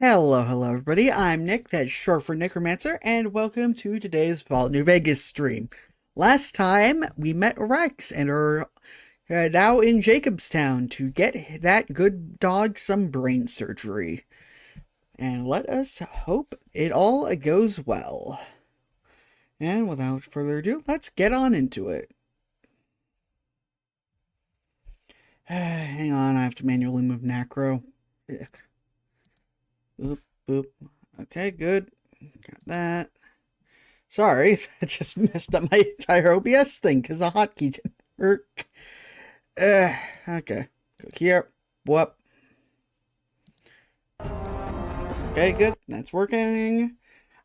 Hello everybody. I'm Nick, that's short for Necromancer, and welcome to today's Fallout New Vegas stream. Last time, we met Rex and are now in Jacobstown to get that good dog some brain surgery. And let us hope it all goes well. And without further ado, let's get on into it. Hang on, I have to manually move Nacro. Ugh. Boop, boop. Okay, good. Got that. Sorry, I just messed up my entire OBS thing because the hotkey didn't work. Okay. Go here. Whoop. Okay, good. That's working.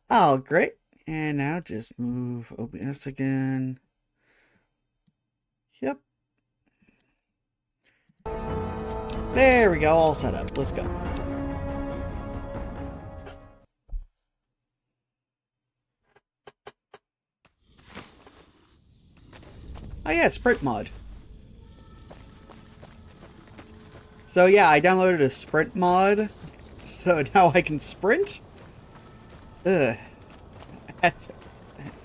Oh, great. And now just move OBS again. Yep. There we go. All set up. Let's go. Oh yeah, sprint mod. So yeah, I downloaded a sprint mod, so now I can sprint? Ugh.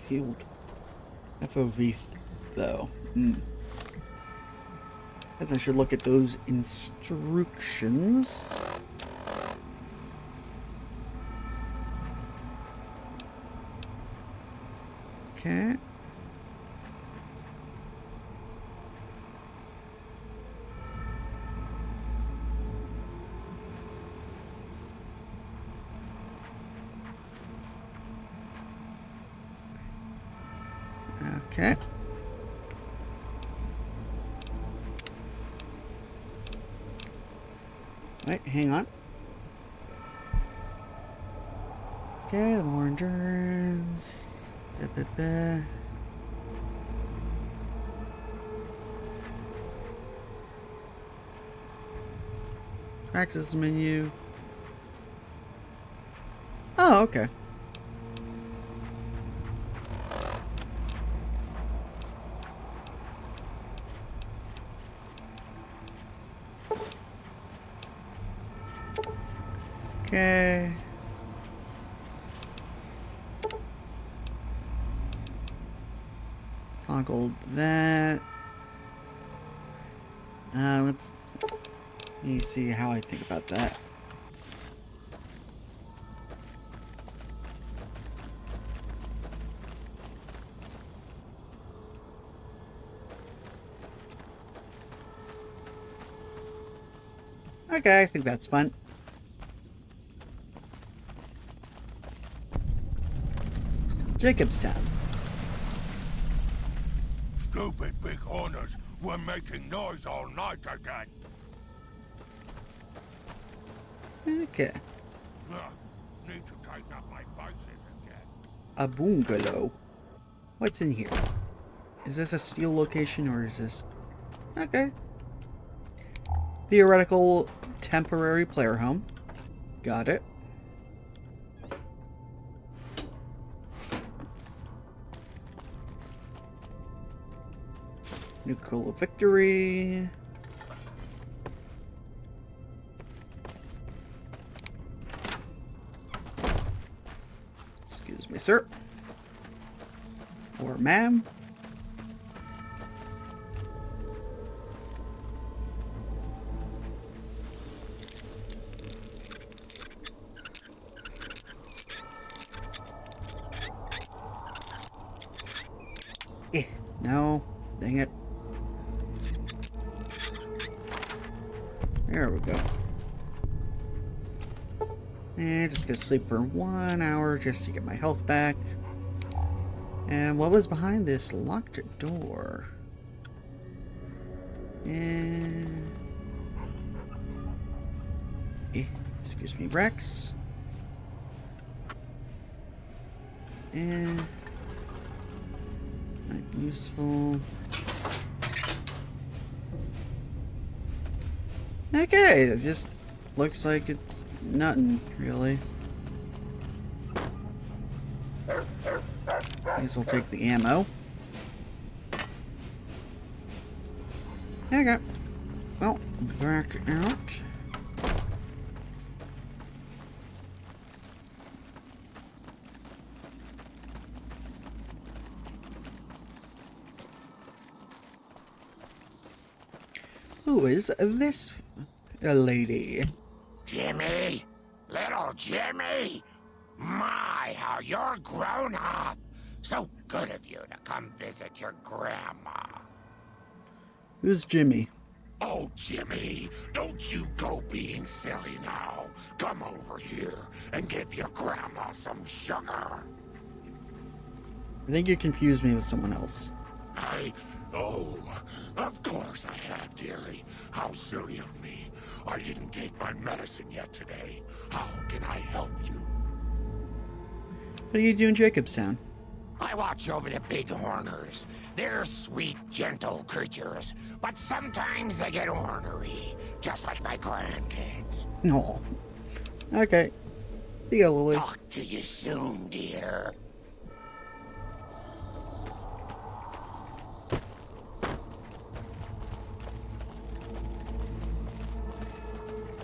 Field. FOV, though. Guess I should look at those instructions. Okay. Okay. Wait, hang on. Okay, the more endurance. Access menu. Oh, okay. Okay. Toggle that. Let me see how I think about that. Okay, I think that's fun. Jacobstown. Stupid big horners were making noise all night again. Okay. Ugh, need to tighten up my vices again. A bungalow. What's in here? Is this a steel location or is this... Okay. Theoretical temporary player home. Got it. Nuclear victory. Excuse me, sir. Or ma'am. No. Dang it. There we go. And just gonna sleep for 1 hour just to get my health back. And what was behind this locked door? And... excuse me, Rex. And... not useful. Okay, it just looks like it's nothing, really. Guess we'll take the ammo. Okay. Well, back out. who is this lady? Jimmy? Little Jimmy? My, how you're grown up. So good of you to come visit your grandma. Who's Jimmy? Oh, Jimmy, don't you go being silly now. Come over here and give your grandma some sugar. I think you confused me with someone else. Oh, of course I have, dearie. How silly of me. I didn't take my medicine yet today. How can I help you? What do you do in Jacobstown? I watch over the bighorners. They're sweet, gentle creatures, but sometimes they get ornery, just like my grandkids. No. Okay. See ya, Lily. Talk to you soon, dear.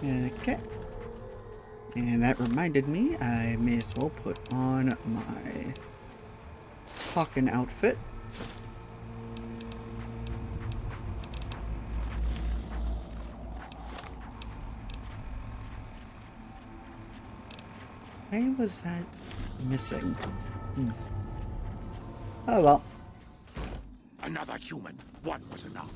Okay. And that reminded me, I may as well put on my talking outfit. Why was that missing? Oh well. Another human. One was enough.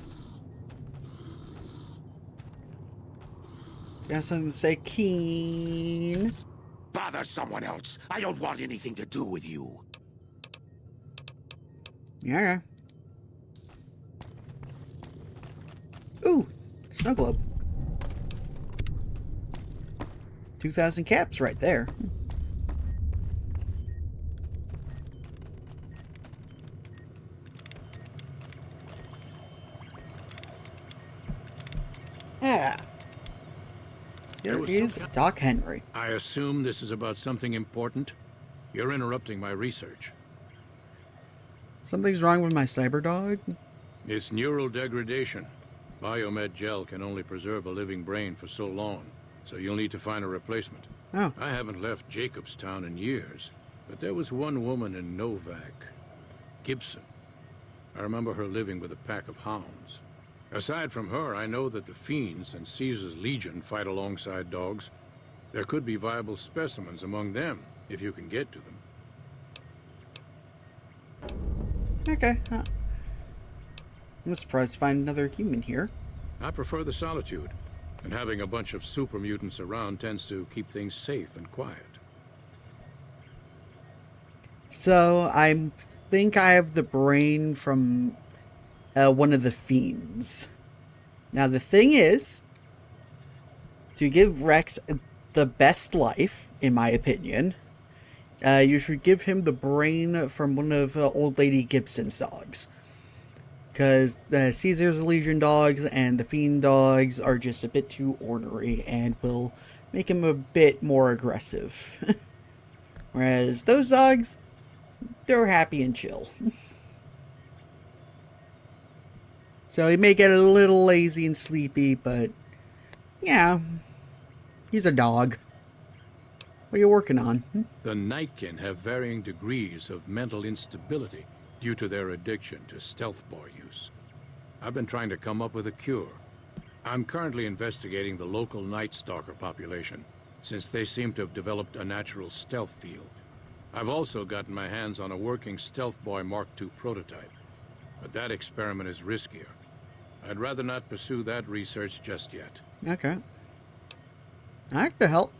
Got something to say, Keen. Bother someone else. I don't want anything to do with you. Yeah. Ooh, snow globe. 2,000 caps right there. Yeah. Here is Doc Henry. I assume this is about something important? You're interrupting my research. Something's wrong with my cyber dog? It's neural degradation. Biomed gel can only preserve a living brain for so long, so you'll need to find a replacement. Oh. I haven't left Jacobstown in years, but there was one woman in Novak, Gibson. I remember her living with a pack of hounds. Aside from her, I know that the Fiends and Caesar's Legion fight alongside dogs. There could be viable specimens among them, if you can get to them. Okay. I'm surprised to find another human here. I prefer the solitude, and having a bunch of super mutants around tends to keep things safe and quiet. So, I think I have the brain from one of the Fiends. Now, the thing is, to give Rex the best life, in my opinion, you should give him the brain from one of Old Lady Gibson's dogs. Because the Caesar's Legion dogs and the Fiend dogs are just a bit too ornery and will make him a bit more aggressive. Whereas those dogs, they're happy and chill. So he may get a little lazy and sleepy, but yeah, he's a dog. What are you working on? The Nightkin have varying degrees of mental instability due to their addiction to stealth boy use. I've been trying to come up with a cure. I'm currently investigating the local Night Stalker population, since they seem to have developed a natural stealth field. I've also gotten my hands on a working Stealth Boy Mark II prototype, but that experiment is riskier. I'd rather not pursue that research just yet. Okay. I like to help.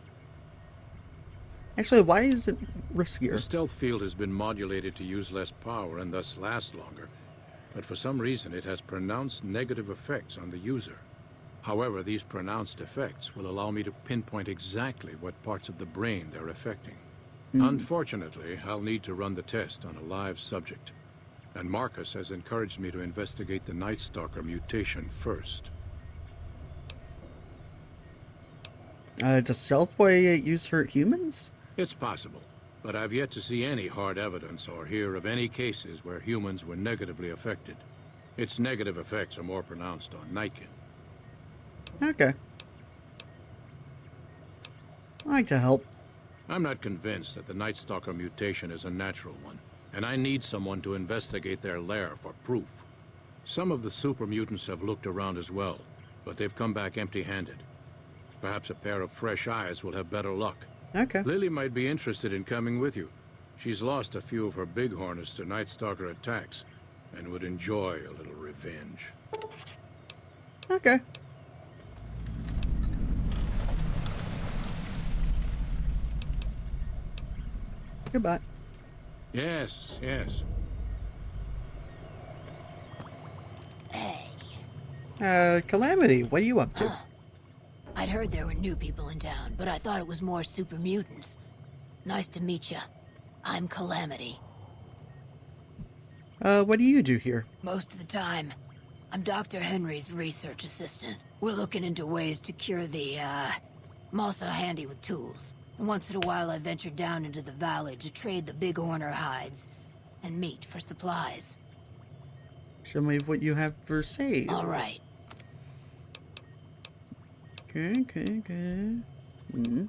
Actually, why is it riskier? The stealth field has been modulated to use less power and thus last longer, but for some reason it has pronounced negative effects on the user. However, these pronounced effects will allow me to pinpoint exactly what parts of the brain they're affecting. Unfortunately, I'll need to run the test on a live subject, and Marcus has encouraged me to investigate the Night Stalker mutation first. Does Stealth Boy use hurt humans? It's possible, but I've yet to see any hard evidence or hear of any cases where humans were negatively affected. Its negative effects are more pronounced on Nightkin. Okay. I like to help. I'm not convinced that the Night Stalker mutation is a natural one, and I need someone to investigate their lair for proof. Some of the super mutants have looked around as well, but they've come back empty-handed. Perhaps a pair of fresh eyes will have better luck. Okay. Lily might be interested in coming with you. She's lost a few of her bighorns to Night Stalker attacks, and would enjoy a little revenge. Okay. Goodbye. Yes, yes. Hey. Calamity, what are you up to? I'd heard there were new people in town, but I thought it was more super mutants. Nice to meet you. I'm Calamity. What do you do here? Most of the time, I'm Dr. Henry's research assistant. We're looking into ways to cure the, I'm also handy with tools. And once in a while I venture down into the valley to trade the bighorner hides and meat for supplies. Show me what you have for sale. All right. Okay. Hmm.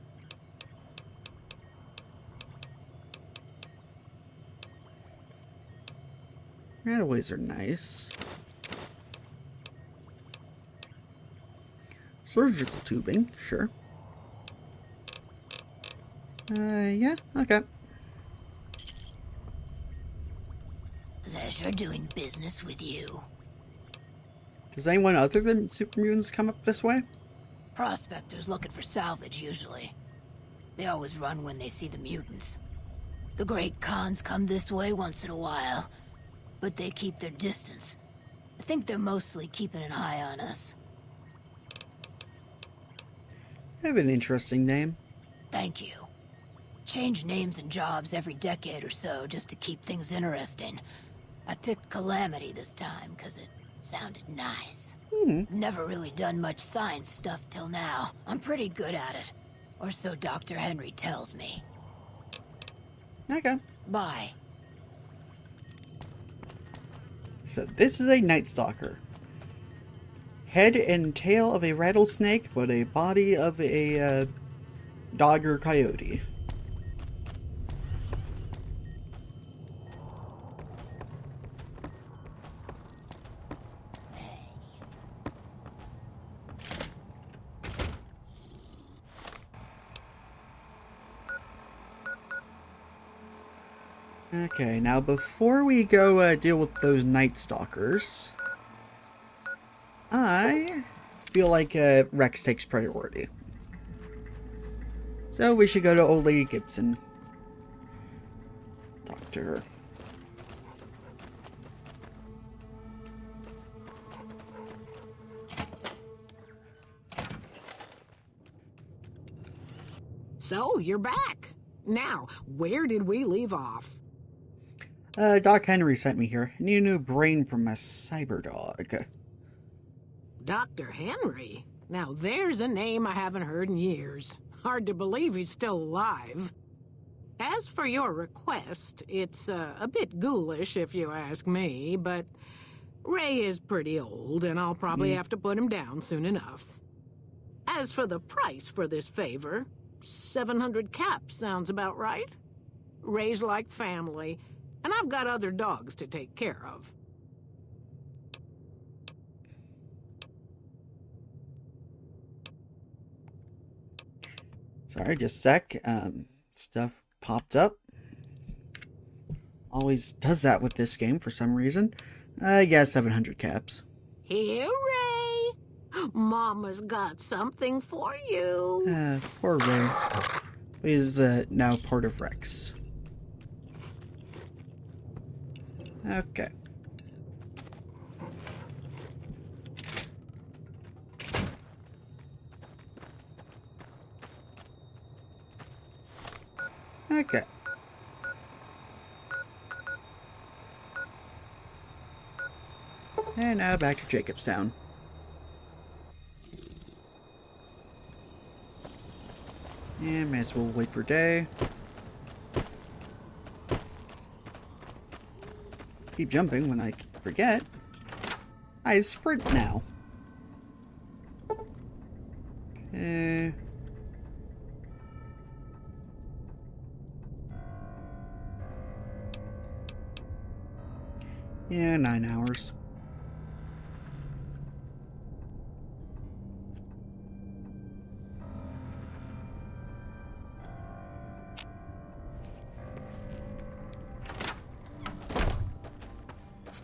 Rataways are nice. Surgical tubing, sure. Yeah, okay. Pleasure doing business with you. Does anyone other than super mutants come up this way? Prospectors looking for salvage, usually. They always run when they see the mutants. The Great Khans come this way once in a while, but they keep their distance. I think they're mostly keeping an eye on us. I have an interesting name. Thank you. Change names and jobs every decade or so just to keep things interesting. I picked Calamity this time because it sounded nice. Never really done much science stuff till now. I'm pretty good at it. Or so Dr. Henry tells me. Okay. Bye. So this is a Night Stalker. Head and tail of a rattlesnake, but a body of a dog or coyote. Okay, now before we go deal with those Night Stalkers, I feel like Rex takes priority. So we should go to Old Lady Gibson. Talk to her. So, you're back. Now, where did we leave off? Doc Henry sent me here. Need a new brain from a cyber dog. Dr. Henry? Now, there's a name I haven't heard in years. Hard to believe he's still alive. As for your request, it's a bit ghoulish if you ask me, but Ray is pretty old, and I'll probably have to put him down soon enough. As for the price for this favor, 700 caps sounds about right. Ray's like family, and I've got other dogs to take care of. Sorry, just a sec. Stuff popped up. Always does that with this game for some reason. Yeah, 700 caps. Here, Ray. Mama's got something for you. Poor Ray. He's now part of Rex. Okay. Okay. And now back to Jacobstown. And may as well wait for day. Keep jumping when I forget. I sprint now. Yeah, 9 hours.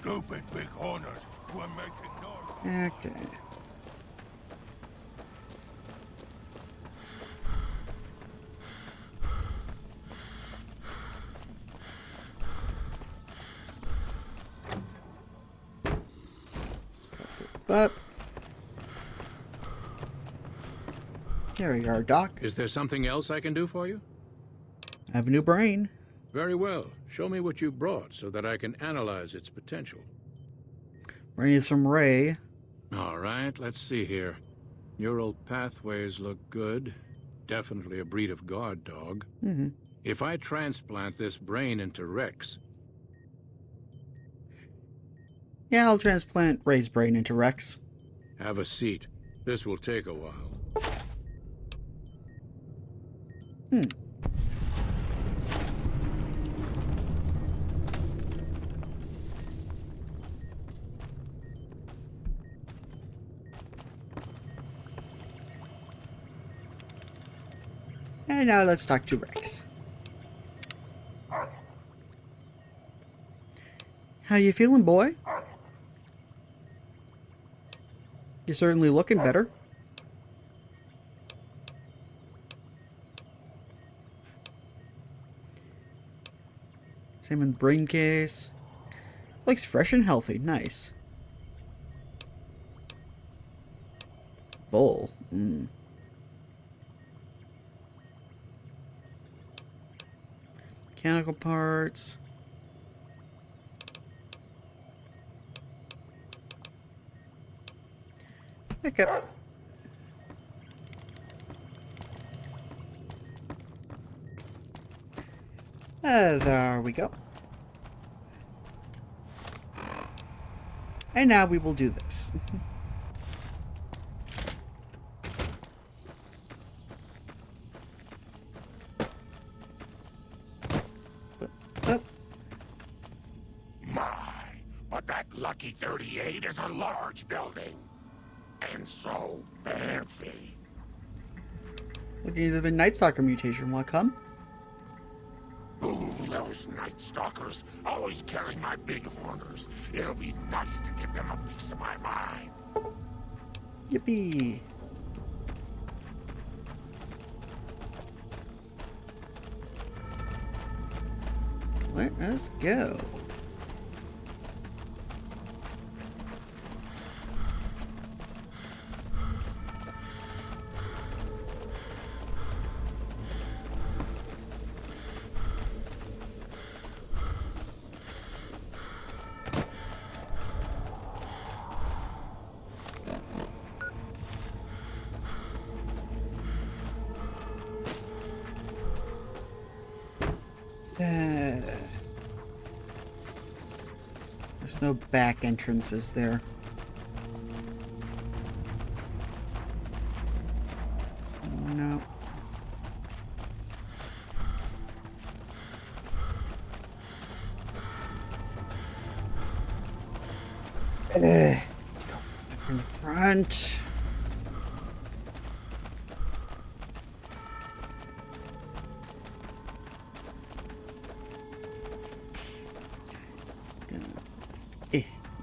stupid big horners who are making noise. Okay. But there you are, Doc. Is there something else I can do for you? I have a new brain. Very well. Show me what you brought so that I can analyze its potential. Bring you some Ray. All right, let's see here. Neural pathways look good. Definitely a breed of guard dog. Mm-hmm. If I transplant this brain into Rex, Yeah, I'll transplant Ray's brain into Rex. have a seat. This will take a while. Hmm. And now let's talk to Rex. How you feeling, boy? You're certainly looking better. Same with the brain case. Looks fresh and healthy. Nice. Bull. Mechanical parts. Okay. There we go. And now we will do this. Up. My, but that Lucky 38 is a large building. And so fancy. Looking into the Night Stalker mutation. Want to come? Ooh, those Night Stalkers, always killing my big horners. It'll be nice to give them a piece of my mind. Yippee. Let us go. There's no back entrances there. No. Back in the front.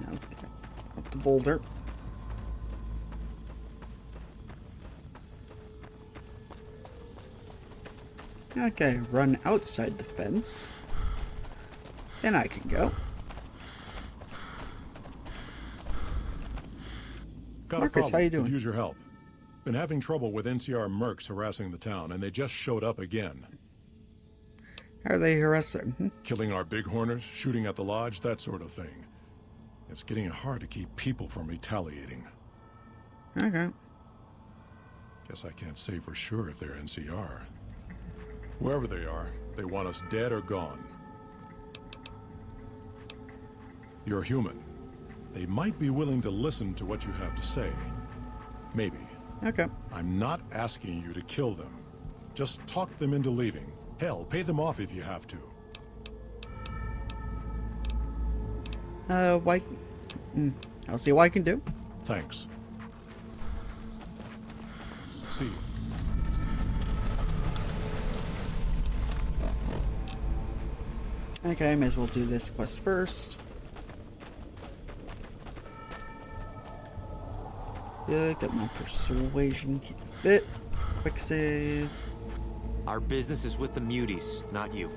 No, up the boulder. Okay, run outside the fence. Then I can go. Got Marcus, a problem. how you doing? Could use your help. Been having trouble with NCR mercs harassing the town, and they just showed up again. How are they harassing? Killing our bighorners, shooting at the lodge, that sort of thing. It's getting hard to keep people from retaliating. Okay. Guess I can't say for sure if they're NCR. Whoever they are, they want us dead or gone. You're human. They might be willing to listen to what you have to say. Maybe. Okay. I'm not asking you to kill them. Just talk them into leaving. Hell, pay them off if you have to. Why? I'll see what I can do. Thanks. See you. Okay, may as well do this quest first. Good. Got my persuasion. Keep fit. Quick save. Our business is with the muties, not you.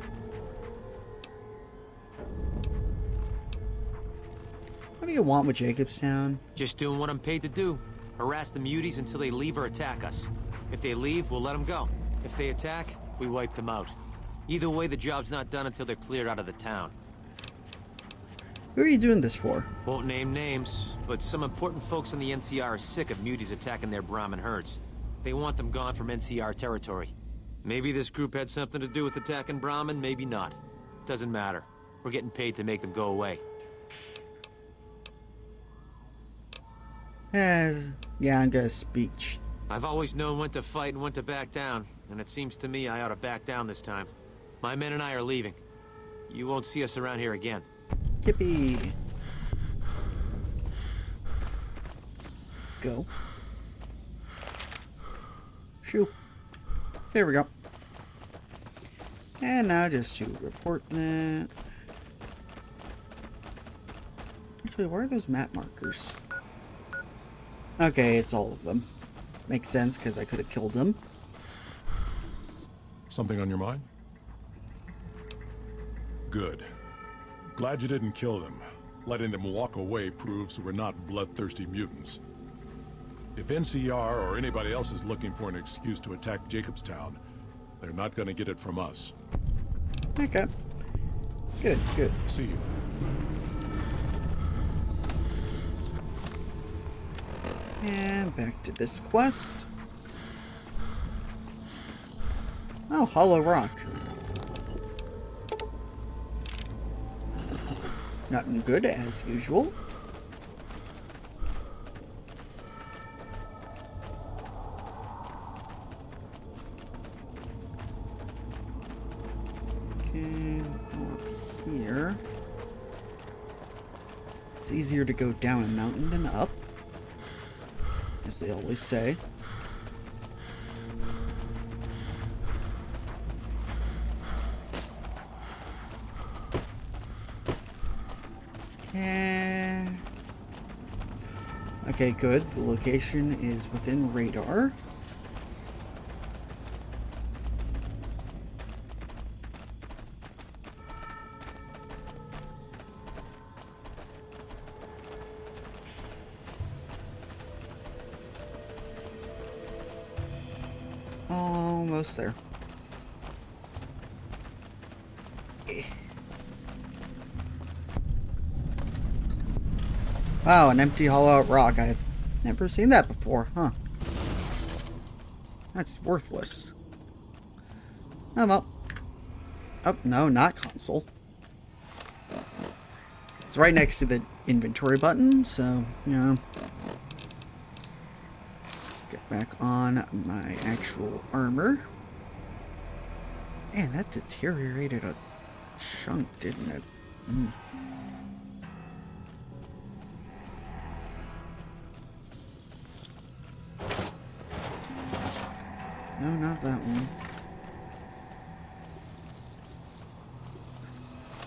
What do you want with Jacobstown? Just doing what I'm paid to do. Harass the muties until they leave or attack us. If they leave, we'll let them go. If they attack, we wipe them out. Either way, the job's not done until they're cleared out of the town. Who are you doing this for? Won't name names, but some important folks in the NCR are sick of muties attacking their Brahmin herds. They want them gone from NCR territory. Maybe this group had something to do with attacking Brahmin, maybe not. Doesn't matter. We're getting paid to make them go away. Yeah, I'm gonna speech. I've always known when to fight and when to back down, and it seems to me I ought to back down this time. My men and I are leaving. You won't see us around here again. Yippee. Go. Shoo. There we go. And now just to report that. Actually, where are those map markers? Okay, it's all of them. Makes sense, because I could have killed them. Something on your mind? Good. Glad you didn't kill them. Letting them walk away proves we're not bloodthirsty mutants. If NCR or anybody else is looking for an excuse to attack Jacobstown, they're not going to get it from us. Okay. Good, good. See you. And back to this quest. Oh, Hollow Rock. Nothing good as usual. Okay, go up here. It's easier to go down a mountain than up, as they always say. Okay, good. The location is within radar. Almost there. Wow, an empty hollowed rock. I've never seen that before, huh? That's worthless. Oh, well. Oh, no, not console. It's right next to the inventory button, so, you know. Get back on my actual armor. Man, that deteriorated a chunk, didn't it? No, not that one.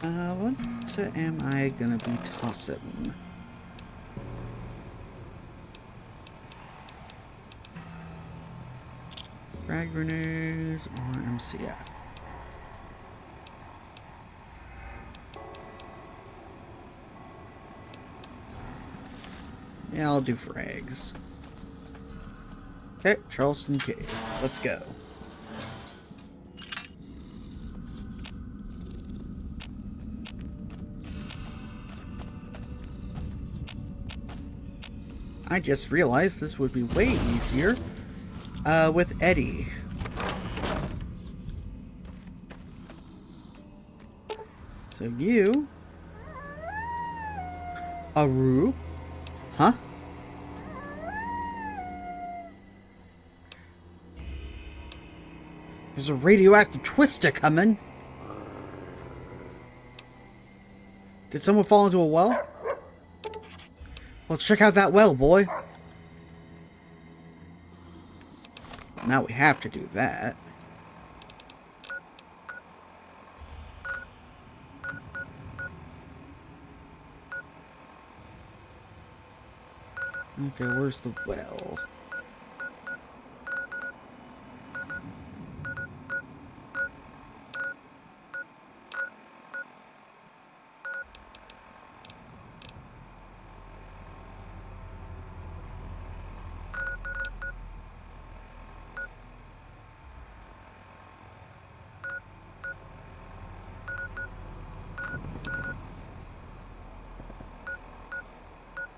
What am I gonna be tossing? Frag grenades or MCF? Yeah, I'll do frags. Okay, Charleston Cave. Let's go. I just realized this would be way easier with Eddie. So you... Aru? Huh? There's a radioactive twister coming. Did someone fall into a well? Well, check out that well, boy. Now we have to do that. Okay, where's the well?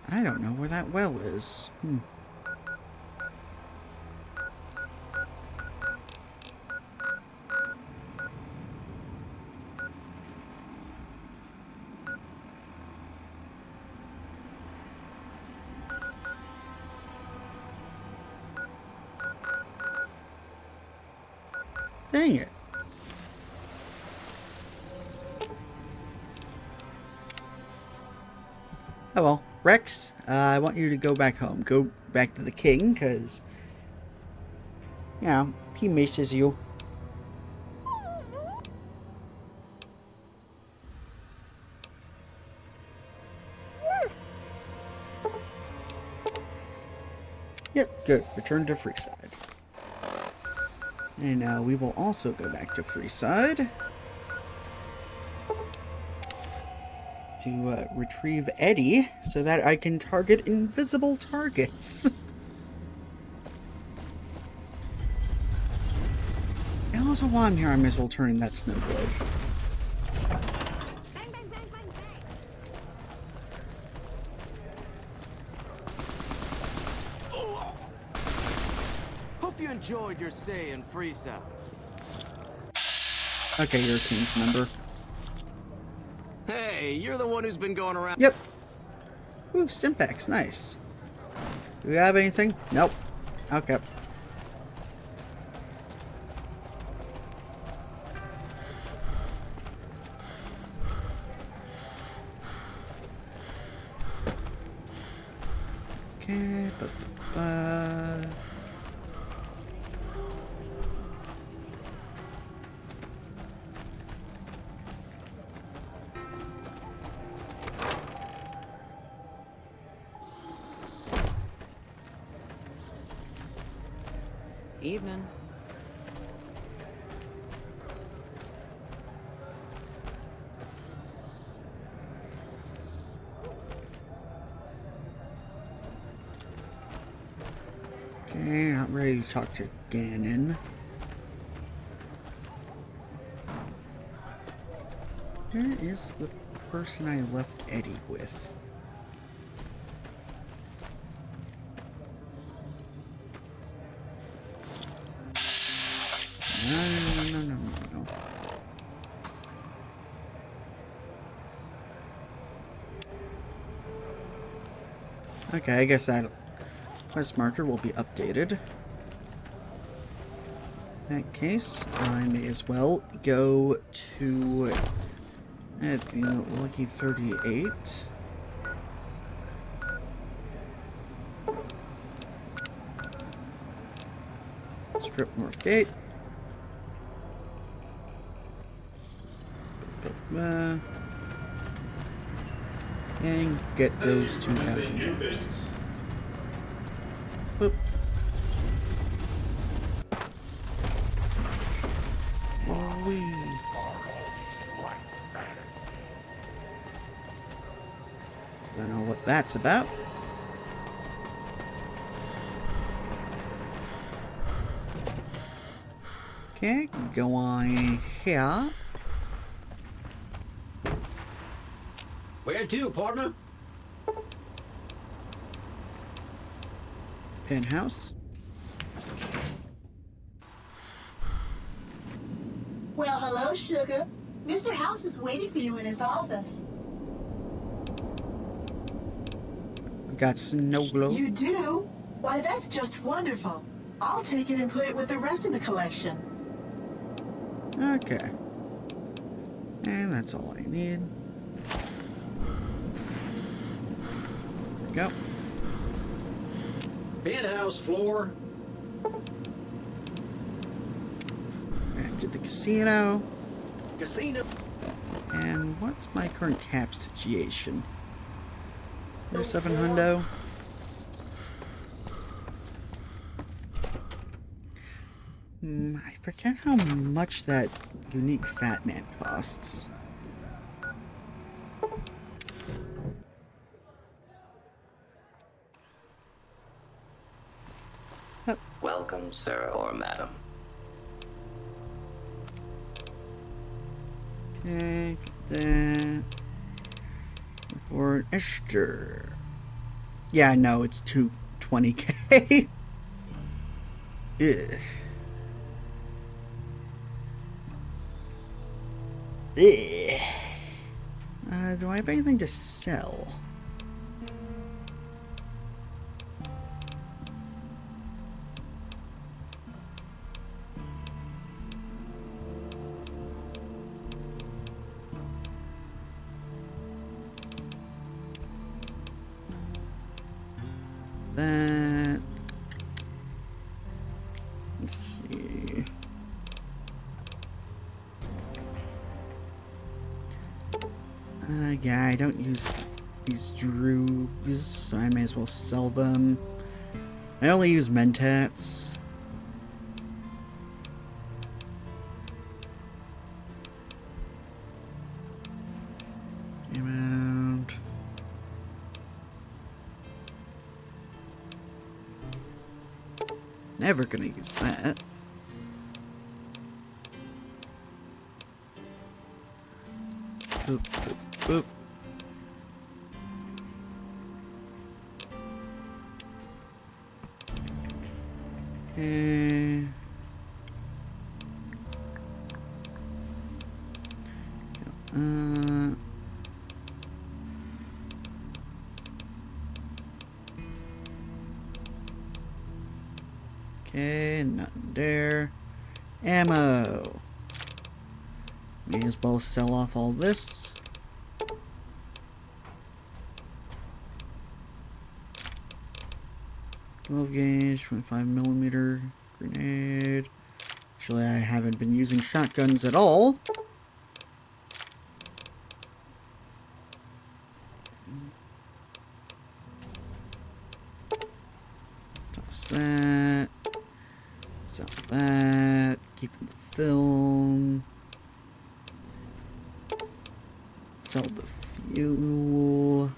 I don't know where that well is. Dang it. Oh well. Rex, I want you to go back home. Go back to the king, because, you know, he misses you. Yep, good. Return to Freeside. And now we will also go back to Freeside to retrieve Eddie so that I can target invisible targets. And also while I'm here, I may as well turn in that snowblade. Bang, bang, bang, bang, bang. Hope you enjoyed your stay in Freeside. Okay, you're a King's member. Hey, you're the one who's been going around. Yep. Ooh, Stimpaks, nice. Do we have anything? Nope. Okay. Okay, Evening. okay, not ready to talk to Ganon. Where is the person I left Eddie with? No. Okay, I guess that quest marker will be updated. In that case, I may as well go to Lucky 38. Strip North Gate. And get those 2,000 dollars. Whoop. Don't know what that's about. Okay, go on here. Where to, partner? Penthouse. Well, hello, Sugar. Mr. House is waiting for you in his office. We've got Snow Globe. You do? Why, that's just wonderful. I'll take it and put it with the rest of the collection. Okay. And that's all I need. There we go. Penthouse floor. Back to the casino. Casino. And what's my current cap situation? 37 hundo. I forget how much that unique Fat Man costs. Welcome, sir or madam. Okay, that. For Esther. Yeah, no, it's 220k. Ugh. Ugh. Do I have anything to sell? That. Let's see. Yeah, I don't use these druids, so I may as well sell them. I only use mentats. Amount. Never gonna use that. Boop, boop, boop. Okay. Okay, nothing there. Ammo. May as well sell off all this. .12 gauge, 25mm grenade. Actually, I haven't been using shotguns at all. Toss that. Sell that. Keep the film. Sell the fuel.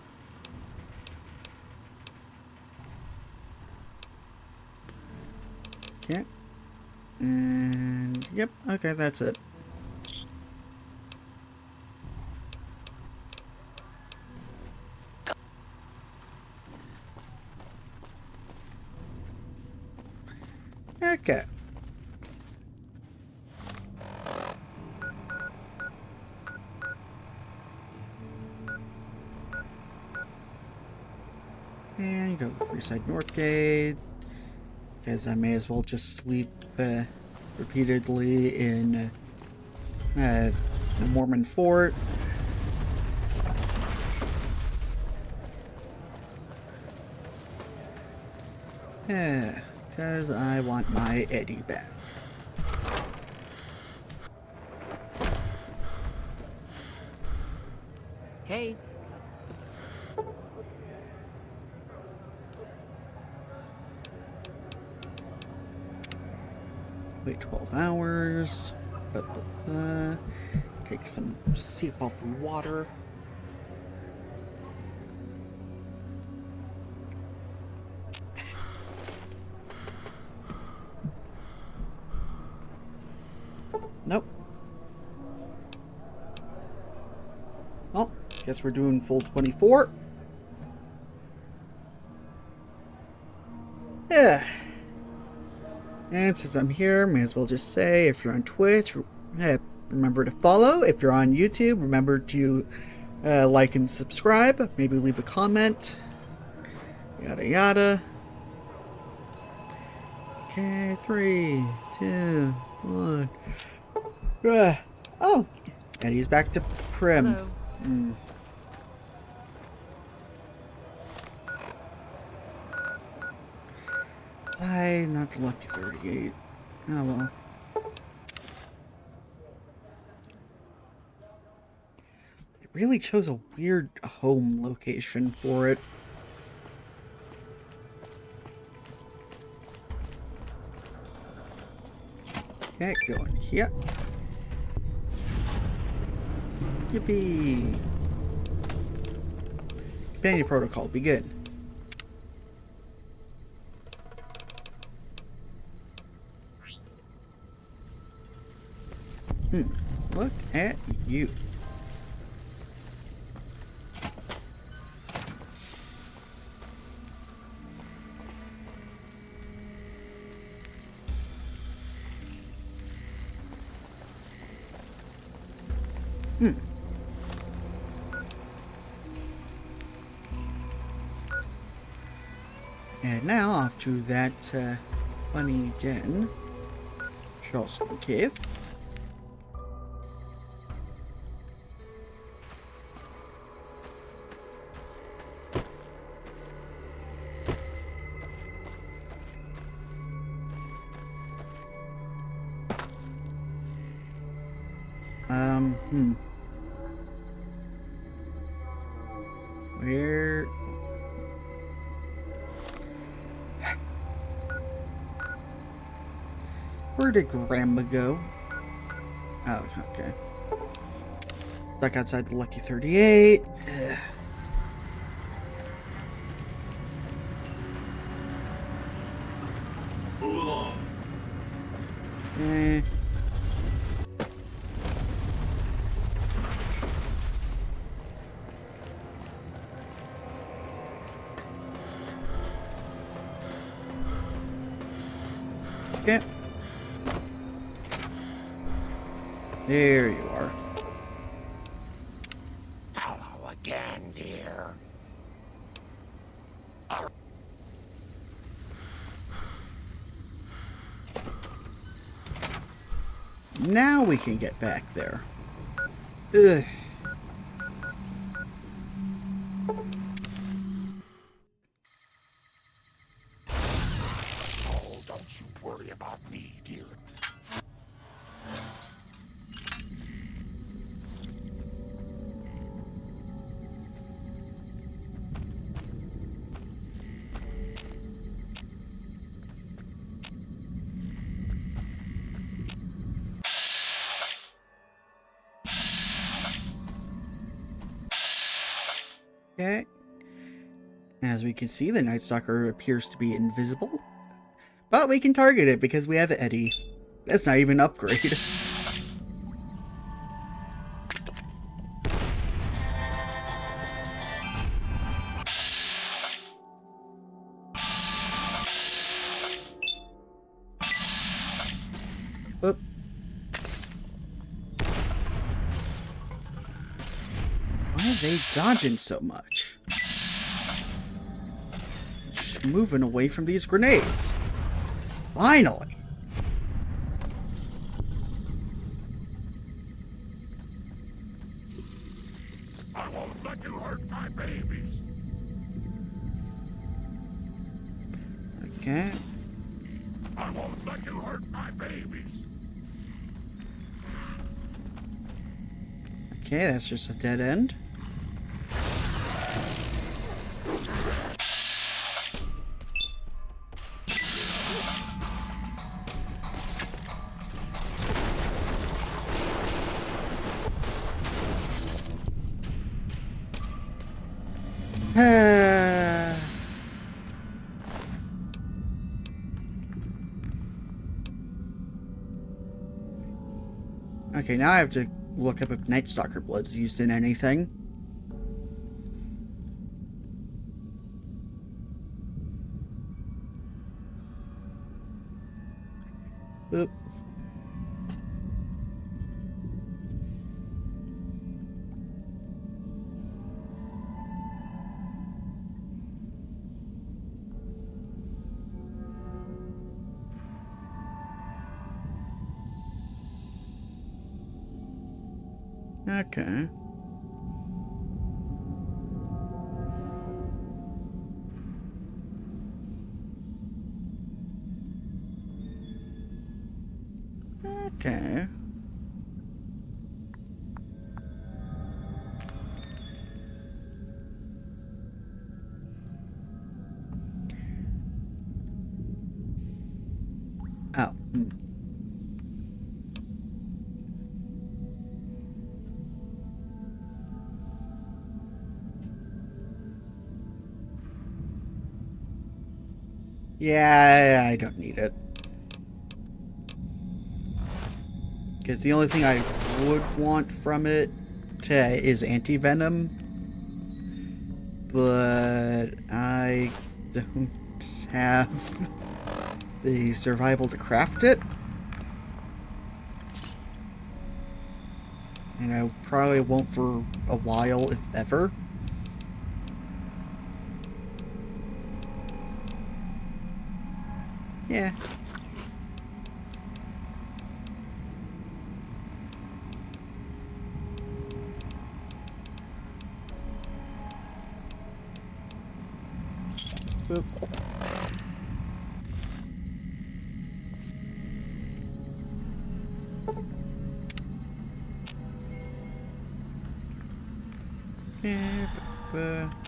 Okay. And yep, okay, that's it. Okay. And go to Freeside Northgate, because I may as well just sleep repeatedly in the Mormon Fort. Yeah, because I want my Eddie back. Hey. Wait 12 hours. Take some sip off the water. Nope. Well, guess we're doing full 24. Yeah. And since I'm here, may as well just say, if you're on Twitch, remember to follow. If you're on YouTube, remember to like and subscribe. Maybe leave a comment. Yada yada. Okay, 3, 2, 1. Oh, Eddie's back to Prim. Hello. Why not the lucky 38? Oh well. They really chose a weird home location for it. Okay, going here. Yippee! Companion protocol, begin. Look at you. And now off to that funny den. Charleston Cave. Where? Where did Grandma go? Oh, okay. Stuck outside the Lucky 38. Ugh. Move along. Eh. Okay. There you are. Hello again, dear. Now we can get back there. Ugh. Oh, don't you worry about me, dear. Okay. As we can see, the Night Stalker appears to be invisible. But we can target it because we have Eddie. That's not even an upgrade. Oop. Why are they dodging so much? Just moving away from these grenades. Finally. I won't let you hurt my babies. Okay. I won't let you hurt my babies. Okay, that's just a dead end. Okay, now I have to look up if Night Stalker blood's used in anything. Oop. Okay. Okay. Oh. Yeah, I don't need it. Because the only thing I would want from it is anti-venom. But I don't have the survival to craft it. And I probably won't for a while, if ever. Yeah. Boop.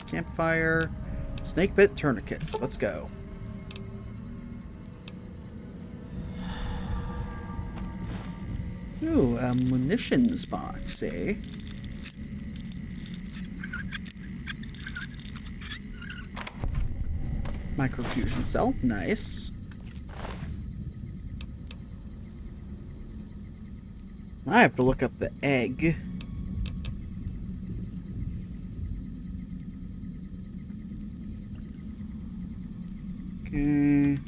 Campfire. Snake bit tourniquets. Let's go. Ooh, a munitions box, eh? Microfusion cell. Nice. I have to look up the egg. Okay.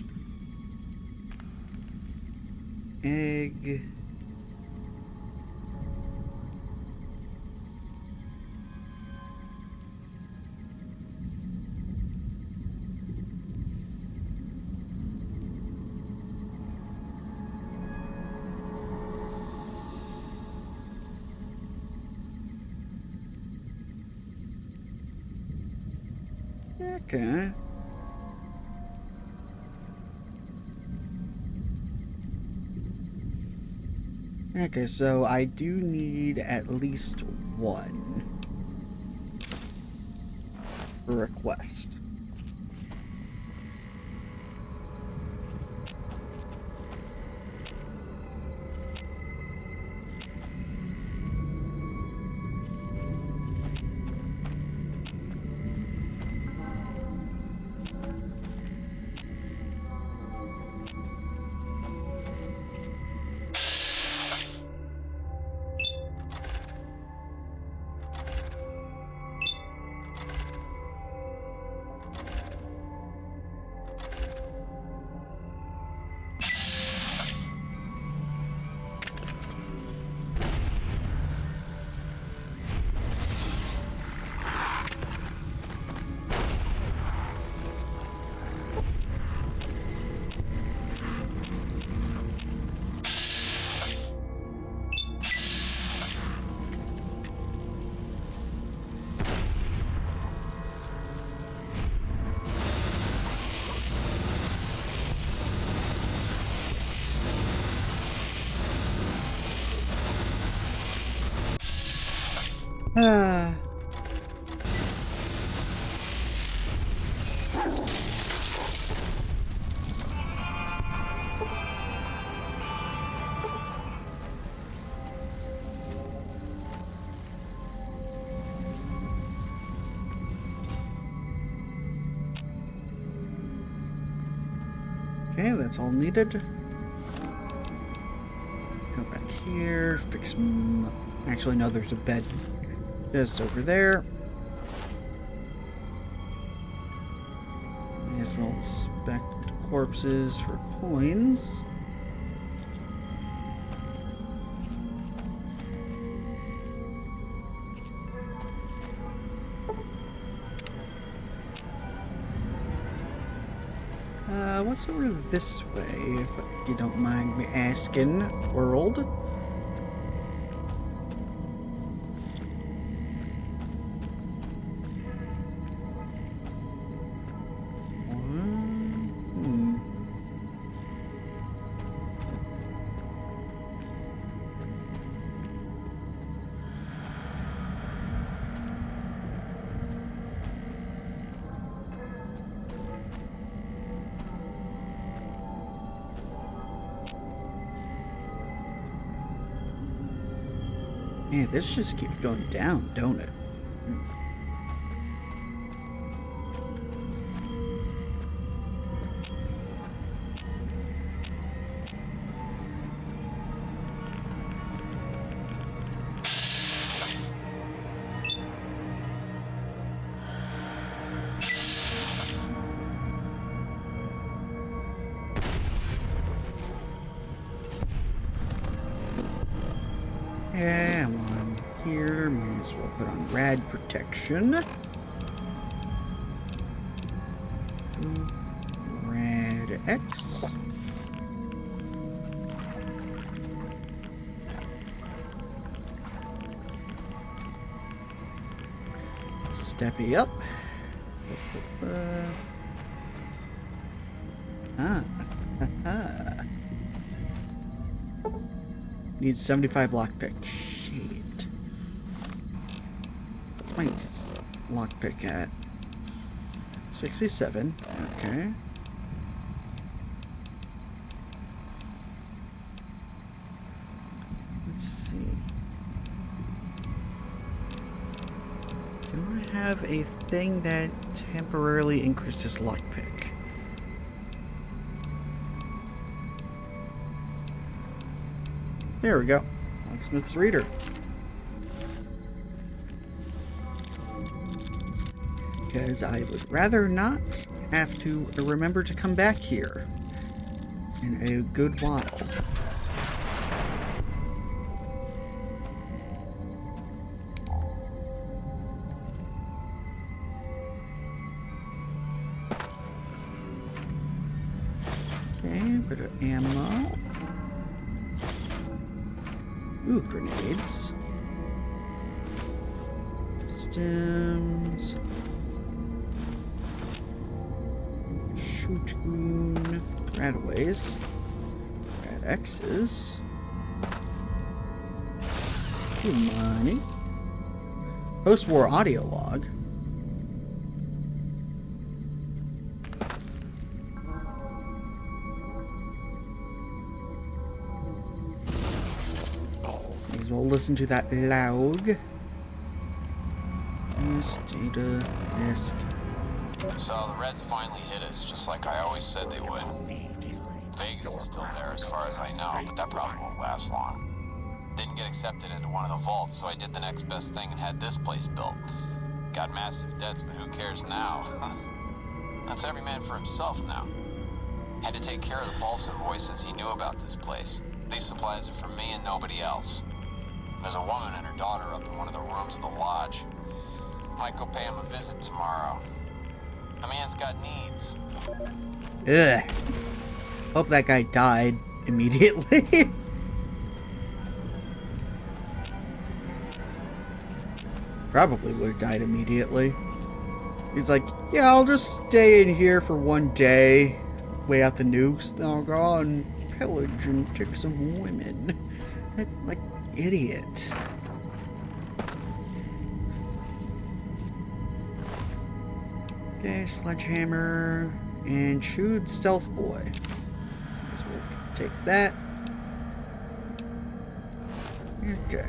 Egg. Okay. Okay, so I do need at least one request. Ah. Okay, that's all needed. Go back here, fix... Actually, no, there's a bed just over there. I guess we'll inspect corpses for coins. What's over this way, if you don't mind me asking, world? Man, this just keeps going down, don't it? as well put on rad protection. Rad X. Steppy up. Needs 75 lockpick. Shit. What's my lockpick at? 67. Okay. Let's see. Do I have a thing that temporarily increases lockpick? There we go. Locksmith's Reader. Because I would rather not have to remember to come back here in a good while. Okay, bit of ammo. Ooh, grenades. Stems. Shootgoon. Radaways. Rad X's. Money. Post-war audio log. We'll listen to that log. Yes, data, disk. So the Reds finally hit us, just like I always said they would. Vegas is still there as far as I know, but that probably won't last long. Didn't get accepted into one of the vaults, so I did the next best thing and had this place built. Got massive debts, but who cares now? That's every man for himself now. Had to take care of the Paulson boy since he knew about this place. These supplies are for me and nobody else. There's a woman and her daughter up in one of the rooms of the lodge. Might go pay him a visit tomorrow. The man's got needs. Ugh. Hope that guy died immediately. Probably would have died immediately. He's like, yeah, I'll just stay in here for one day. Wait out the nukes. Then I'll go on and pillage and take some women. Like, idiot. Okay, sledgehammer and chewed stealth boy. Guess we'll take that. Okay.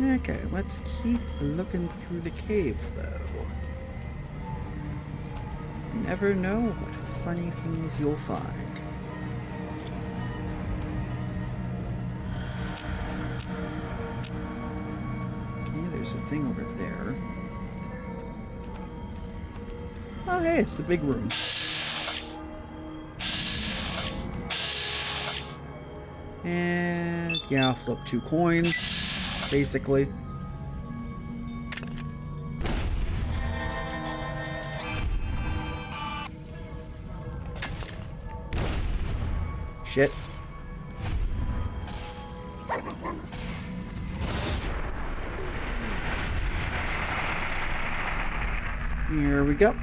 Okay, let's keep looking through the cave, though. You never know what funny things you'll find. Okay, there's a thing over there. Oh, hey, it's the big room. And yeah, I'll flip 2 coins. Basically. Shit. Here we go.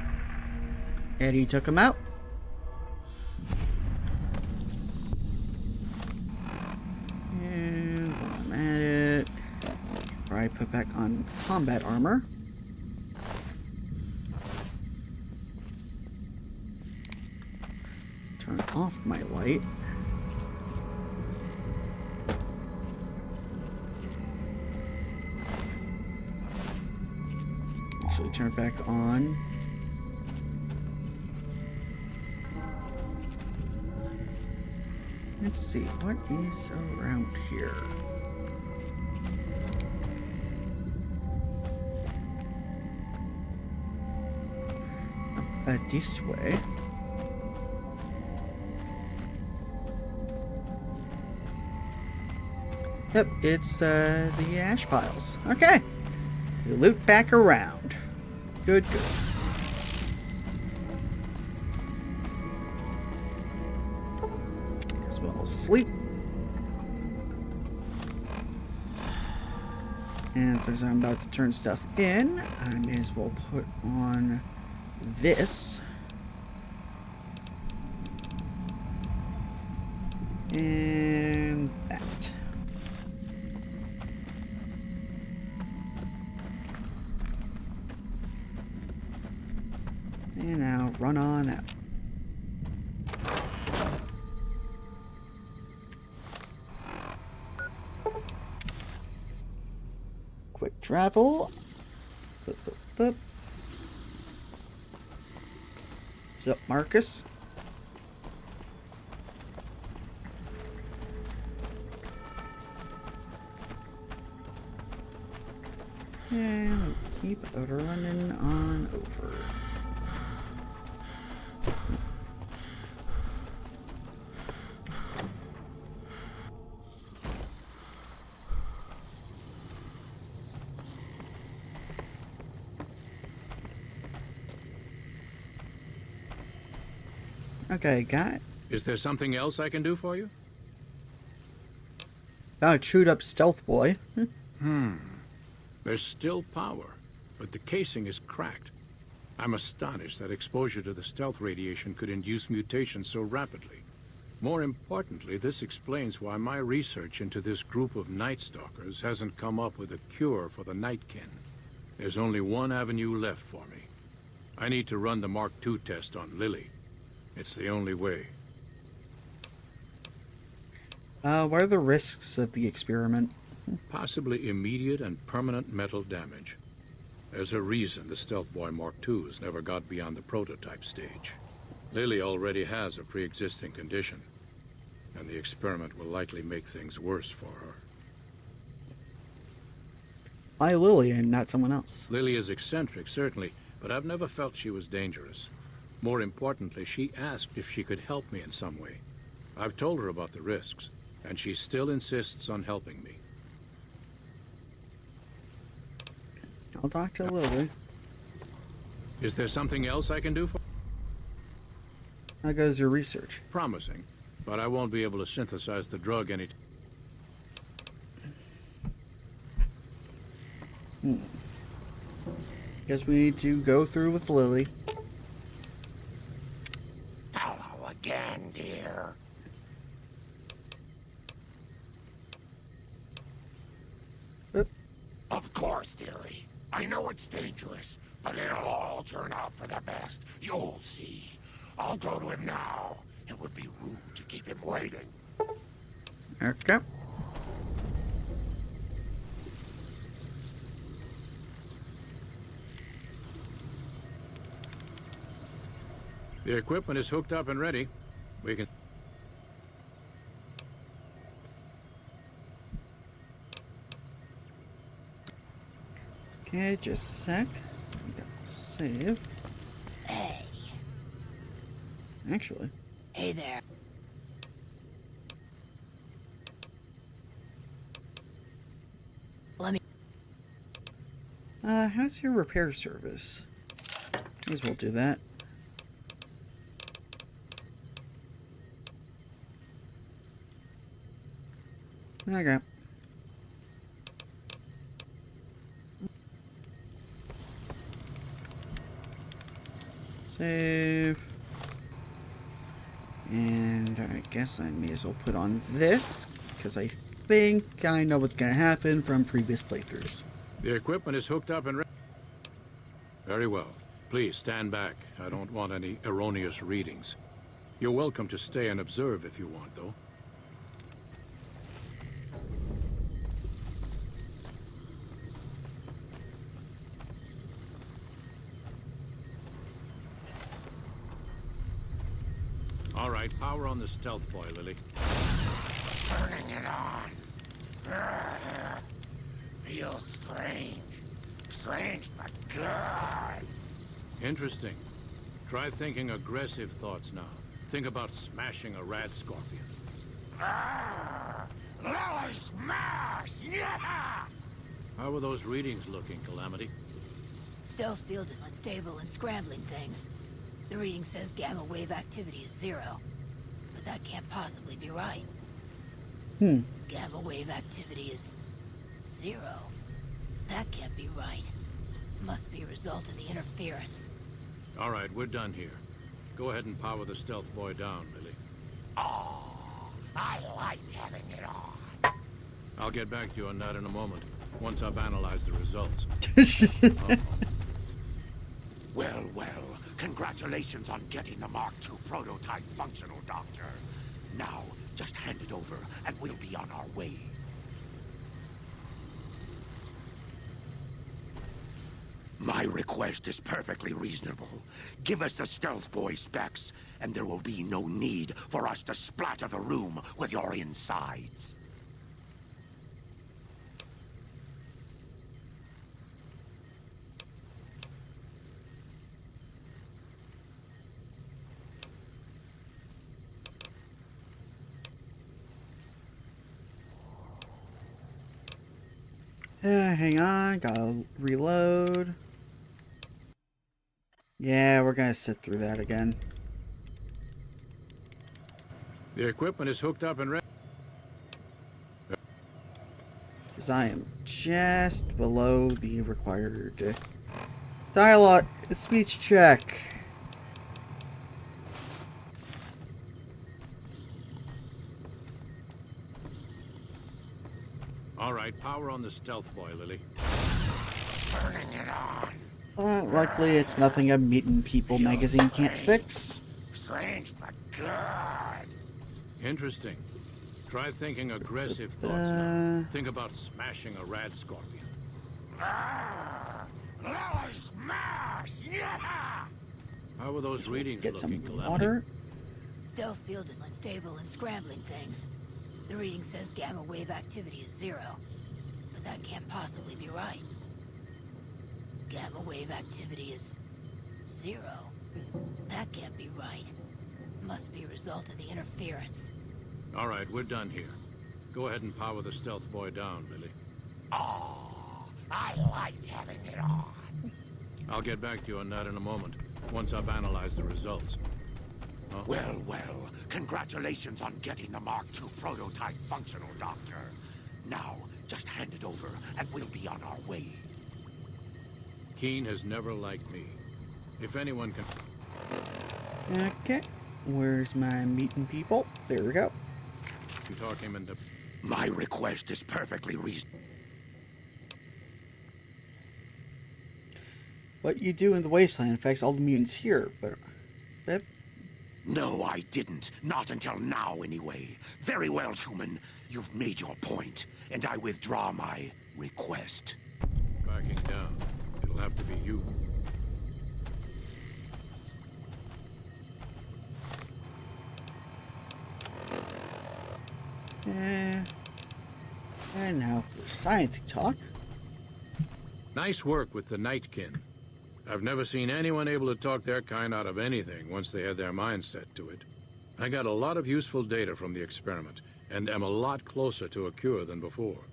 Eddie took him out. And while I'm at it, I put back on combat armor. Turn off my light. Actually, turn it back on. Let's see, what is around here? This way. Yep, it's the ash piles. Okay. We loop back around. Good, good. As well as sleep. And since I'm about to turn stuff in, I may as well put on this. And that. And now run on out. Quick travel. Flip, flip, flip. What's up, Marcus? And keep running on over. Okay, got it. Is there something else I can do for you? Found a chewed up stealth boy. There's still power, but the casing is cracked. I'm astonished that exposure to the stealth radiation could induce mutations so rapidly. More importantly, this explains why my research into this group of Night Stalkers hasn't come up with a cure for the Nightkin. There's only one avenue left for me. I need to run the Mark II test on Lily. It's the only way. What are the risks of the experiment? Possibly immediate and permanent metal damage. There's a reason the Stealth Boy Mark IIs never got beyond the prototype stage. Lily already has a pre-existing condition, and the experiment will likely make things worse for her. Why Lily and not someone else? Lily is eccentric, certainly, but I've never felt she was dangerous. More importantly, she asked if she could help me in some way. I've told her about the risks, and she still insists on helping me. I'll talk to Lily. Is there something else I can do for? How goes your research? Promising, but I won't be able to synthesize the drug Guess we need to go through with Lily. Hello again, dear. Of course, dearie. I know it's dangerous, but it'll all turn out for the best. You'll see. I'll go to him now. It would be rude to keep him waiting. Okay. The equipment is hooked up and ready. We can... Okay, just a sec. We got save. Hey. Actually. Hey there. Let me... How's your repair service? May as well do that. Okay. Save. And I guess I may as well put on this, because I think I know what's going to happen from previous playthroughs. The equipment is hooked up and ready. Very well. Please stand back. I don't want any erroneous readings. You're welcome to stay and observe if you want, though. All right, power on the stealth boy, Lily. Turning it on. Feels strange. Strange, but good. Interesting. Try thinking aggressive thoughts now. Think about smashing a rad scorpion. Lily smash! Yeah! How are those readings looking, Calamity? Stealth field is unstable and scrambling things. The reading says gamma wave activity is 0. But that can't possibly be right. Gamma wave activity is 0. That can't be right. Must be a result of the interference. All right, we're done here. Go ahead and power the stealth boy down, Lily. Oh, I liked having it on. I'll get back to you on that in a moment, once I've analyzed the results. Well, congratulations on getting the Mark II prototype functional, Doctor. Now, just hand it over, and we'll be on our way. My request is perfectly reasonable. Give us the stealth boy specs, and there will be no need for us to splatter the room with your insides. Hang on, gotta reload. Yeah, we're gonna sit through that again. The equipment is hooked up and ready. Because I am just below the required dialogue speech check. All right, power on the stealth boy, Lily. Turning it on. Luckily, it's nothing a Meetin' People magazine can't fix. Strange, but good. Interesting. Try thinking aggressive thoughts now. Think about smashing a rad scorpion. Lily smash! Yeah! How are those readings Get looking, some Calamity? water. Stealth field is unstable and scrambling things. The reading says gamma wave activity is 0. But that can't possibly be right. Gamma wave activity is 0. That can't be right. Must be a result of the interference. All right, we're done here. Go ahead and power the stealth boy down, Lily. Oh, I liked having it on. I'll get back to you on that in a moment, once I've analyzed the results. Huh? Well, congratulations on getting the Mark II prototype functional, Doctor. Now, just hand it over, and we'll be on our way. Keen has never liked me. If anyone can... Okay, where's my Meetin' People? There we go. You talk him into... My request is perfectly reasonable. What you do in the wasteland affects all the mutants here, but... No, I didn't. Not until now, anyway. Very well, human. You've made your point, and I withdraw my request. Backing down. It'll have to be you. And now for sciencey talk. Nice work with the Nightkin. I've never seen anyone able to talk their kind out of anything once they had their mind set to it. I got a lot of useful data from the experiment, and am a lot closer to a cure than before.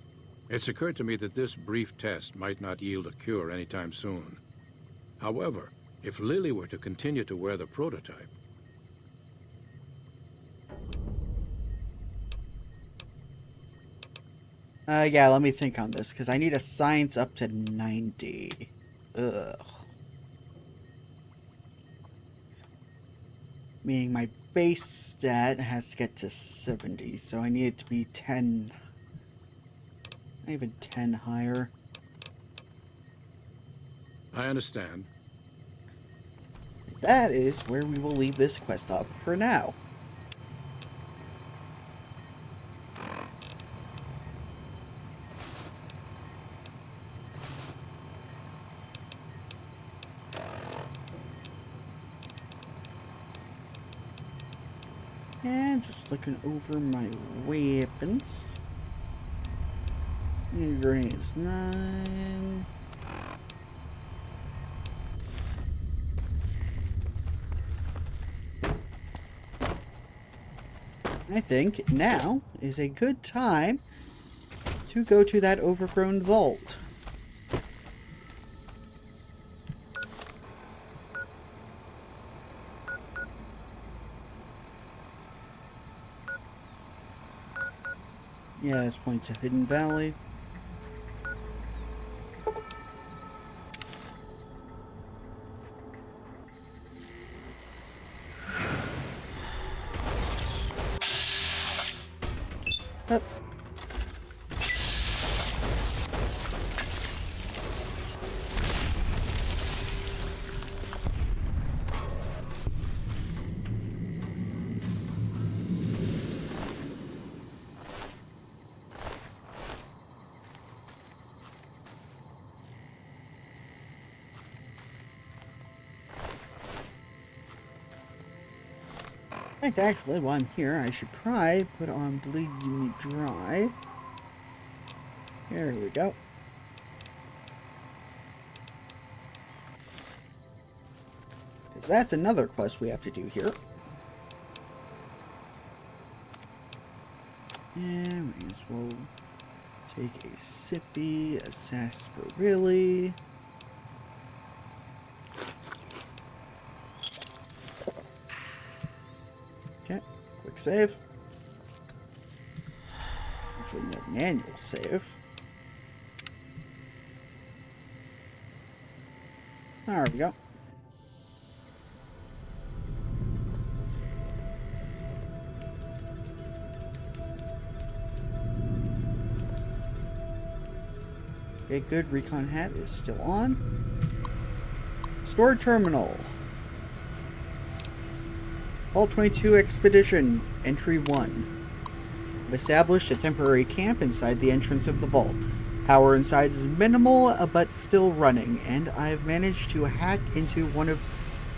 It's occurred to me that this brief test might not yield a cure anytime soon. However, if Lily were to continue to wear the prototype... Yeah, let me think on this, because I need a science up to 90. Ugh. Meaning my base stat has to get to 70, so I need it to be 10. Not even 10 higher. I understand. That is where we will leave this quest up for now. And just looking over my weapons. Grenades 9. I think now is a good time to go to that overgrown vault. Yeah, this points to Hidden Valley. Up. I think actually, while I'm here, I should probably put on Bleed Me Dry. There we go. Because that's another quest we have to do here. And we as well take a sippy, a sarsaparilla. Okay, quick save. Actually, no, manual save. There we go. Okay, good. Recon hat is still on. Store terminal. Vault 22 Expedition, Entry 1. I've established a temporary camp inside the entrance of the vault. Power inside is minimal, but still running, and I've managed to hack into one of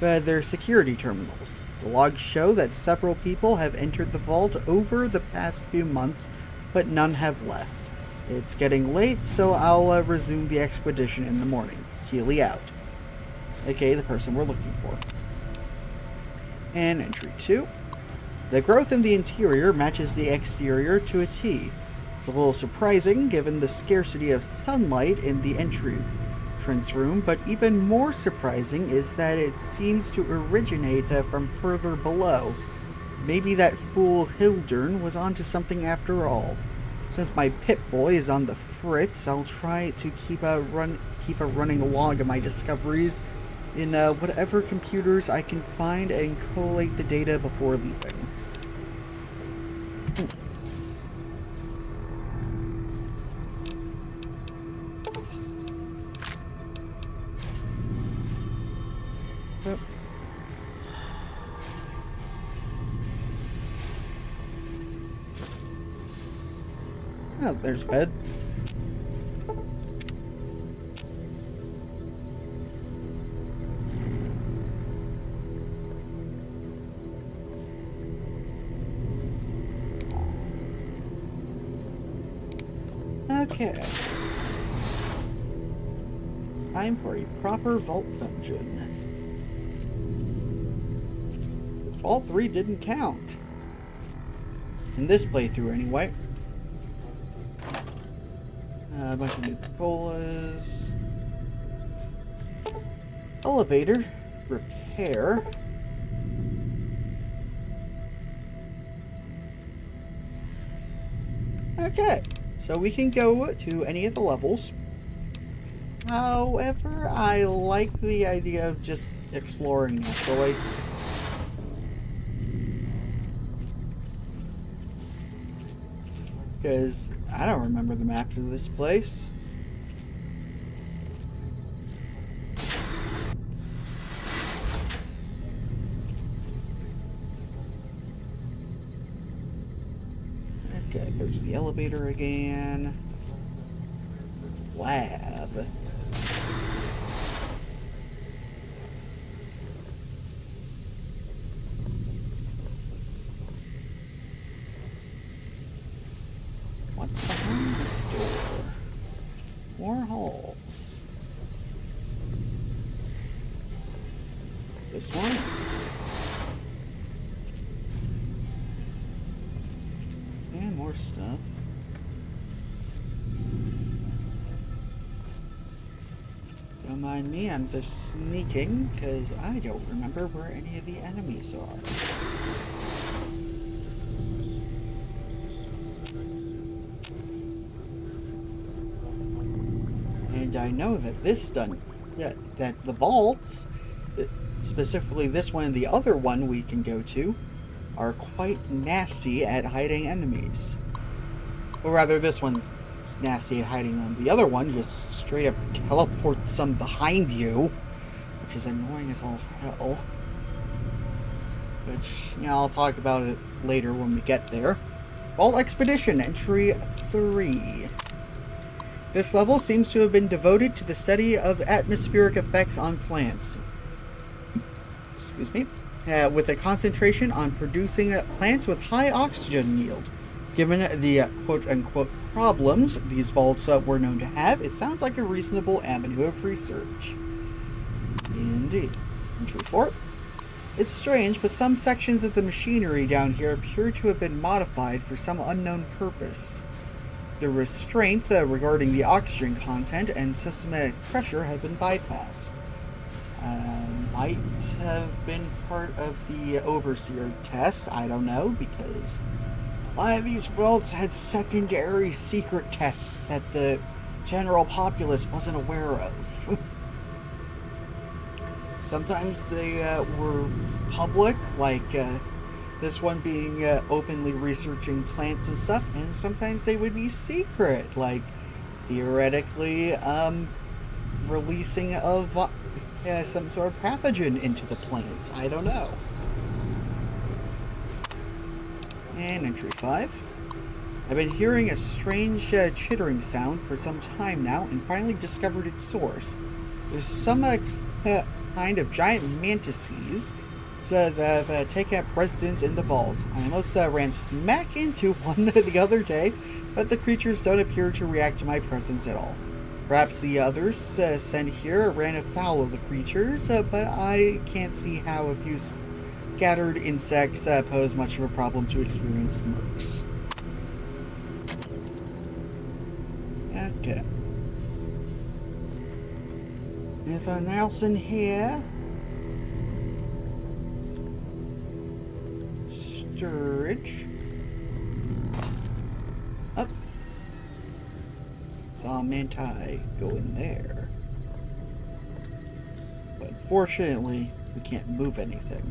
their security terminals. The logs show that several people have entered the vault over the past few months, but none have left. It's getting late, so I'll resume the expedition in the morning. Keely out. AKA the person we're looking for. And entry 2. The growth in the interior matches the exterior to a T. It's a little surprising given the scarcity of sunlight in the entrance room, but even more surprising is that it seems to originate from further below. Maybe that fool Hildern was onto something after all. Since my Pip-Boy is on the fritz, I'll try to keep a running log of my discoveries in whatever computers I can find and collate the data before leaving. Oh. Oh, there's bed. Okay. Time for a proper vault dungeon. Vault 3 didn't count. In this playthrough, anyway. A bunch of Nuka-Colas. Elevator. Repair. Okay. So we can go to any of the levels. However, I like the idea of just exploring naturally. Because I don't remember the map to this place. Okay, there's the elevator again. Lab. What's behind the store? More halls. This one? Don't mind me, I'm just sneaking, because I don't remember where any of the enemies are. And I know that that the vaults, specifically this one and the other one we can go to, are quite nasty at hiding enemies. Or rather, this one's nasty at hiding them. The other one just straight up teleports some behind you, which is annoying as all hell. Which, you know, I'll talk about it later when we get there. Vault Expedition, Entry 3. This level seems to have been devoted to the study of atmospheric effects on plants. Excuse me. With a concentration on producing plants with high oxygen yield. Given the quote-unquote problems these vaults were known to have, it sounds like a reasonable avenue of research. Indeed. Entry 4. It's strange, but some sections of the machinery down here appear to have been modified for some unknown purpose. The restraints regarding the oxygen content and systematic pressure have been bypassed. Might have been part of the Overseer test, I don't know, because a lot of these vaults had secondary secret tests that the general populace wasn't aware of. Sometimes they were public, like this one being openly researching plants and stuff, and sometimes they would be secret, like theoretically releasing of some sort of pathogen into the plants. I don't know. And Entry 5. I've been hearing a strange chittering sound for some time now and finally discovered its source. There's some kind of giant mantises that have taken up residence in the vault. I almost ran smack into one the other day, but the creatures don't appear to react to my presence at all. Perhaps the others sent here ran afoul of the creatures, but I can't see how a few scattered insects pose much of a problem to experienced mercs. Okay. Anything else in here? Storage. Up. Saw a manti go in there. But unfortunately, we can't move anything.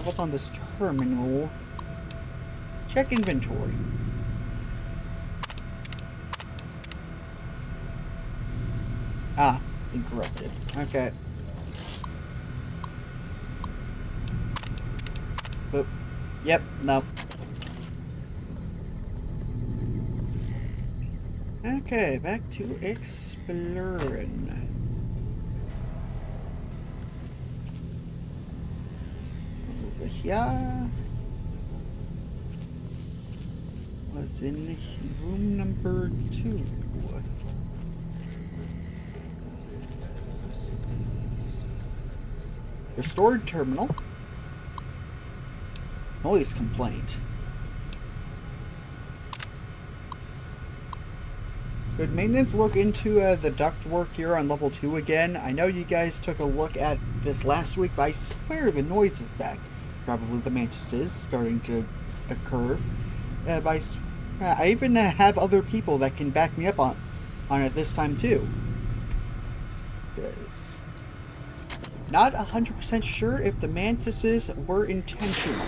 What's on this terminal? Check inventory. Ah, it's been corrupted. Okay. Oop. Yep, no. Okay, back to exploring. Over here. Was in room number 2. Restored terminal. Noise complaint. Could maintenance look into the ductwork here on level 2 again? I know you guys took a look at this last week, but I swear the noise is back. Probably the mantises starting to occur. I even have other people that can back me up on it this time too. Because not 100% sure if the mantises were intentional.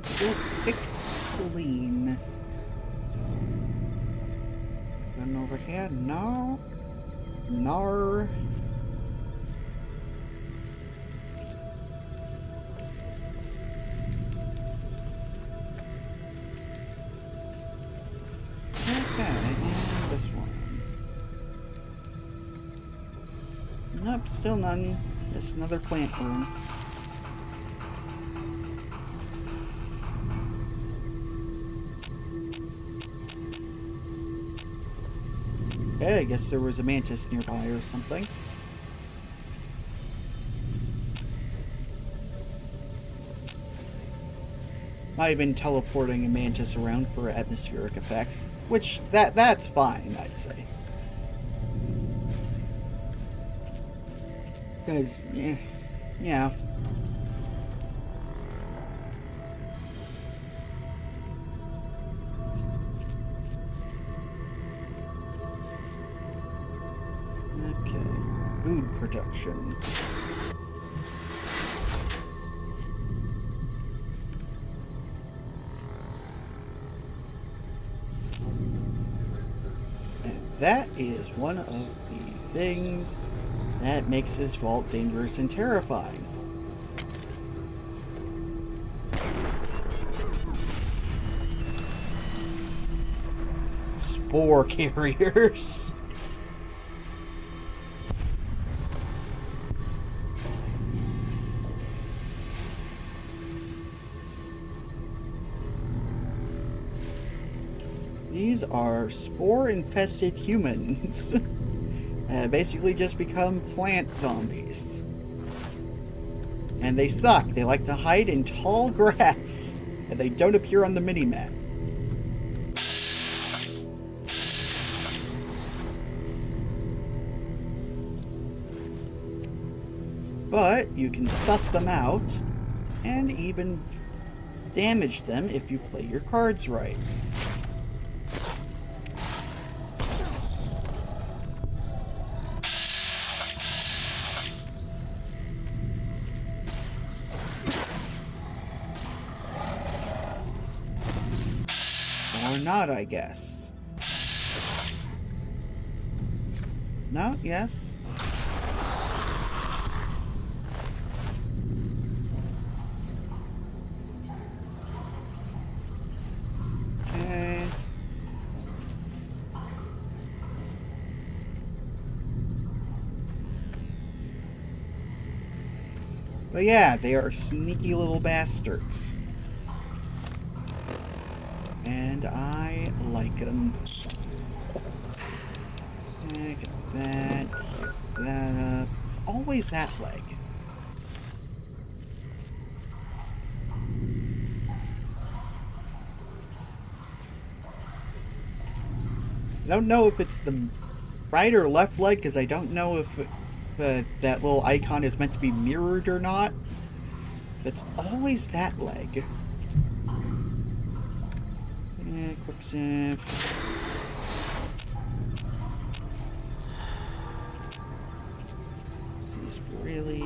Still picked clean. Going over here? No. No. Okay, and this one. Nope, still none. Just another plant room. Okay, I guess there was a mantis nearby or something. Might have been teleporting a mantis around for atmospheric effects, which that's fine, I'd say. Because, yeah. Okay, food production. And that is one of the things that makes this vault dangerous and terrifying. Spore carriers. These are spore-infested humans. Basically just become plant zombies. And they suck. They like to hide in tall grass. And they don't appear on the minimap. But you can suss them out and even damage them if you play your cards right. Or not, I guess. No? Yes? Okay. But yeah, they are sneaky little bastards. And I like them. Okay, get that up. It's always that leg. I don't know if it's the right or left leg, because I don't know if that little icon is meant to be mirrored or not. It's always that leg. Quick save. See this really.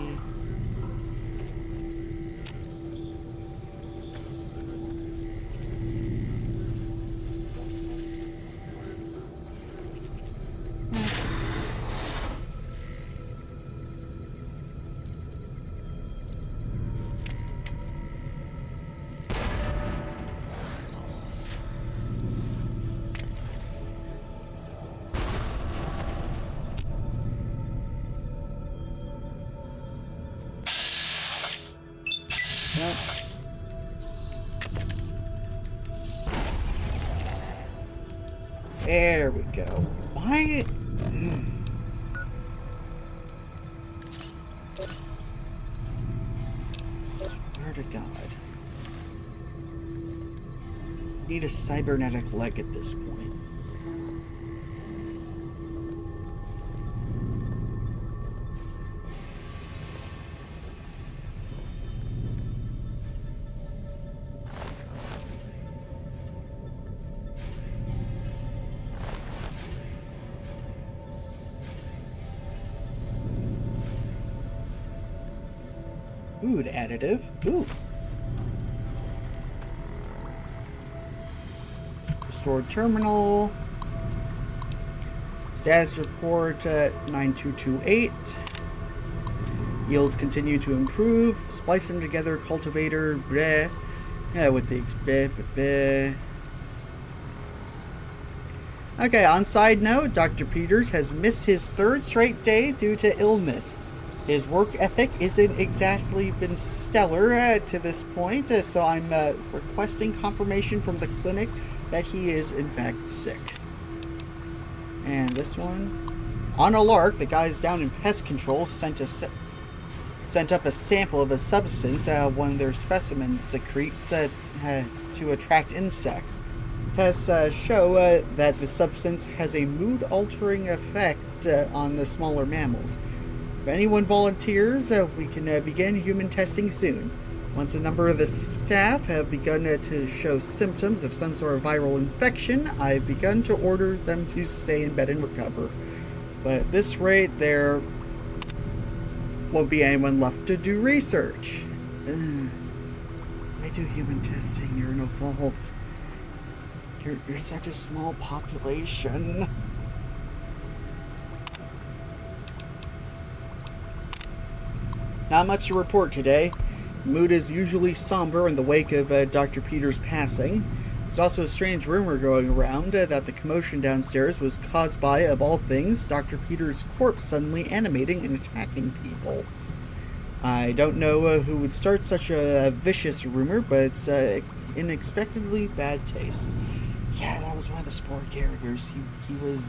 Yep. There we go. Why? Swear to God. Need a cybernetic leg at this point. Food additive. Ooh. Restored terminal. Status report at 9228. Yields continue to improve. Splice them together. Cultivator. Bleh. Yeah, with the bleh. Okay, on side note, Dr. Peters has missed his third straight day due to illness. His work ethic isn't exactly been stellar to this point, so I'm requesting confirmation from the clinic that he is in fact sick. And this one. On a lark, the guys down in pest control sent up a sample of a substance one of their specimens secretes to attract insects. Tests show that the substance has a mood-altering effect on the smaller mammals. If anyone volunteers, we can begin human testing soon. Once a number of the staff have begun to show symptoms of some sort of viral infection, I've begun to order them to stay in bed and recover. But at this rate, there won't be anyone left to do research. I do human testing, you're no fault. You're such a small population. Not much to report today. The mood is usually somber in the wake of Dr. Peters' passing. There's also a strange rumor going around that the commotion downstairs was caused by, of all things, Dr. Peters' corpse suddenly animating and attacking people. I don't know who would start such a vicious rumor, but it's unexpectedly bad taste. Yeah, that was one of the Spore carriers. He was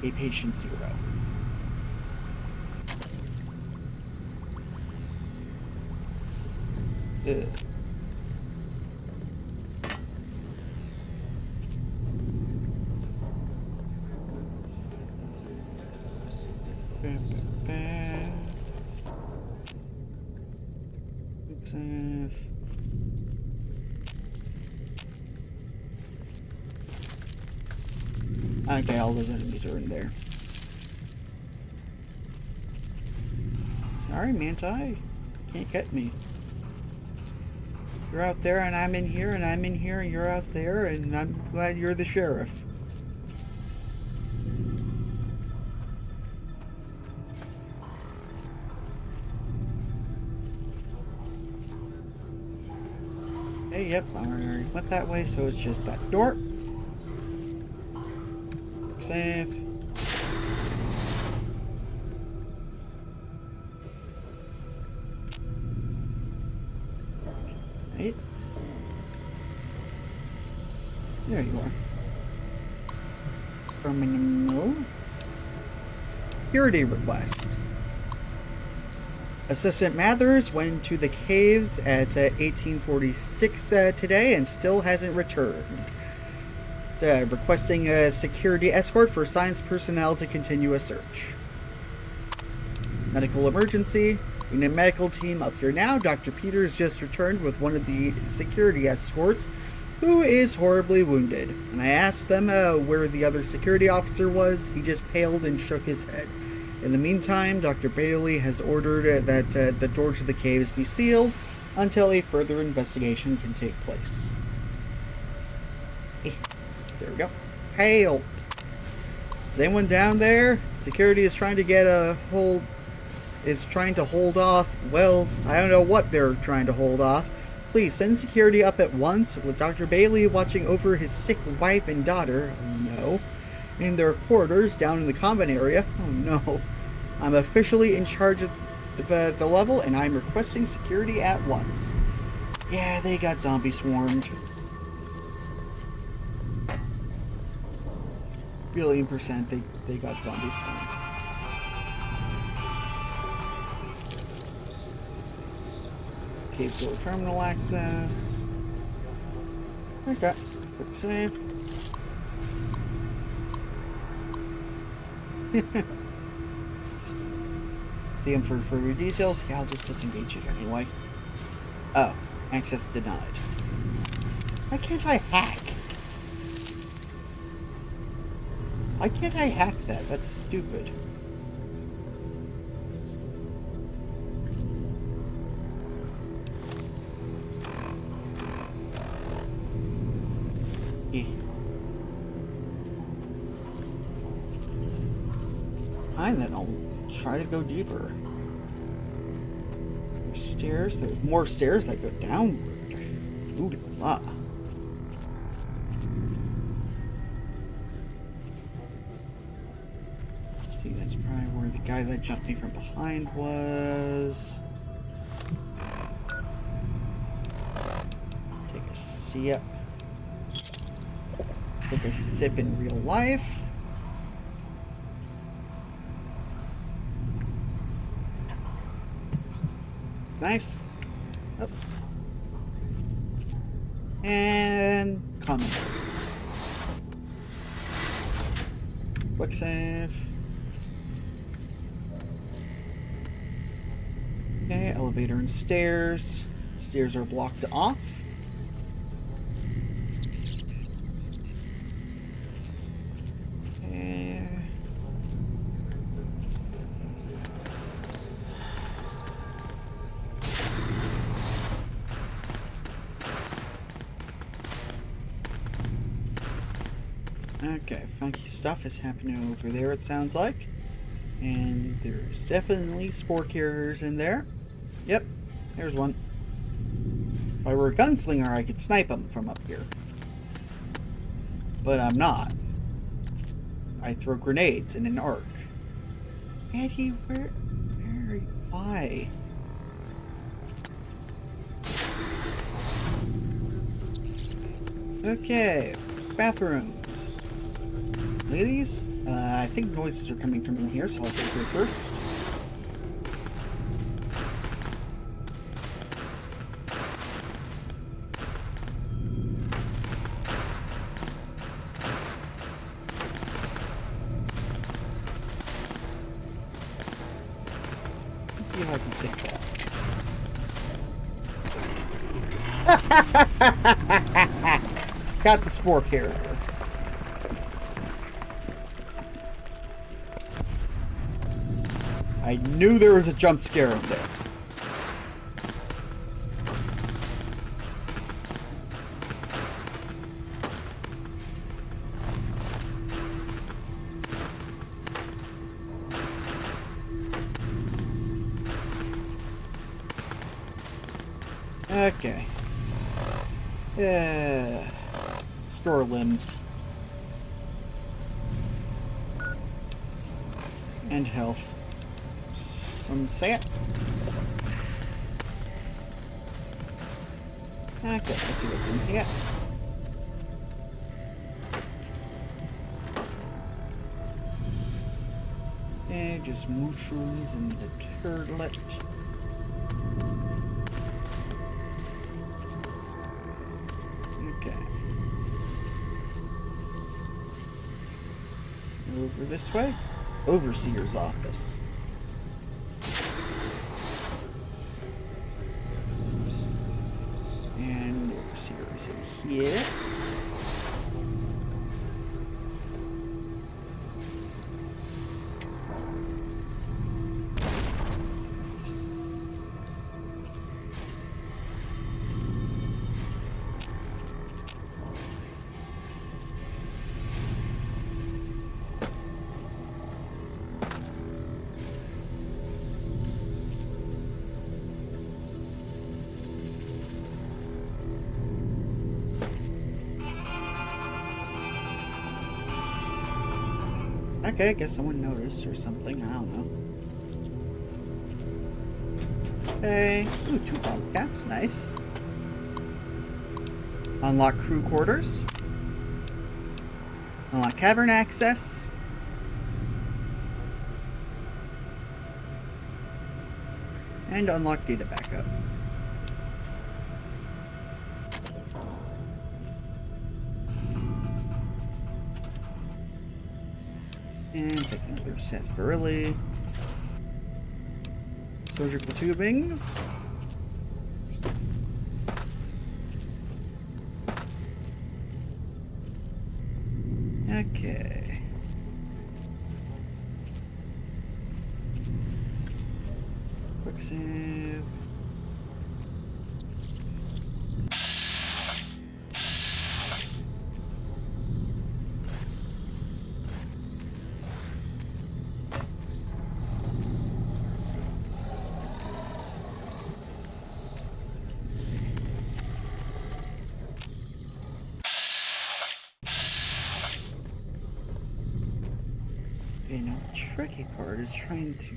a patient zero. Ugh. Okay, all those enemies are in there. Sorry, Manti. Can't get me. You're out there and I'm in here and I'm in here and you're out there and I'm glad you're the sheriff. Hey, yep, I already went that way, so it's just that door. Save. Right. There you are. Terminal. Security request. Assistant Mathers went to the caves at 1846 today and still hasn't returned. Requesting a security escort for science personnel to continue a search. Medical emergency. We need a medical team up here now. Dr. Peters just returned with one of the security escorts who is horribly wounded. When I asked them where the other security officer was, he just paled and shook his head. In the meantime, Dr. Bailey has ordered that the door to the caves be sealed until a further investigation can take place. There we go. Hail! Is anyone down there? Security is trying to get a hold... is trying to hold off... Well, I don't know what they're trying to hold off. Please, send security up at once, with Dr. Bailey watching over his sick wife and daughter. Oh no. In their quarters, down in the convent area. Oh no. I'm officially in charge of the level, and I'm requesting security at once. Yeah, they got zombie swarmed. Billion% they got zombie swarmed. Cave door terminal access. Okay, quick save. See him for further details? Yeah, I'll just disengage it anyway. Oh, access denied. Why can't I hack? Why can't I hack that? That's stupid. Fine, then I'll try to go deeper. There's stairs. There's more stairs that go downward. Ooh la. See, that's probably where the guy that jumped me from behind was. Take a sip. Take a sip in real life. Nice. Oh. And common areas. Quick save. Okay, elevator and stairs. Stairs are blocked off. Okay, funky stuff is happening over there, it sounds like. And there's definitely spore carriers in there. Yep, there's one. If I were a gunslinger, I could snipe them from up here. But I'm not. I throw grenades in an arc. Eddie, why? Okay, bathrooms. Ladies, I think noises are coming from in here, so I'll go here first. Let's see if I can save that. Got the spore carrier. I knew there was a jump scare in there. Okay. Store limb. And health. Sunset. Okay, let's see what's in here. Okay, just mushrooms and the turtlet. Okay. Over this way. Overseer's office. And the overseer's in here. Okay, I guess someone noticed or something. I don't know. Okay. Ooh, 2 bottle caps. Nice. Unlock crew quarters. Unlock cavern access. And unlock data backup. And take another sarsaparilla. Surgical tubings. Okay. Quick save. Okay, now the tricky part is trying to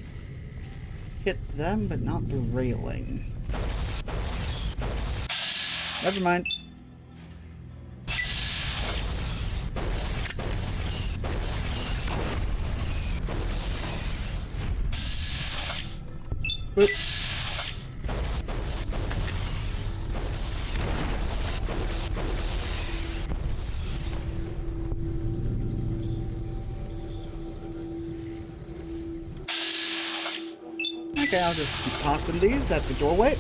hit them, but not the railing. Never mind. Boop. Okay, I'll just keep tossing these at the doorway.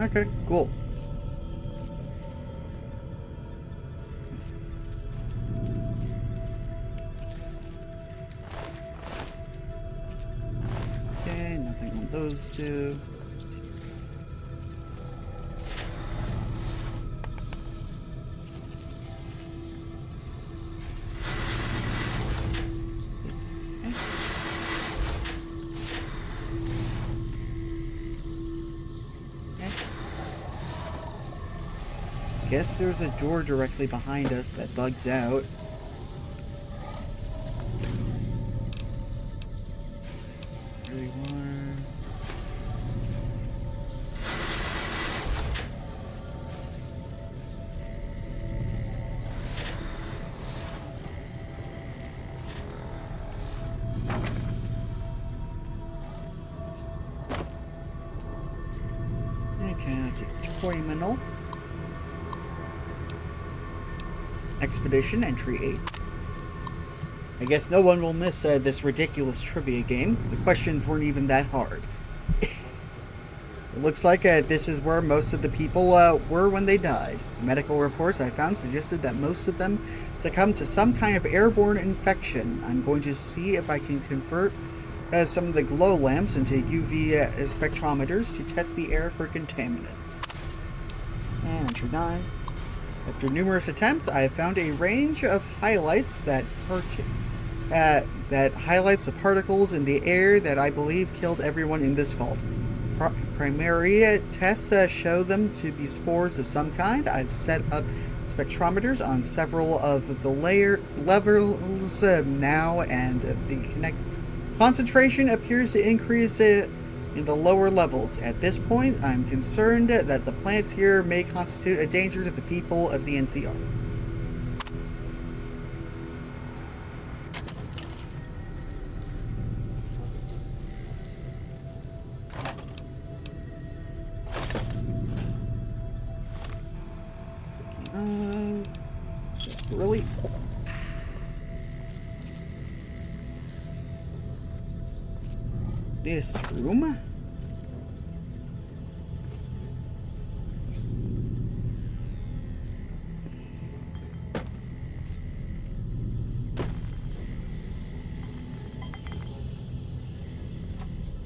Okay, cool. Okay, nothing on those two. Guess there's a door directly behind us that bugs out. Dirty water. Okay, that's a terminal. Expedition Entry 8. I guess no one will miss this ridiculous trivia game. The questions weren't even that hard. It looks like this is where most of the people were when they died. The medical reports I found suggested that most of them succumbed to some kind of airborne infection. I'm going to see if I can convert some of the glow lamps into UV spectrometers to test the air for contaminants. And Entry 9. After numerous attempts, I have found a range of highlights that highlights the particles in the air that I believe killed everyone in this vault. Primary tests show them to be spores of some kind. I've set up spectrometers on several of the levels now, and the concentration appears to increase in the lower levels. At this point, I'm concerned that the plants here may constitute a danger to the people of the NCR. Really? This room?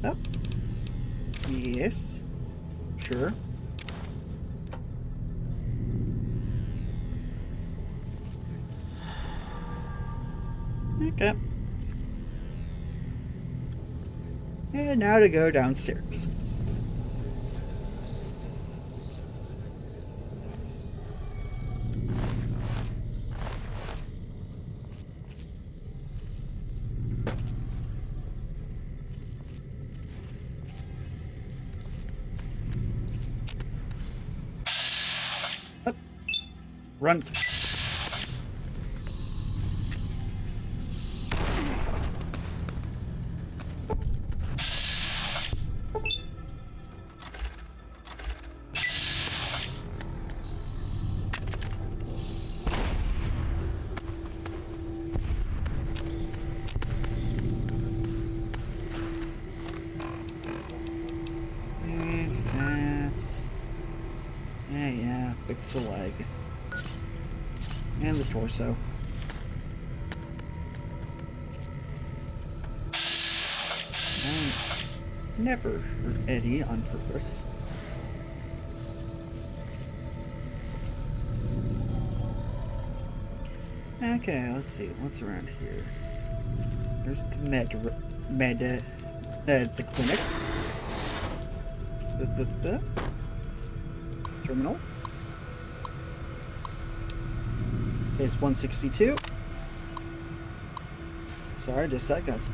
Oh. Yes. Sure. Okay. And now to go downstairs. Up. Run. Yeah, fix the leg. And the torso. Never hurt Eddie on purpose. Okay, let's see. What's around here? There's the the clinic. The terminal. Base 162. Sorry, just a second.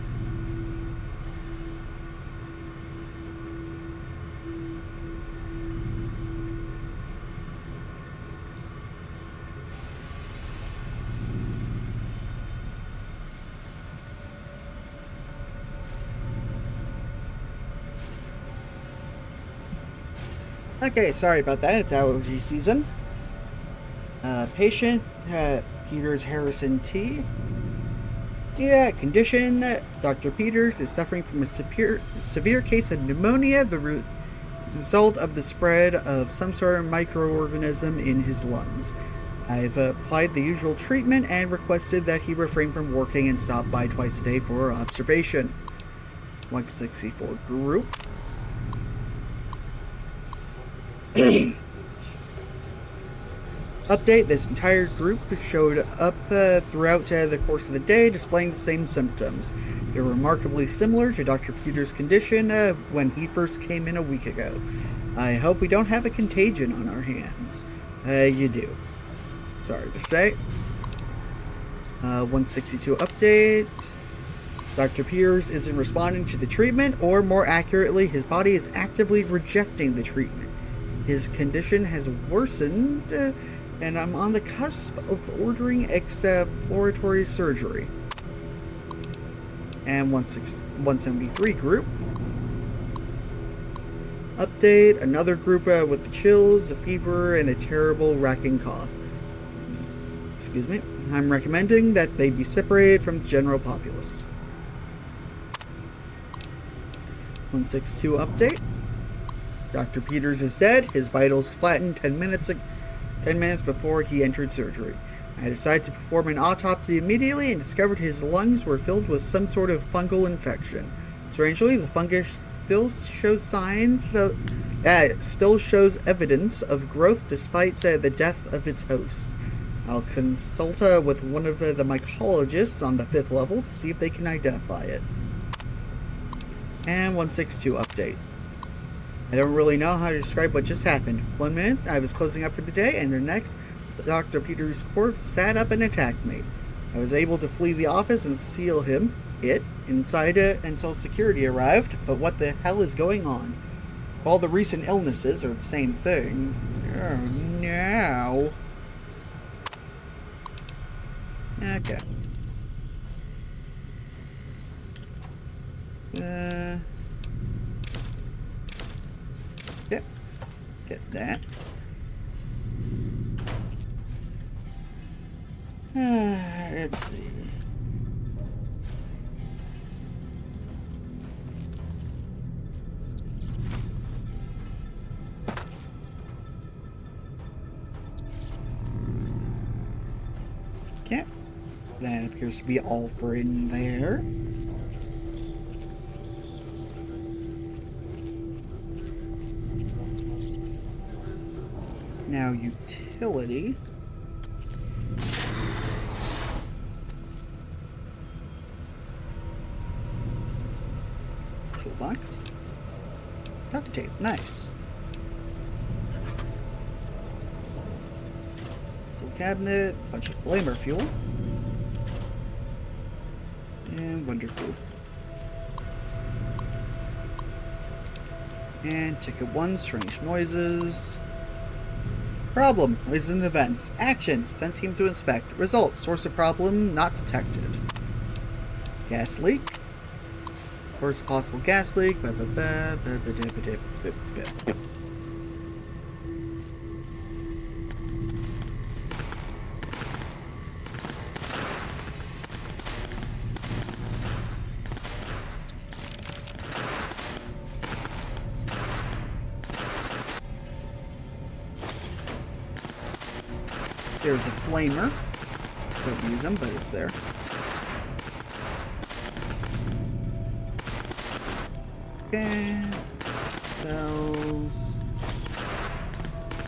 Okay, sorry about that. It's allergy season. Patient, Peters Harrison T. Yeah, condition, Dr. Peters is suffering from a severe case of pneumonia, the result of the spread of some sort of microorganism in his lungs. I've applied the usual treatment and requested that he refrain from working and stop by twice a day for observation. 164 group. Update, this entire group showed up throughout the course of the day, displaying the same symptoms. They're remarkably similar to Dr. Peters' condition when he first came in a week ago. I hope we don't have a contagion on our hands. You do. Sorry to say. 162 update. Dr. Peters isn't responding to the treatment, or more accurately, his body is actively rejecting the treatment. His condition has worsened, and I'm on the cusp of ordering exploratory surgery. And 173 group. Update, another group with the chills, a fever, and a terrible racking cough. Excuse me. I'm recommending that they be separated from the general populace. 162 update. Dr. Peters is dead. His vitals flattened 10 minutes before he entered surgery. I decided to perform an autopsy immediately and discovered his lungs were filled with some sort of fungal infection. Strangely, the fungus still shows evidence of growth despite the death of its host. I'll consult with one of the mycologists on the 5th level to see if they can identify it. And 162 update. I don't really know how to describe what just happened. 1 minute, I was closing up for the day, and the next, Dr. Peters' corpse sat up and attacked me. I was able to flee the office and seal inside until security arrived, but what the hell is going on? If all the recent illnesses are the same thing. Oh, no. Okay. Yep. Get that. Let's see. Okay. That appears to be all for in there. Now, utility. Toolbox. Duct tape, nice. Tool cabinet, bunch of flamer fuel. And wonderful. And ticket 1, strange noises. Problem, noises in the vents. Action, send team to inspect. Result, source of problem not detected. Gas leak. Worst possible gas leak. There's a flamer. Don't use them, but it's there. Okay. Cells.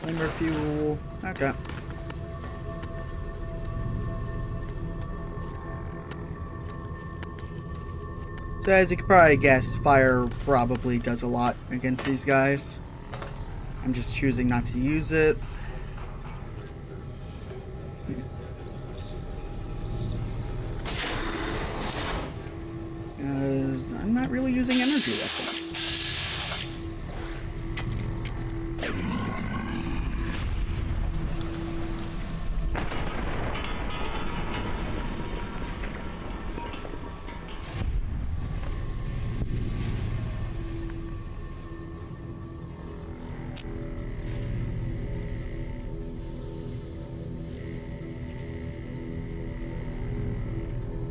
Flamer fuel. Okay. So as you can probably guess, fire probably does a lot against these guys. I'm just choosing not to use it. Because I'm not really using energy weapons.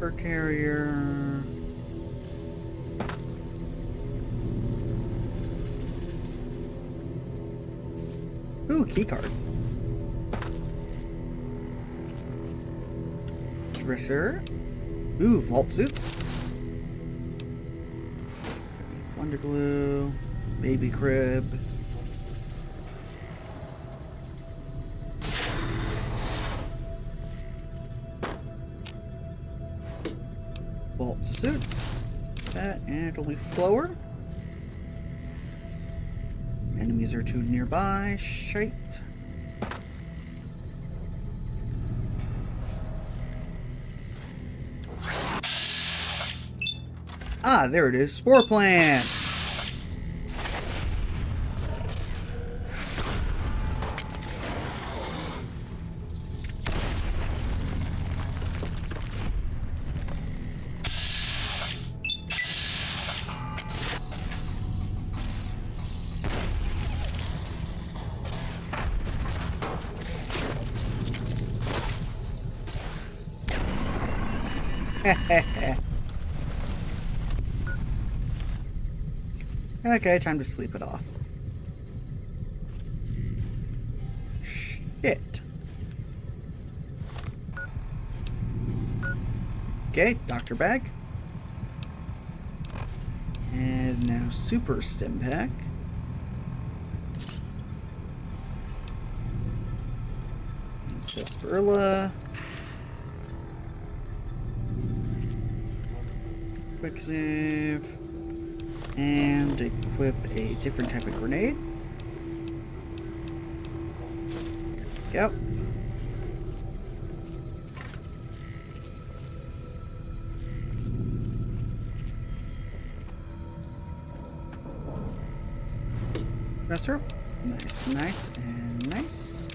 Paper carrier. Ooh, keycard. Dresser. Ooh, vault suits. Wonder glue. Baby crib. Vault suits. That and a leaf blower. Enemies are too nearby. Shite. Ah, there it is. Spore plant. Okay, time to sleep it off. Shit. Okay, doctor bag. And now super stim pack. And sarsaparilla. Quick save. And equip a different type of grenade. There we go. Dresser. Nice, nice, and nice.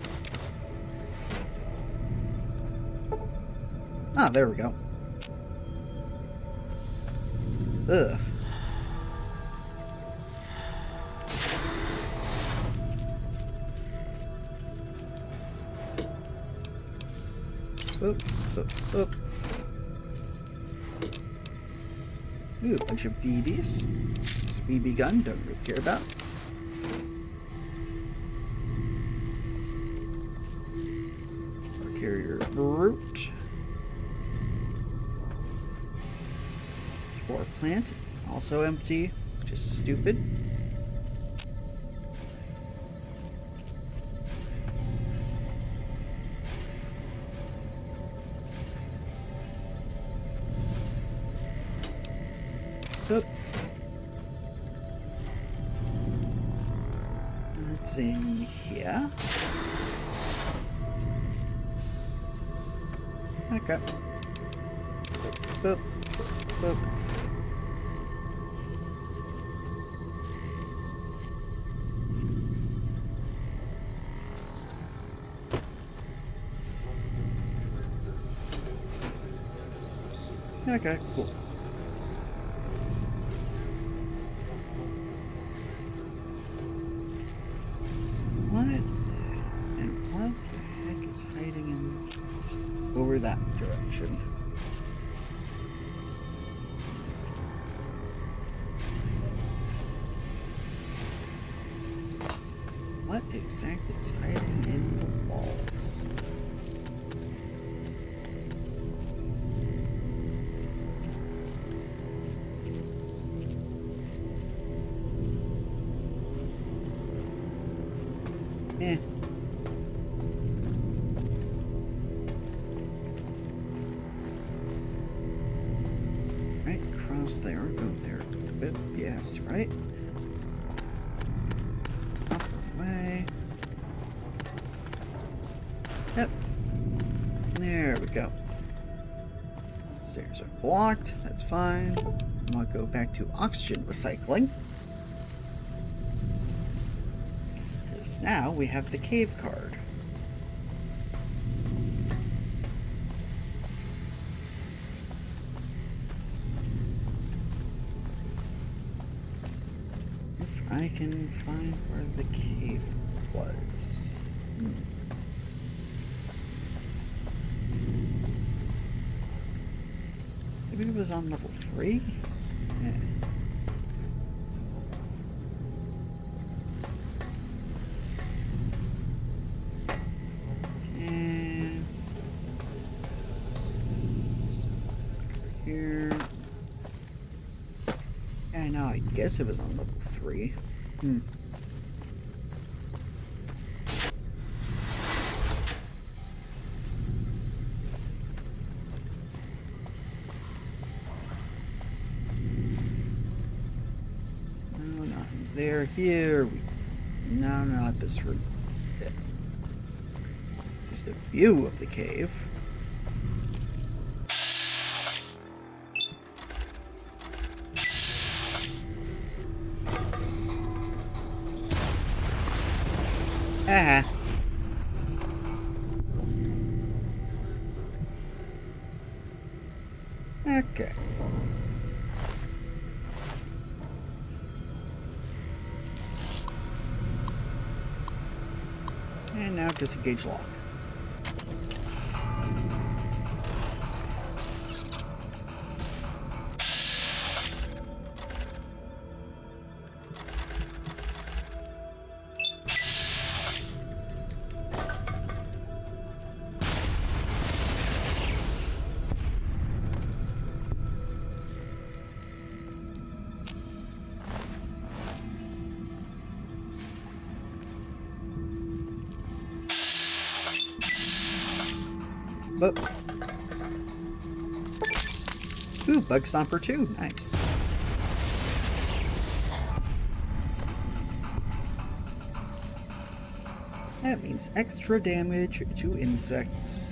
Ah, there we go. Ugh. Oop, oop, oop. Ooh, a bunch of BBs. There's a BB gun, don't really care about. Carrier brute. Spore plant, also empty, which is stupid. Oop. That's in here. Okay. Boop, boop. Okay, cool. What? And what the heck is hiding in over that direction? What exactly is hiding in the walls? Eh. Right, cross there, go there a little bit. Yes, right. Up away. Yep. There we go. Stairs are blocked. That's fine. I'll go back to oxygen recycling. Now we have the cave card. If I can find where the cave was. Maybe it was on level 3? Yeah. And here. Yeah, no, I guess it was on level 3. No, not there. Here. No, not this room. There's the view of the cave. Ah. Okay. And now disengage lock. But ooh, Bug Stomper 2. Nice. That means extra damage to insects.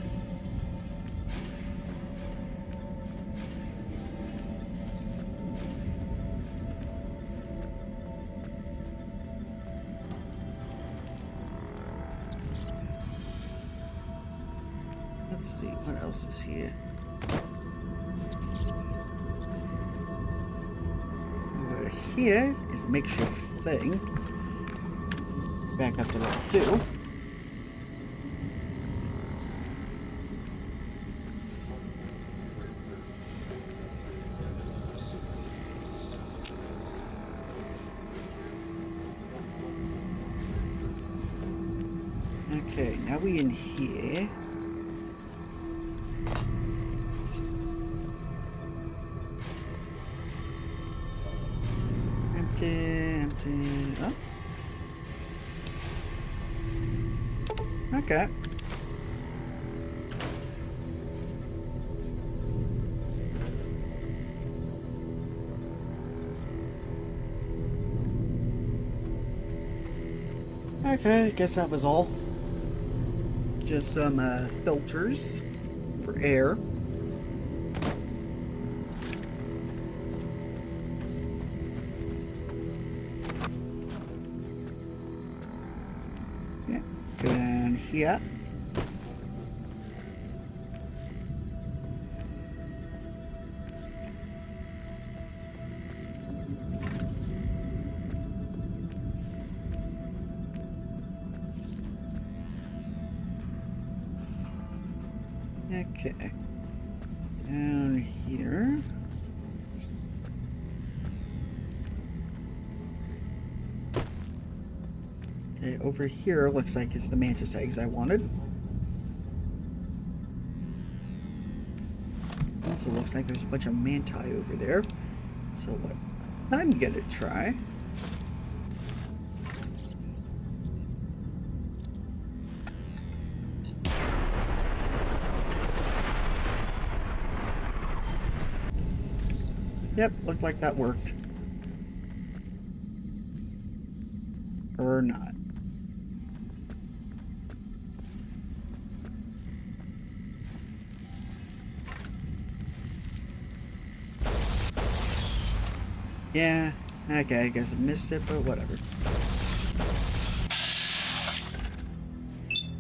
Let's see, what else is here? Over here is a makeshift thing. Back up to level 2. Okay, now we in here. Empty. Oh. Okay. Okay, I guess that was all. Just some filters for air. Yeah, go down here. Okay, down here. Okay, over here looks like it's the mantis eggs I wanted. Also looks like there's a bunch of manti over there. So what I'm gonna try. Yep, looked like that worked. Or not. Yeah, okay, I guess I missed it, but whatever.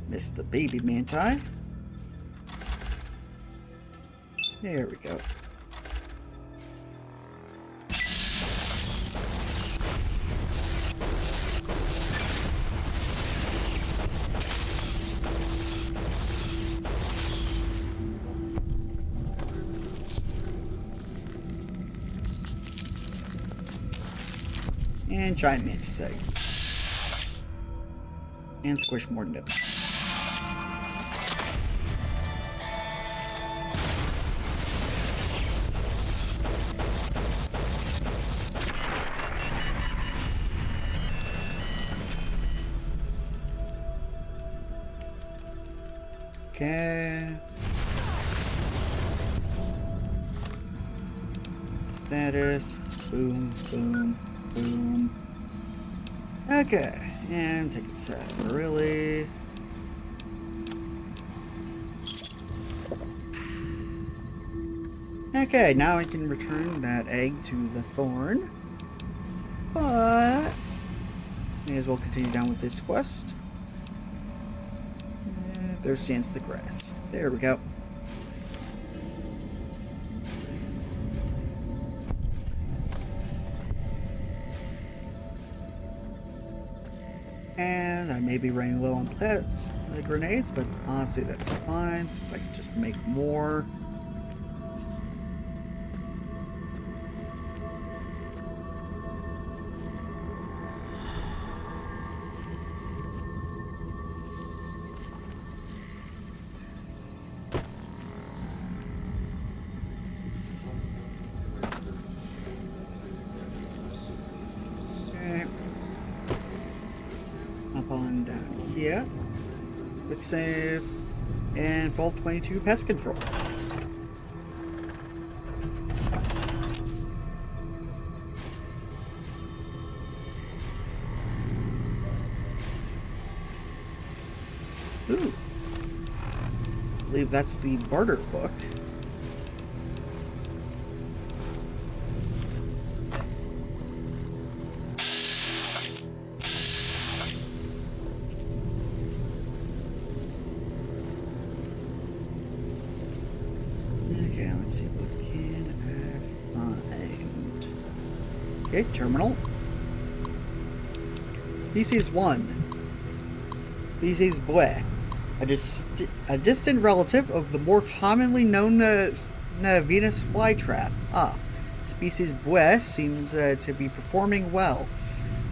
Missed the baby manti. There we go. And giant mantis eggs. And squish more nymphs. Okay. Status. Boom, boom, boom. Okay. And take a sarsaparilla. Okay, now I can return that egg to the thorn. But may as well continue down with this quest. There stands the grass. There we go. And I may be running low on grenades, but honestly that's fine since I can just make more. On down here, quick save, and Vault 22 pest control. Ooh, I believe that's the barter book. Okay, let's see what we can find. Okay, terminal. Species 1. Species Bwe. A distant relative of the more commonly known Venus flytrap. Species Bwe seems to be performing well.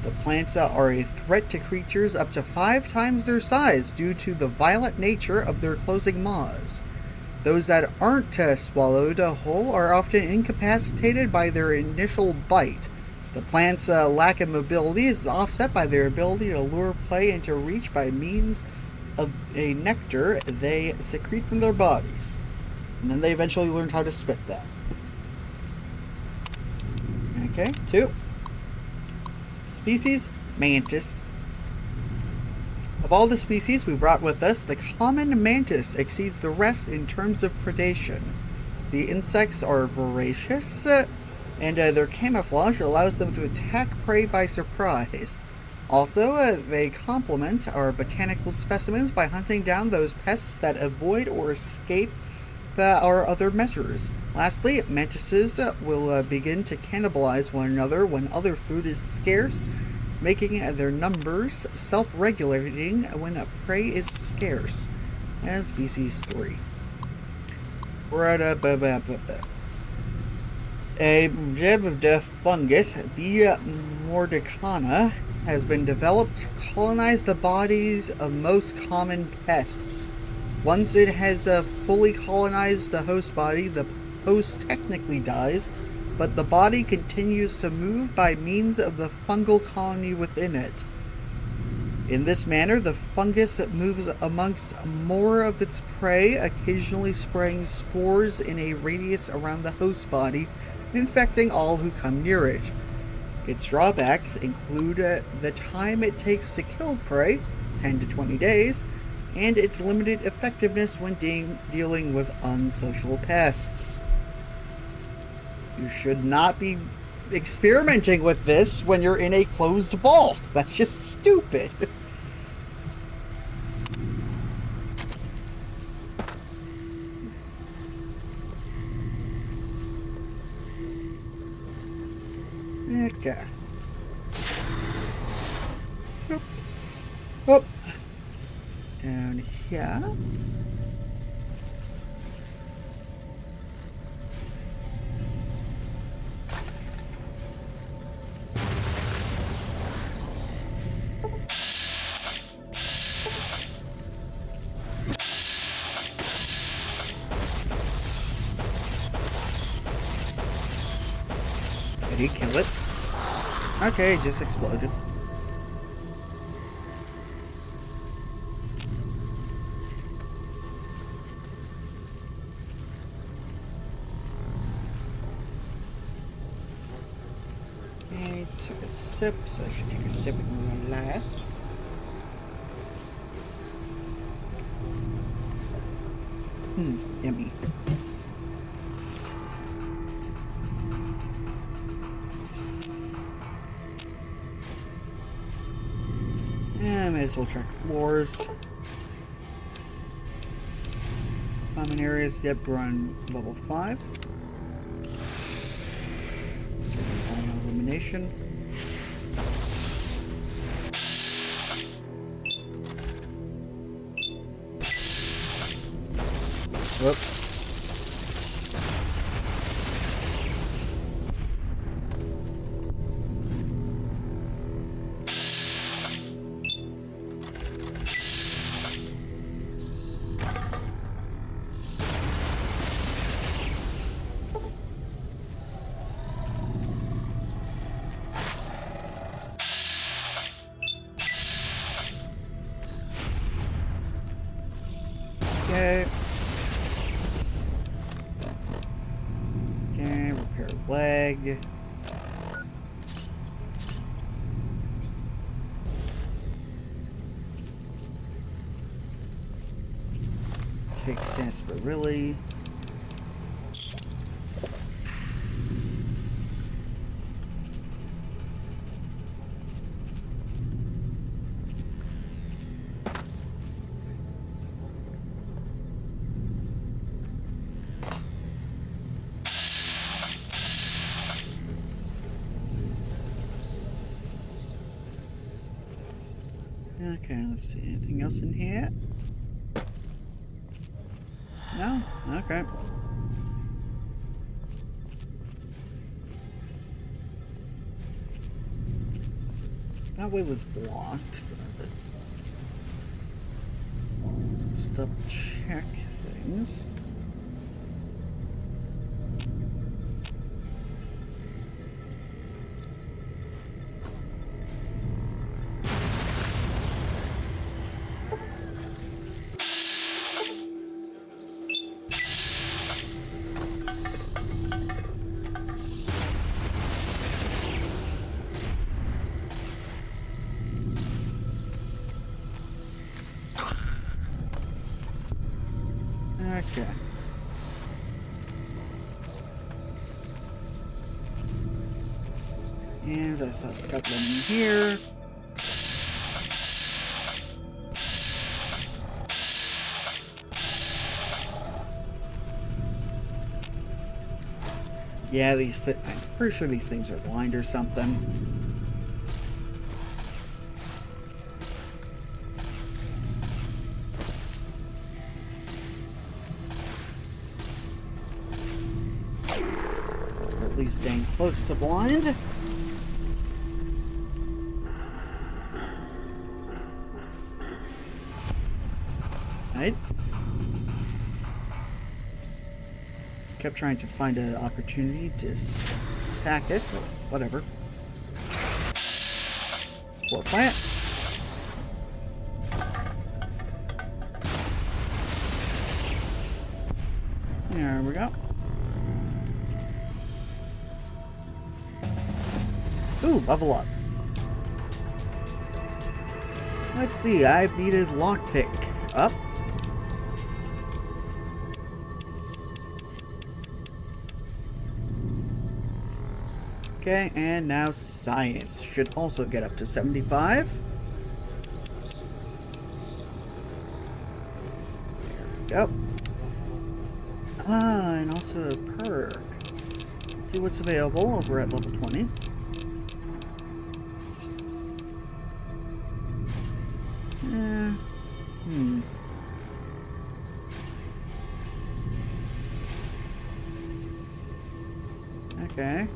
The plants are a threat to creatures up to 5 times their size due to the violent nature of their closing maws. Those that aren't swallowed whole are often incapacitated by their initial bite. The plant's lack of mobility is offset by their ability to lure prey into reach by means of a nectar they secrete from their bodies. And then they eventually learn how to spit that. Okay, 2. Species Mantis. Of all the species we brought with us, the common mantis exceeds the rest in terms of predation. The insects are voracious, and their camouflage allows them to attack prey by surprise. Also, they complement our botanical specimens by hunting down those pests that avoid or escape our other measures. Lastly, mantises will begin to cannibalize one another when other food is scarce, making their numbers self-regulating when prey is scarce. As species 3. We're at a the fungus, B. mordicana, has been developed to colonize the bodies of most common pests. Once it has fully colonized the host body, the host technically dies, but the body continues to move by means of the fungal colony within it. In this manner, the fungus moves amongst more of its prey, occasionally spraying spores in a radius around the host body, infecting all who come near it. Its drawbacks include the time it takes to kill prey, 10 to 20 days, and its limited effectiveness when dealing with unsocial pests. You should not be experimenting with this when you're in a closed vault. That's just stupid. Okay. Up. Down here. Did he kill it? Okay, it just exploded. Okay, took a sip, so I should take a sip in my life. Yummy. Yeah, may as well check floors. Common areas, depth run level 5. Illumination. Whoop. Okay. Okay, repair leg. Take sarsaparilla. Okay, let's see. Anything else in here? No? Okay. That way was blocked. Let's double check things. Okay. And I saw Scotland in here. Yeah, I'm pretty sure these things are blind or something. Or at least staying close to blind. Right? Kept trying to find an opportunity to attack it, but whatever. Spore plant. There we go. Ooh, level up. Let's see, I've needed lockpick up. Okay, and now science should also get up to 75. There we go. Ah, and also a perk. Let's see what's available over at level 20. Okay.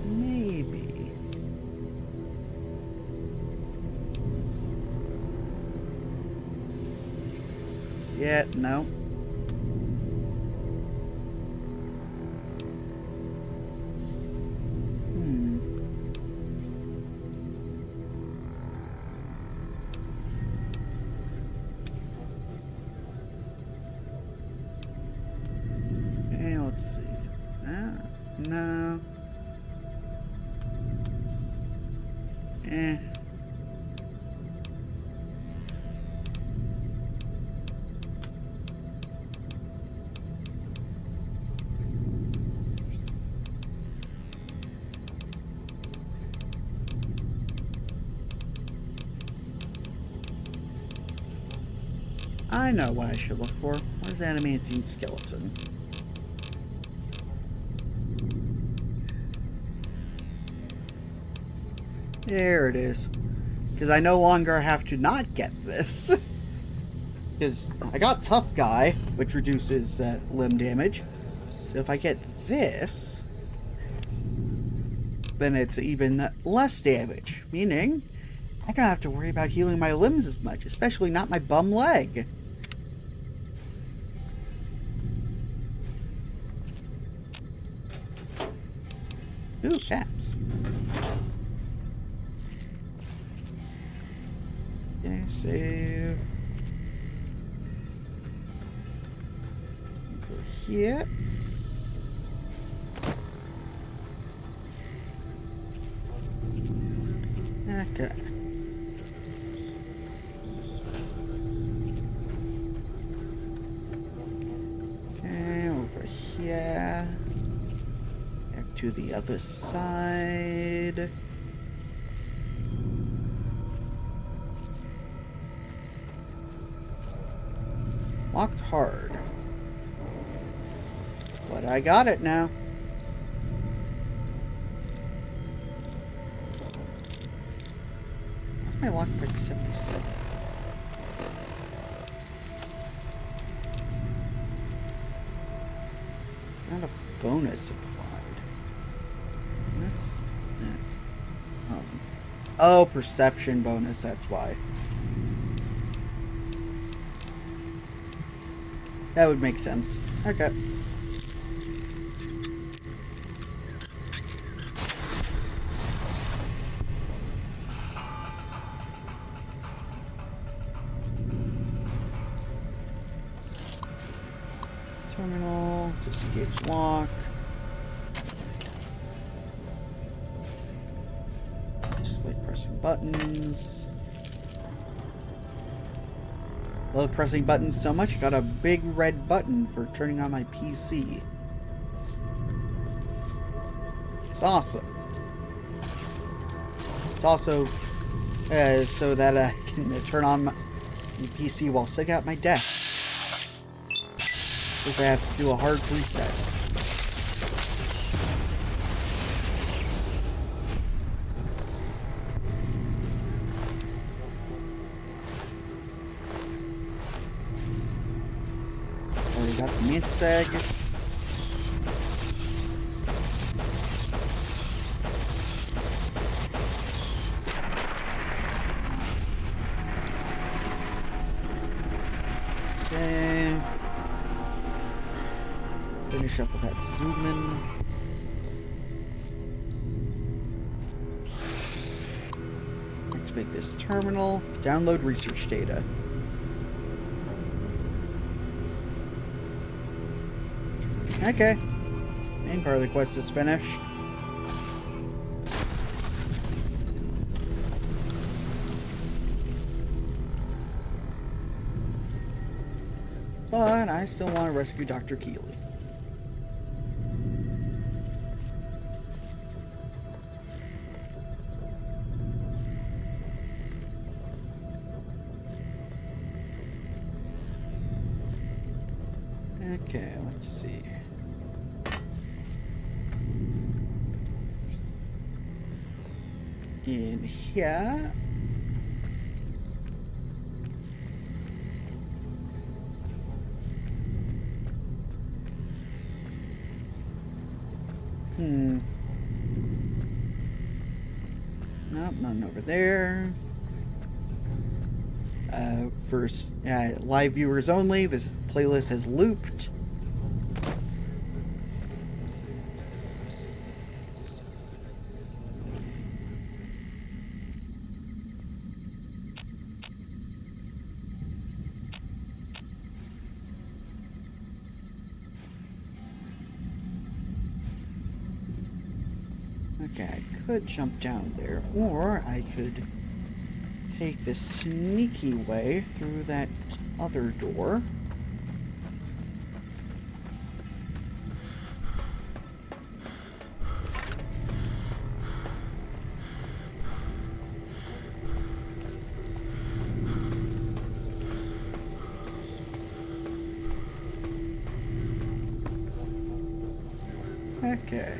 Maybe. yet. No. Let's see. No. I know what I should look for. Where's Adamantine Skeleton? There it is. Because I no longer have to not get this. Because I got Tough Guy, which reduces limb damage. So if I get this, then it's even less damage. Meaning, I don't have to worry about healing my limbs as much, especially not my bum leg. Ooh, caps. Okay, save. Over here. Okay. Okay, over here. Back to the other side. Locked hard. But I got it now. What's my lockpick 77? Not a bonus applied. That's that. Oh, perception bonus, that's why. That would make sense. Okay. Terminal, disengage lock. Just like pressing buttons. I love pressing buttons so much, I got a big red button for turning on my PC. It's awesome. It's also so that I can turn on my PC while sitting at my desk. Because I have to do a hard reset. Already got the mantis egg. Okay. Finish up with that zoom in. Activate this terminal. Download research data. Okay. Main part of the quest is finished. But I still want to rescue Dr. Keeley. Okay, let's see. In here. Nope, none over there. For live viewers only, this playlist has looped. Okay, I could jump down there, or I could take the sneaky way through that other door. Okay.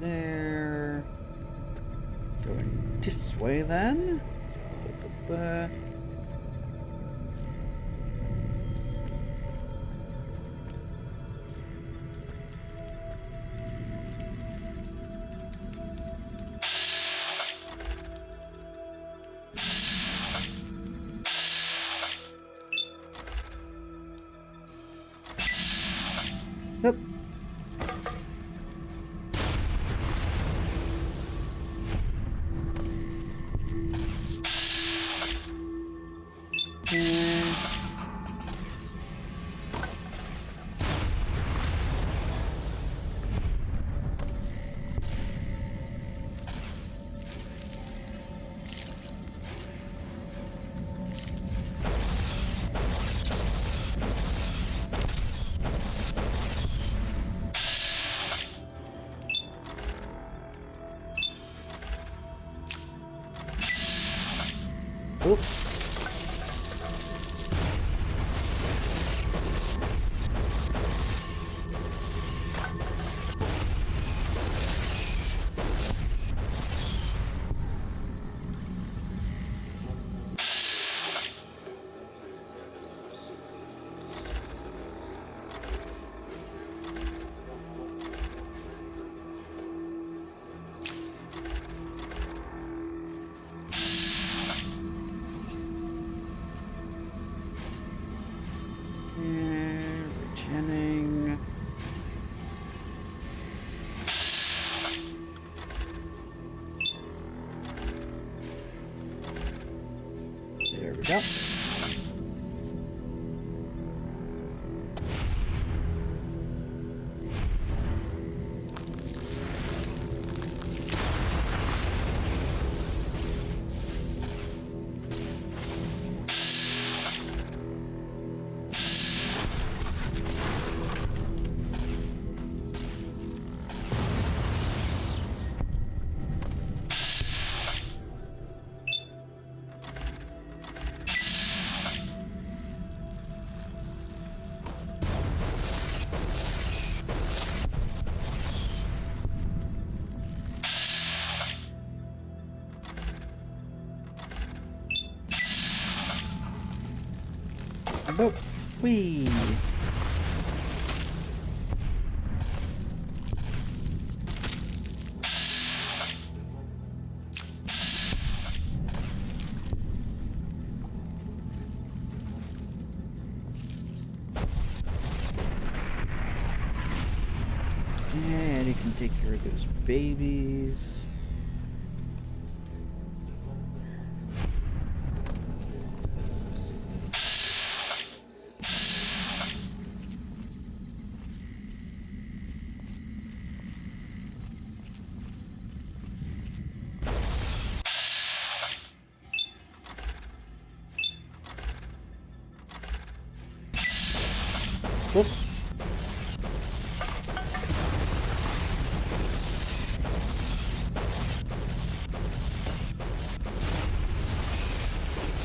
There. Going this way then. Nope. Oops. Returning. There we go. Boop. Whee. And you can take care of those babies. Whoop.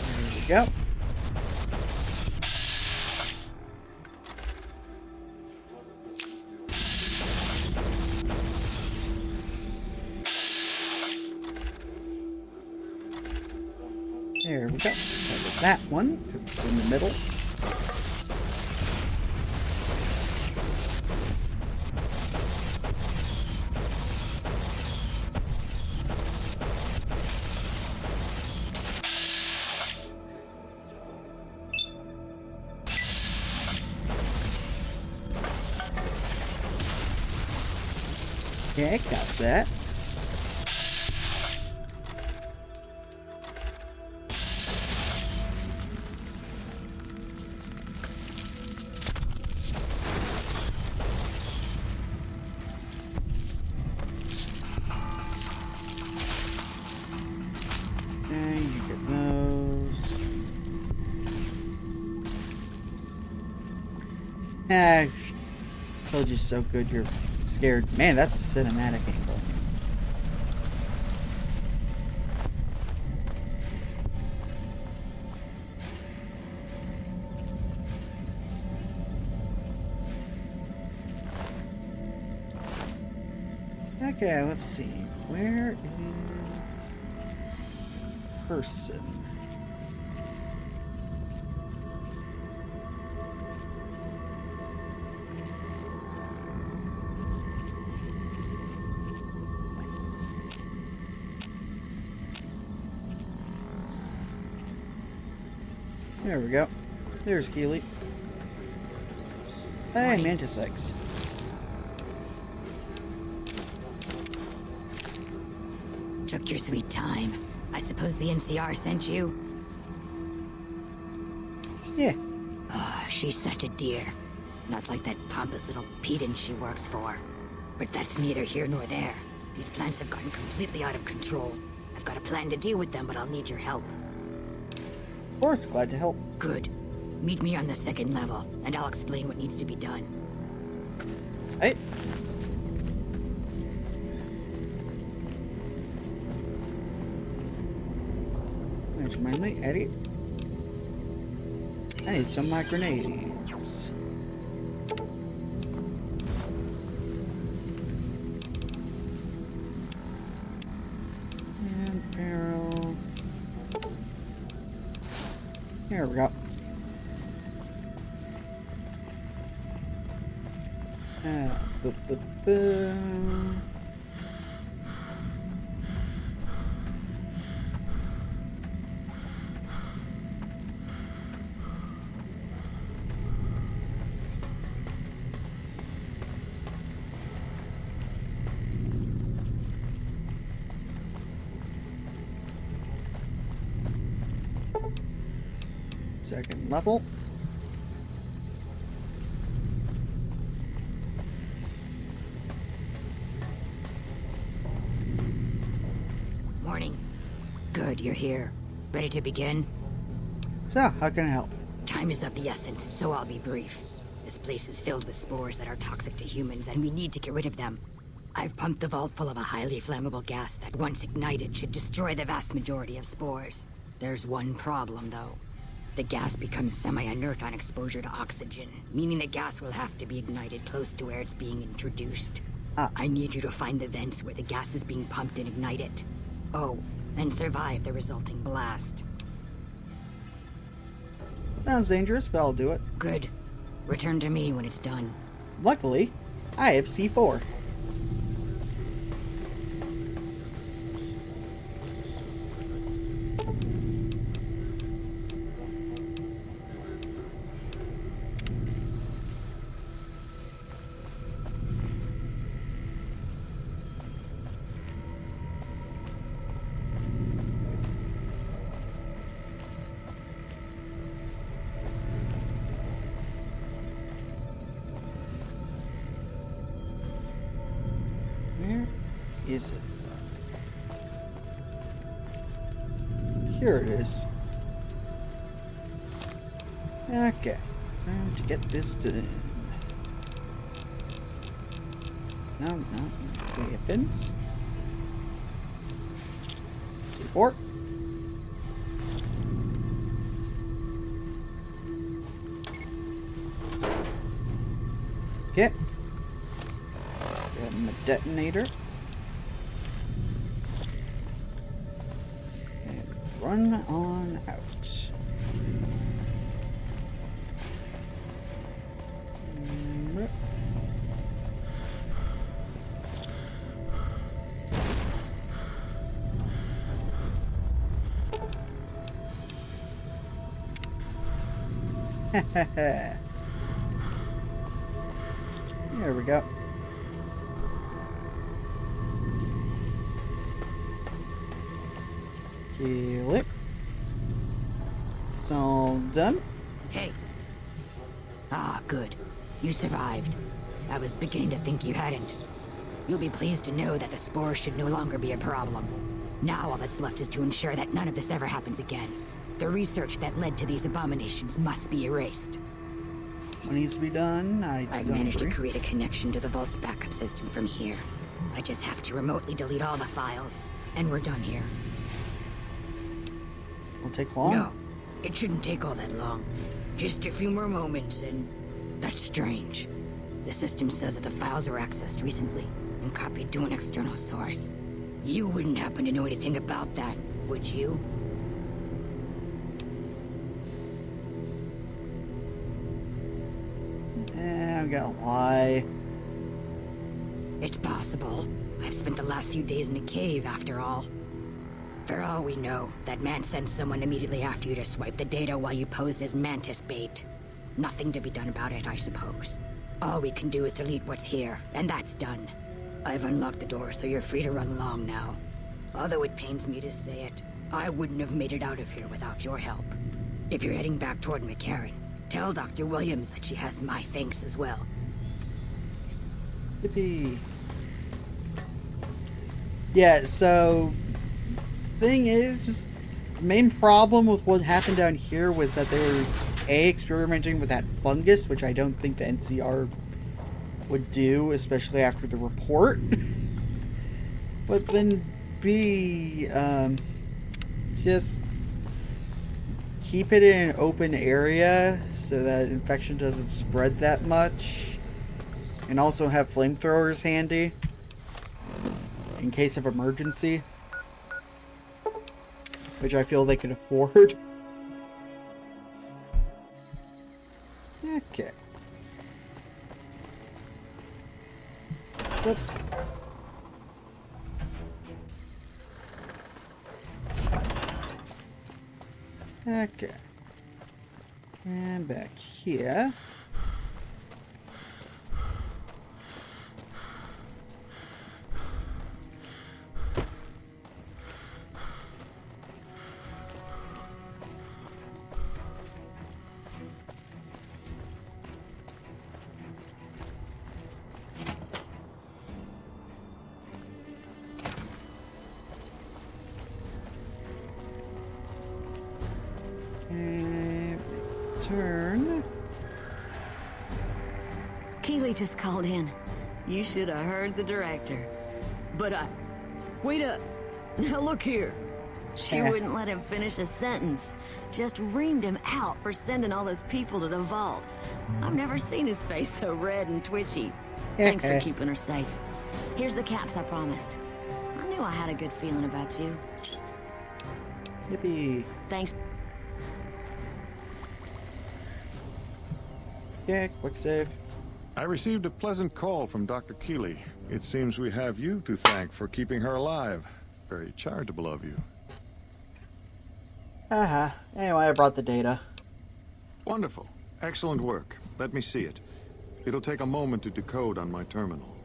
There we go. There we go. Cover that one. Put it in the middle. Okay, got that. Okay, you get those. Ah, told you so good you're scared. Man, that's a cinematic angle. Okay, let's see. Where is person? There we go. There's Keely. Hey, Mantis Eggs. Took your sweet time. I suppose the NCR sent you? Yeah. Oh, she's such a dear. Not like that pompous little pedant she works for. But that's neither here nor there. These plants have gotten completely out of control. I've got a plan to deal with them, but I'll need your help. Of course, glad to help. Good. Meet me on the 2nd level, and I'll explain what needs to be done. Hey. There's my mate, Eddie. I need some of my grenades. And barrel. Here we go. Second level. Morning. Good, you're here. Ready to begin? So, how can I help? Time is of the essence, so I'll be brief. This place is filled with spores that are toxic to humans, and we need to get rid of them. I've pumped the vault full of a highly flammable gas that, once ignited, should destroy the vast majority of spores. There's one problem, though. The gas becomes semi-inert on exposure to oxygen, meaning the gas will have to be ignited close to where it's being introduced. I need you to find the vents where the gas is being pumped and ignite it. Oh, and survive the resulting blast. Sounds dangerous, but I'll do it. Good. Return to me when it's done. Luckily, I have C4. Where is it? Here it is. Okay, time to get this done. No, weapons. C4. Okay. Grab my detonator. And run on out. There we go. Heal it. It's all done. Hey. Ah, good. You survived. I was beginning to think you hadn't. You'll be pleased to know that the spores should no longer be a problem. Now all that's left is to ensure that none of this ever happens again. The research that led to these abominations must be erased. What needs to be done? I managed to create a connection to the Vault's backup system from here. I just have to remotely delete all the files, and we're done here. Won't take long? No, it shouldn't take all that long. Just a few more moments, and that's strange. The system says that the files were accessed recently and copied to an external source. You wouldn't happen to know anything about that, would you? I'm gonna lie. It's possible. I've spent the last few days in a cave, after all. For all we know, that man sent someone immediately after you to swipe the data while you posed as mantis bait. Nothing to be done about it, I suppose. All we can do is delete what's here, and that's done. I've unlocked the door, so you're free to run along now. Although it pains me to say it, I wouldn't have made it out of here without your help. If you're heading back toward McCarran, tell Dr. Williams that she has my thanks as well. Yippee. Yeah, so thing is, the main problem with what happened down here was that they were experimenting with that fungus, which I don't think the NCR would do, especially after the report. But then B, just keep it in an open area so that infection doesn't spread that much, and also have flamethrowers handy in case of emergency, which I feel they can afford. Okay. Yep. Okay. And back here. Turn. Keeley just called in. You should have heard the director. But wait up. Now look here. She wouldn't let him finish a sentence. Just reamed him out for sending all those people to the vault. I've never seen his face so red and twitchy. Thanks for keeping her safe. Here's the caps I promised. I knew I had a good feeling about you. Yippee. Thanks. Yeah, quick save. I received a pleasant call from Dr. Keeley. It seems we have you to thank for keeping her alive. Very charitable of you. Anyway, I brought the data. Wonderful. Excellent work. Let me see it. It'll take a moment to decode on my terminal.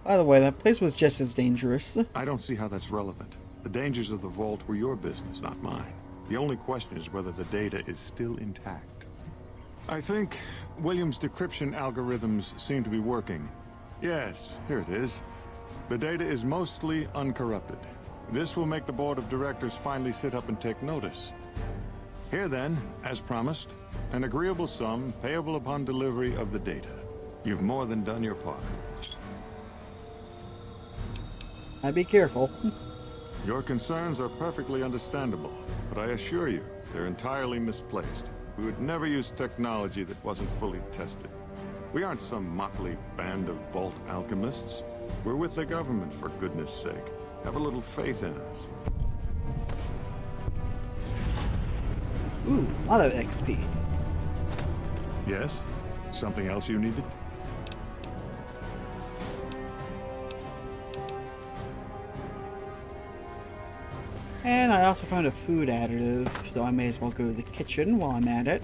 By the way, that place was just as dangerous. I don't see how that's relevant. The dangers of the vault were your business, not mine. The only question is whether the data is still intact. I think Williams' decryption algorithms seem to be working. Yes, here it is. The data is mostly uncorrupted. This will make the board of directors finally sit up and take notice. Here then, as promised, an agreeable sum payable upon delivery of the data. You've more than done your part. I'd be careful. Your concerns are perfectly understandable, but I assure you, they're entirely misplaced. We would never use technology that wasn't fully tested. We aren't some motley band of vault alchemists. We're with the government, for goodness sake. Have a little faith in us. Ooh, a lot of XP. Yes? Something else you needed? And I also found a food additive, so I may as well go to the kitchen while I'm at it.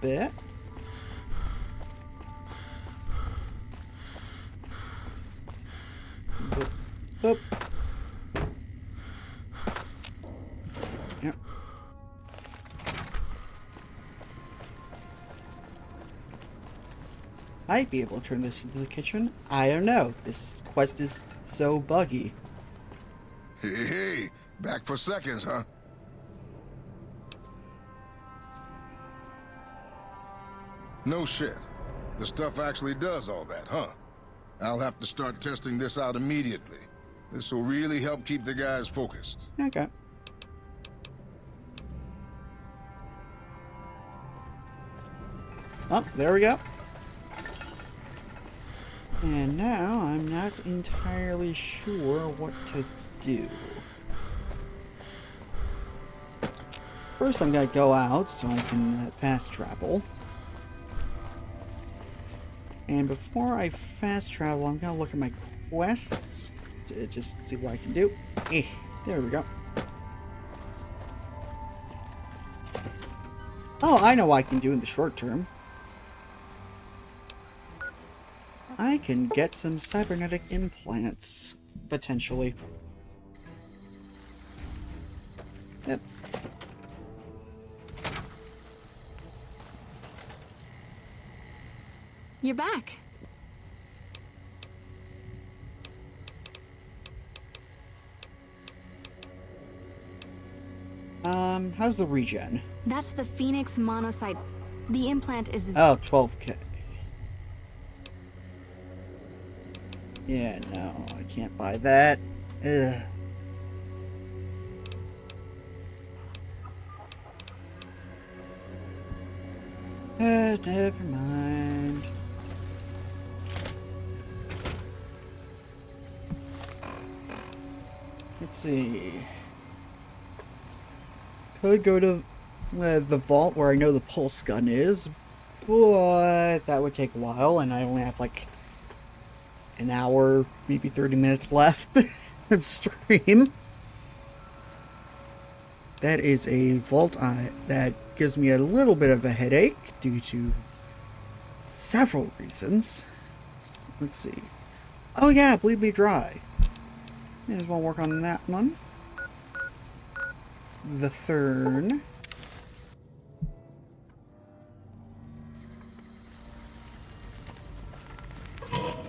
bit. Boop. Yep. Might be able to turn this into the kitchen. I don't know. This quest is so buggy. Hey, back for seconds, huh? No shit. The stuff actually does all that, huh? I'll have to start testing this out immediately. This will really help keep the guys focused. Okay. Oh, there we go. And now I'm not entirely sure what to do. First I'm gonna go out so I can fast travel. And before I fast travel, I'm gonna look at my quests to just see what I can do. There we go. Oh, I know what I can do in the short term. I can get some cybernetic implants, potentially. Yep. You're back. How's the regen? That's the Phoenix monocyte. The implant is... Oh, 12k. Yeah, no, I can't buy that. Ugh. Never mind. Let's see. Could go to the vault where I know the pulse gun is, but that would take a while, and I only have like an hour, maybe 30 minutes left of stream. That is a vault that gives me a little bit of a headache due to several reasons. Let's see. Oh yeah, Bleed Me Dry. May as well work on that one. The third.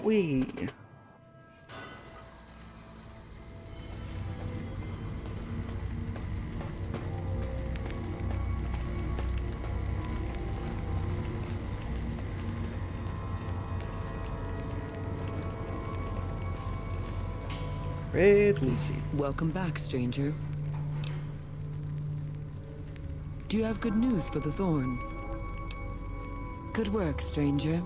Wee. Red Lucy. Welcome back, stranger. Do you have good news for the Thorn? Good work, stranger.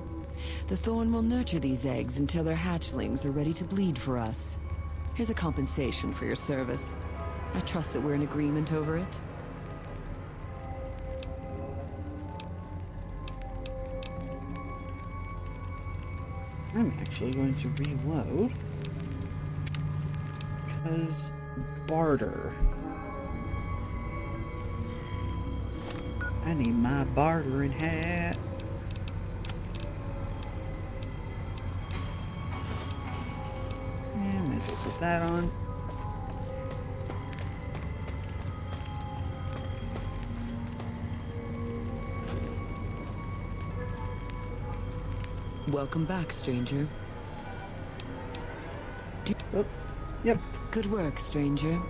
The Thorn will nurture these eggs until their hatchlings are ready to bleed for us. Here's a compensation for your service. I trust that we're in agreement over it. I'm actually going to reload. Because barter. I need my bartering hat. And might as well put that on. Welcome back, stranger. Oh, yep. Good work, stranger.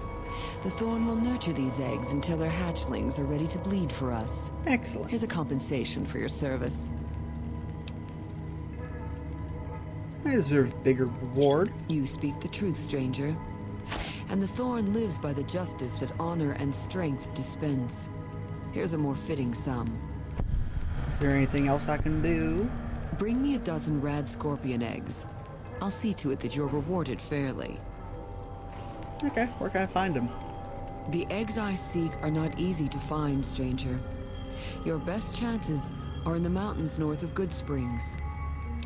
The Thorn will nurture these eggs until their hatchlings are ready to bleed for us. Excellent. Here's a compensation for your service. I deserve bigger reward. You speak the truth, stranger. And the Thorn lives by the justice that honor and strength dispense. Here's a more fitting sum. Is there anything else I can do? Bring me a dozen rad scorpion eggs. I'll see to it that you're rewarded fairly. Okay, where can I find them? The eggs I seek are not easy to find, stranger. Your best chances are in the mountains north of Good Springs.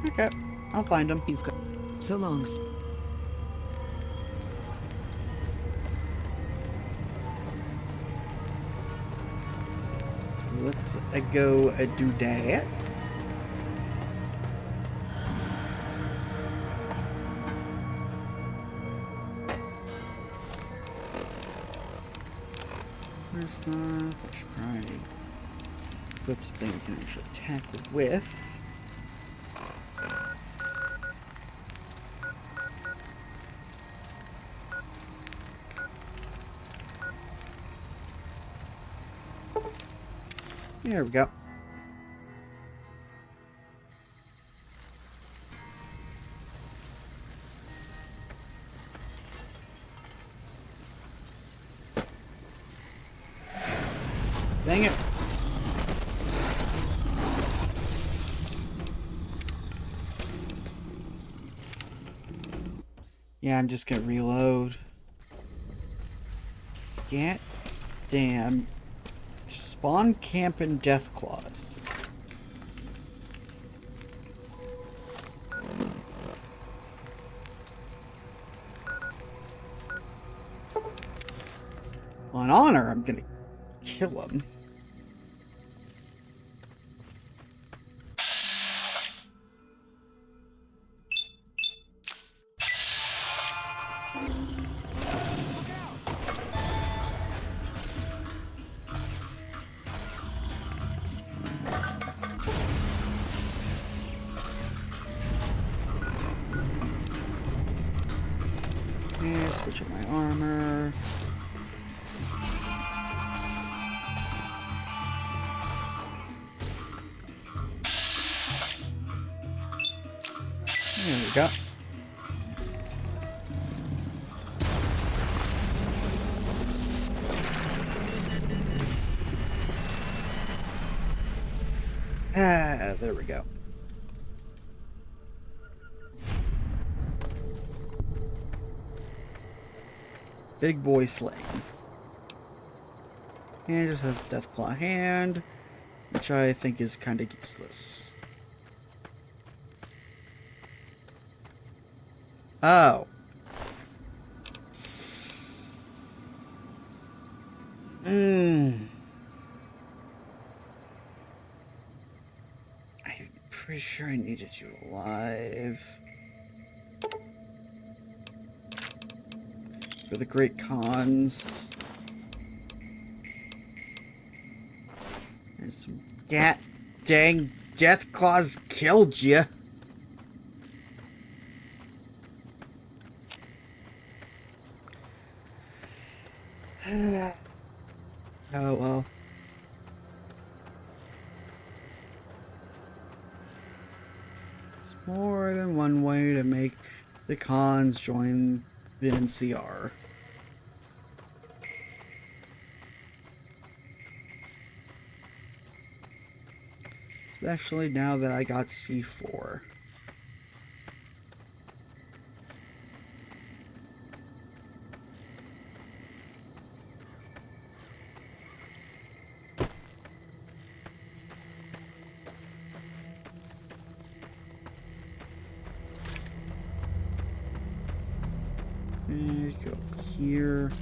Okay, I'll find them. You've got... So long. let's go do that. First off, I should probably equip something we can actually attack with. There we go. Dang it. Yeah, I'm just gonna reload. God damn. Spawn camp and death claws. On honor, I'm gonna kill him. Yeah, switch up my armor. There we go. Ah, there we go. Big boy slaying. And it just has Deathclaw hand, which I think is kind of useless. Oh. I'm pretty sure I needed you alive. For the great cons. And some dang death claws killed you. Oh well. There's more than one way to make the cons join the NCR. Especially now that I got C4. And go here.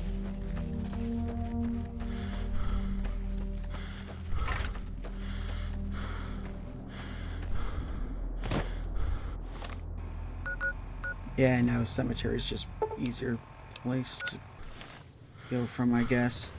Yeah, I know, cemetery is just easier place to go from, I guess.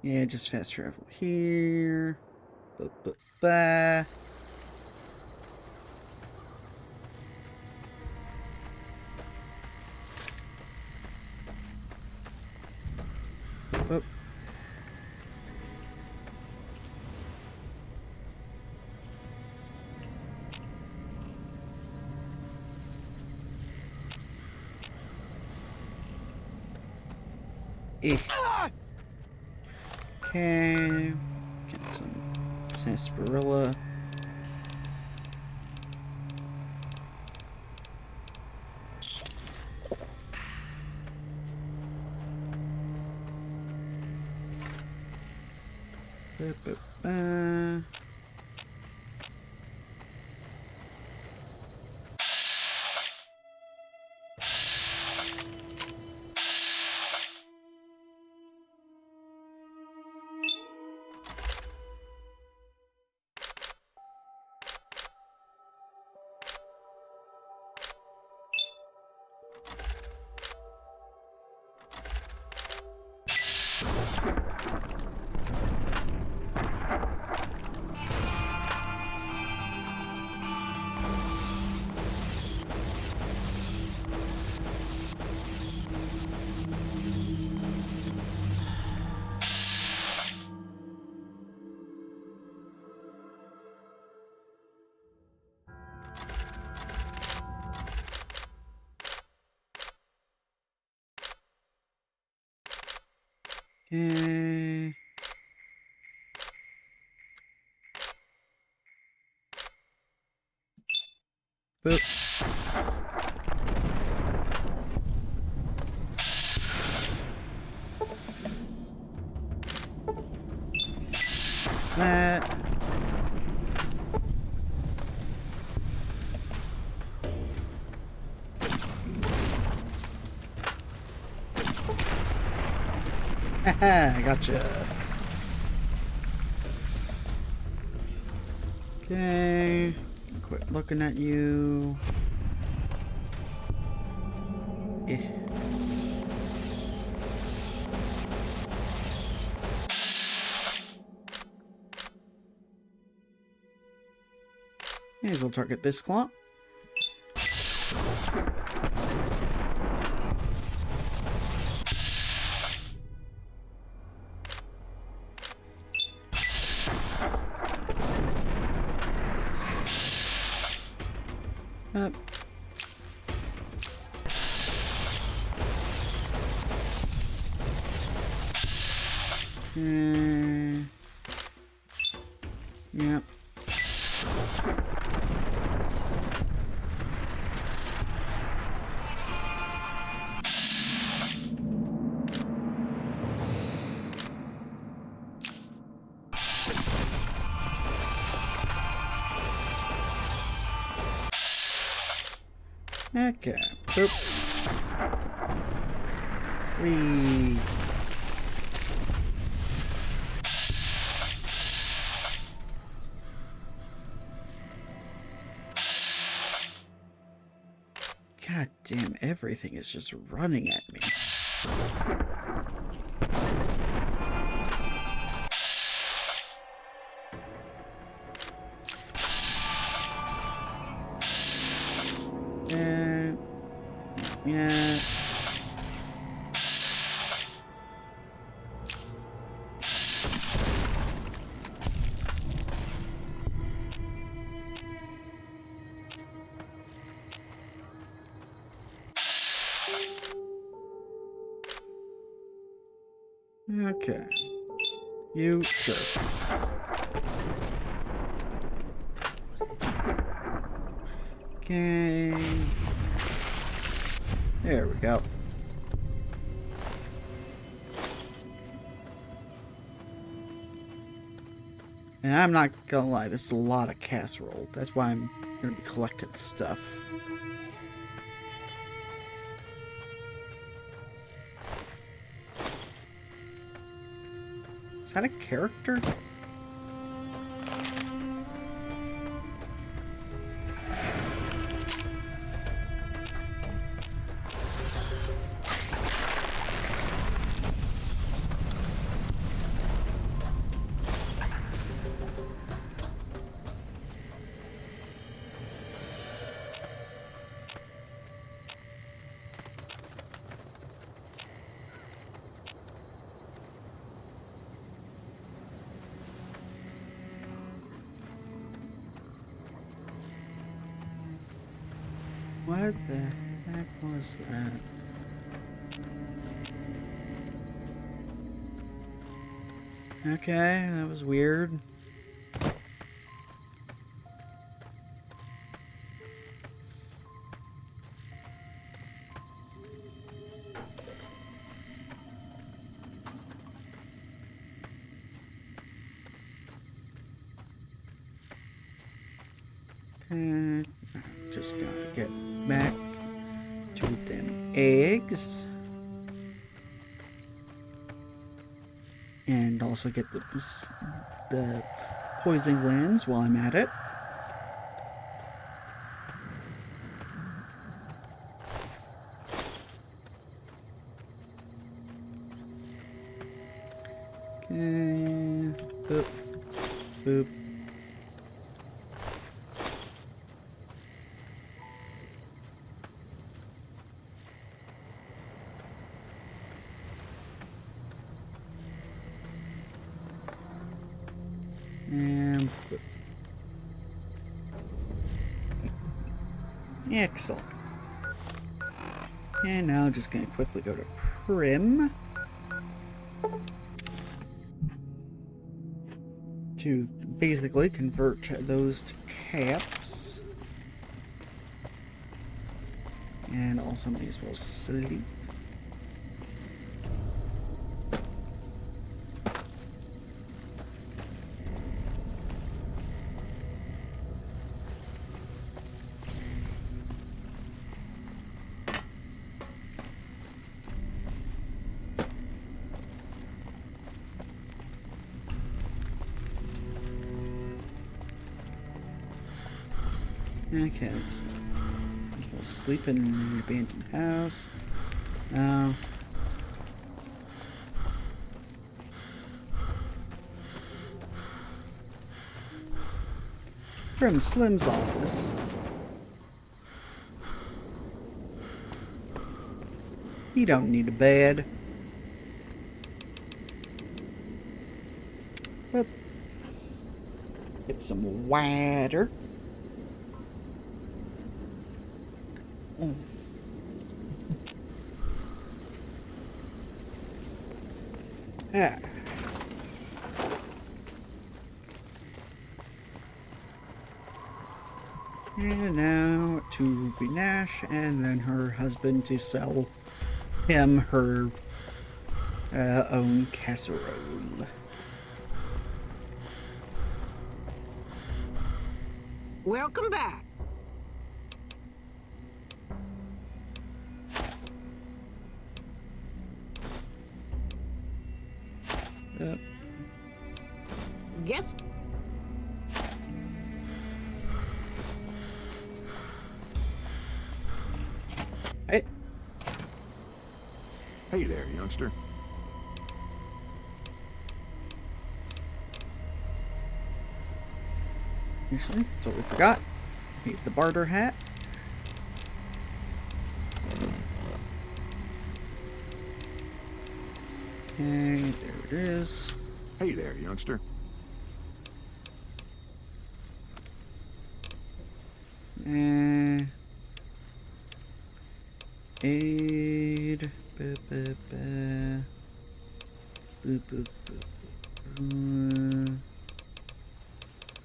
Yeah, just fast travel here. Ba. Oop. Eh. Okay. Get some sarsaparilla. Ba-ba-ba. Okay. Boop. That. Haha, gotcha. Okay. Quit looking at you. Eh. May as well target this claw. Up. Yep. Okay. Boop. Whee. God damn, everything is just running at me. Yeah. Okay. You sure. Okay. There we go. And I'm not gonna lie, this is a lot of casserole. That's why I'm gonna be collecting stuff. Is that a character? What the heck was that? Okay, that was weird. Just gotta get back to them eggs. And also get the poison glands while I'm at it. Okay. Boop. Boop. And excellent. And now I'm just going to quickly go to Prim to basically convert those to caps. And also may as well sleep. Okay, let's see. We'll sleep in the abandoned house. From Slim's office. He don't need a bed. But get some water. Yeah. And now to Ruby Nash and then her husband to sell him her own casserole. Welcome back. Guess. Hey. Hey there, youngster. Actually, totally forgot. Need the barter hat. Okay, there it is. Hey there, youngster. Aid.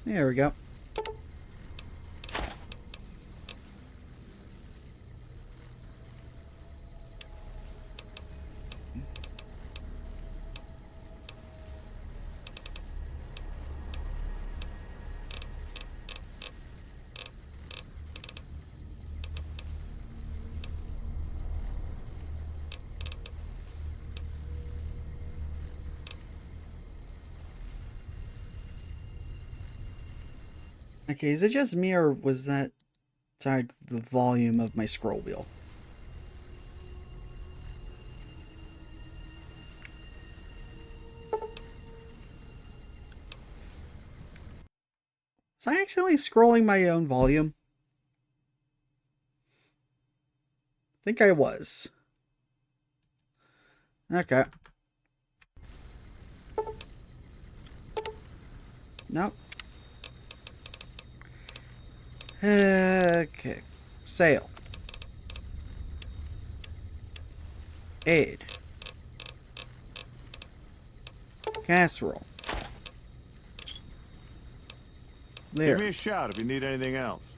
There we go. Okay, is it just me or was that tied to the volume of my scroll wheel? Was I accidentally scrolling my own volume? I think I was. Okay. Nope. Okay. Sale. Aid. Casserole. There. Give me a shout if you need anything else.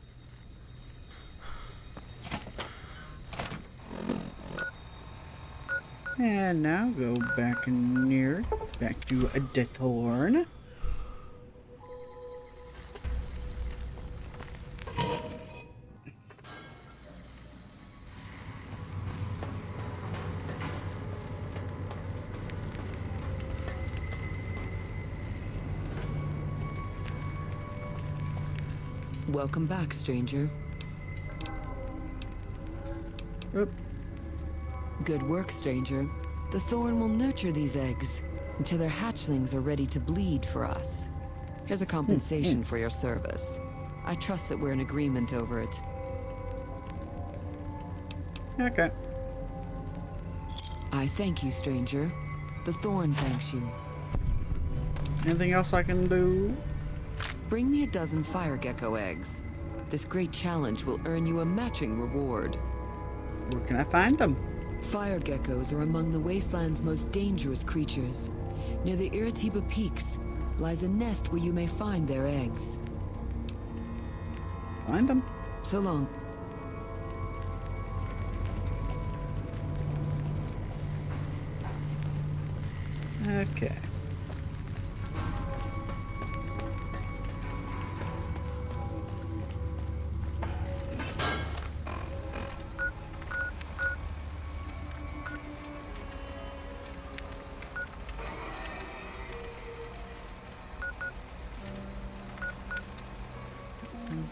And now go back near, back to the thorn. Welcome back, stranger. Oop. Good work, stranger. The thorn will nurture these eggs until their hatchlings are ready to bleed for us. Here's a compensation for your service. I trust that we're in agreement over it. Okay. I thank you, stranger. The thorn thanks you. Anything else I can do? Bring me a dozen fire gecko eggs. This great challenge will earn you a matching reward. Where can I find them? Fire geckos are among the wasteland's most dangerous creatures. Near the Iritiba Peaks lies a nest where you may find their eggs. Find them. So long. Okay.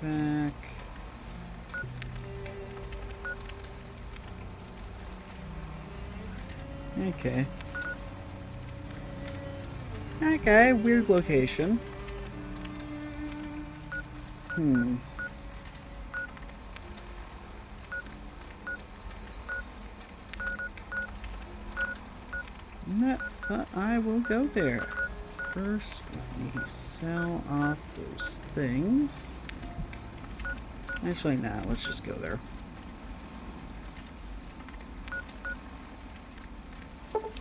Back. Okay. Okay, weird location. No, but I will go there. First, let me sell off those things. Actually, nah, let's just go there.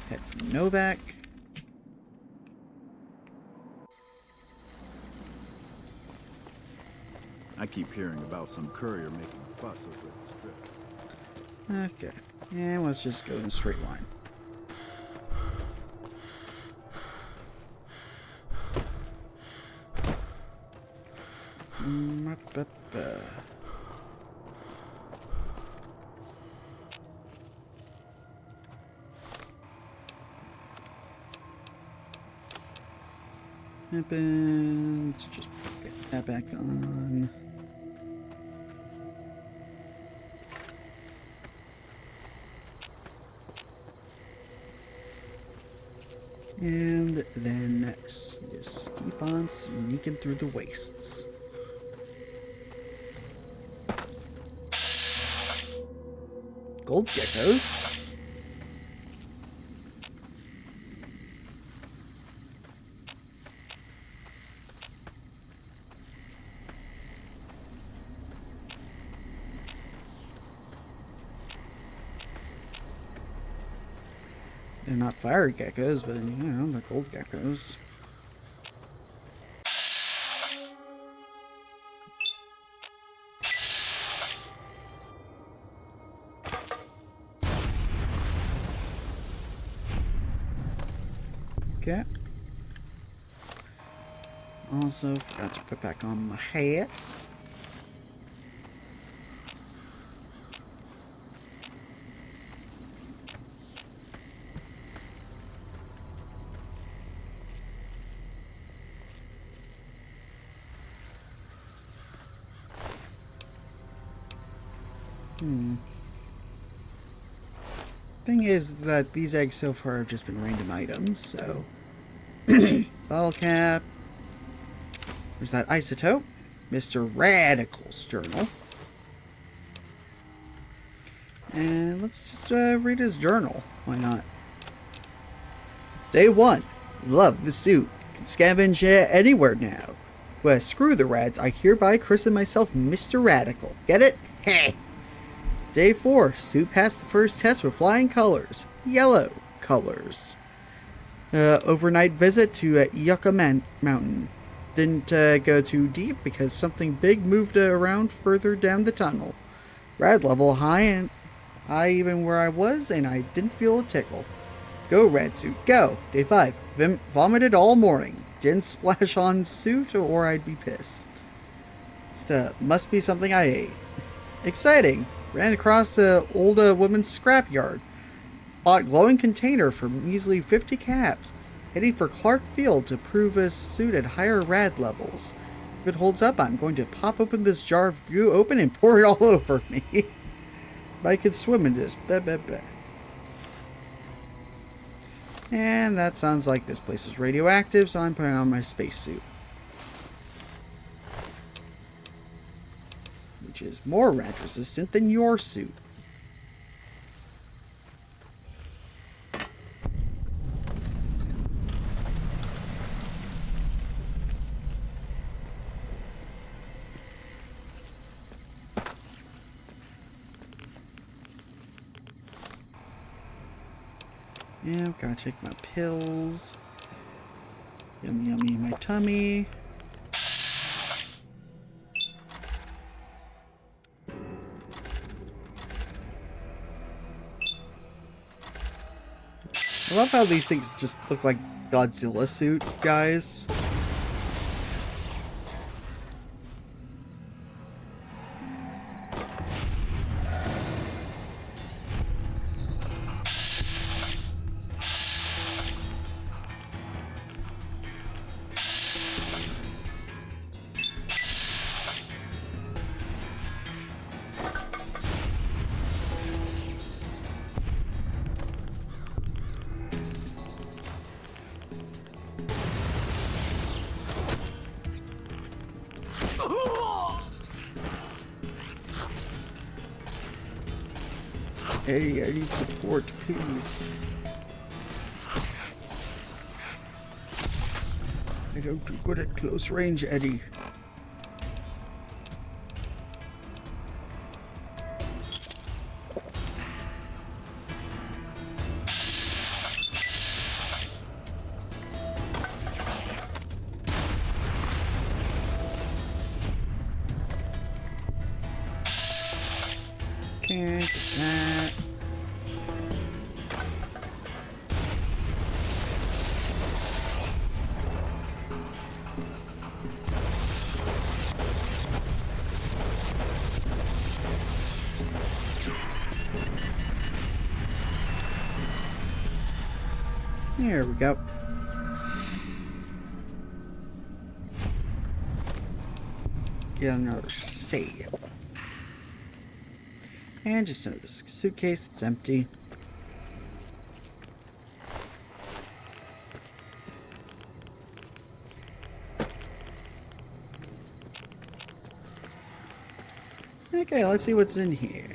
Head for Novak. I keep hearing about some courier making a fuss over at the strip. Okay, and let's just go in a straight line. Happens. Just get that back on. And then just keep on sneaking through the wastes. Gold geckos. They're not fire geckos, but you know, they're gold geckos. Okay. Also forgot to put back on my hat. Thing is that these eggs so far have just been random items, so bottle cap. There's that isotope. Mr. Radical's journal. And let's just read his journal. Why not? Day 1. Love the suit. Can scavenge anywhere now. Well, screw the rats. I hereby christen myself Mr. Radical. Get it? Heh. Day 4. Suit passed the first test with flying colors. Yellow colors. Overnight visit to Yucca Mountain. didn't go too deep because something big moved around further down the tunnel. Rad level high and high even where I was, and I didn't feel a tickle. Go, Red Suit, go! Day 5. Vomited all morning. Didn't splash on suit or I'd be pissed. Must be something I ate. Exciting! Ran across the old woman's scrapyard. Bought glowing container for measly 50 caps. Heading for Clark Field to prove his suit at higher rad levels. If it holds up, I'm going to pop open this jar of goo open and pour it all over me. But I can swim in this. Bah, bah, bah. And that sounds like this place is radioactive, so I'm putting on my spacesuit. Which is more rad resistant than your suit. Yeah, I've gotta take my pills. Yummy, yummy in my tummy. I love how these things just look like Godzilla suit guys. Hey, I need support, please. I don't do good at close range, Eddie. Can't get that. There we go. Get another save. And just notice suitcase, it's empty. Okay, let's see what's in here.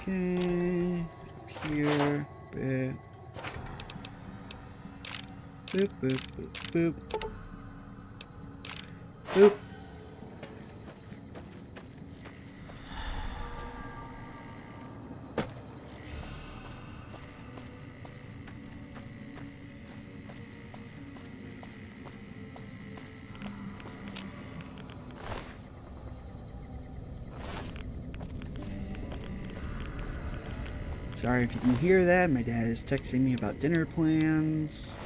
Okay, here, boop, boop, boop, boop, boop, boop. Sorry if you can hear that. My dad is texting me about dinner plans.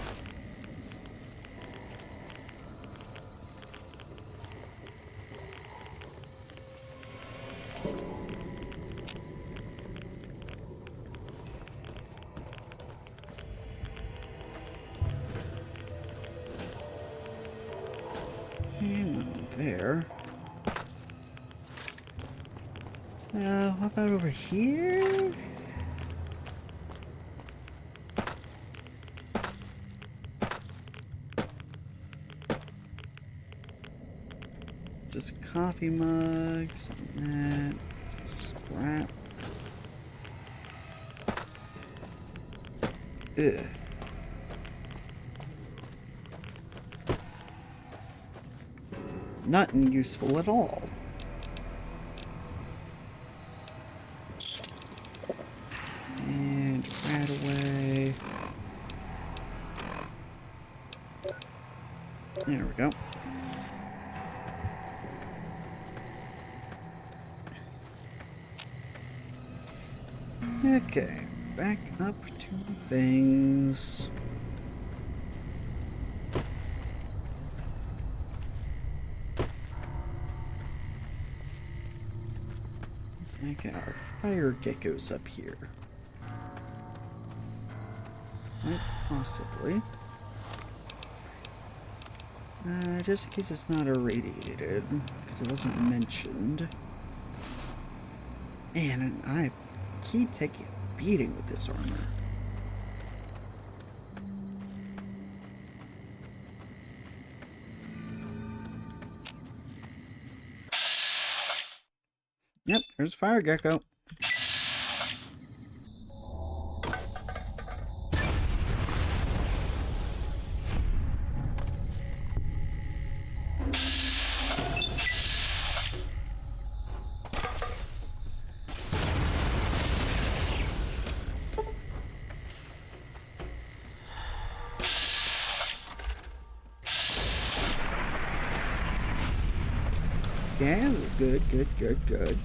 And there. What about over here? this coffee mug, some of that, some scrap. Ugh. Nothing useful at all. And right away. There we go. Okay, back up to things. Okay, our fire geckos up here. Quite possibly. Just in case it's not irradiated, because it wasn't mentioned. Man, I keep taking a beating with this armor. Yep, there's fire gecko. Yeah, good, good, good, good.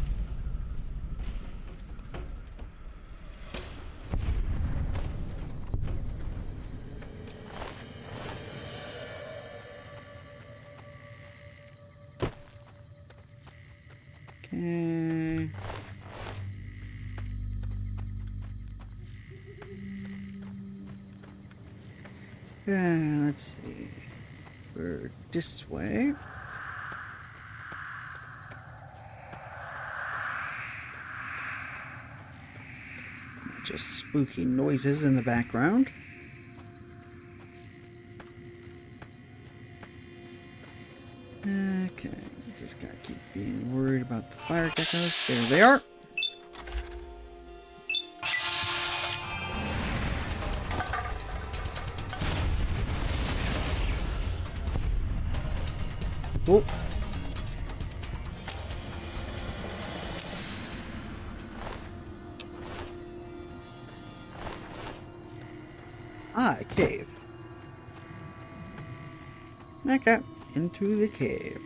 Okay. Let's see. We're this way. Just spooky noises in the background. Okay, just gotta keep being worried about the fire geckos. There they are. Oh. Ah, a cave. Okay, into the cave.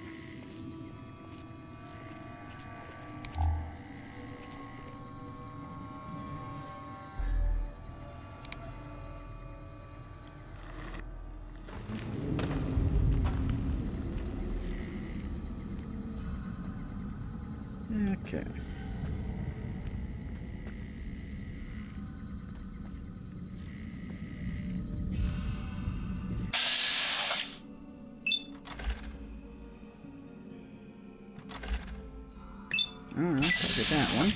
Okay. Alright, I'll target that one.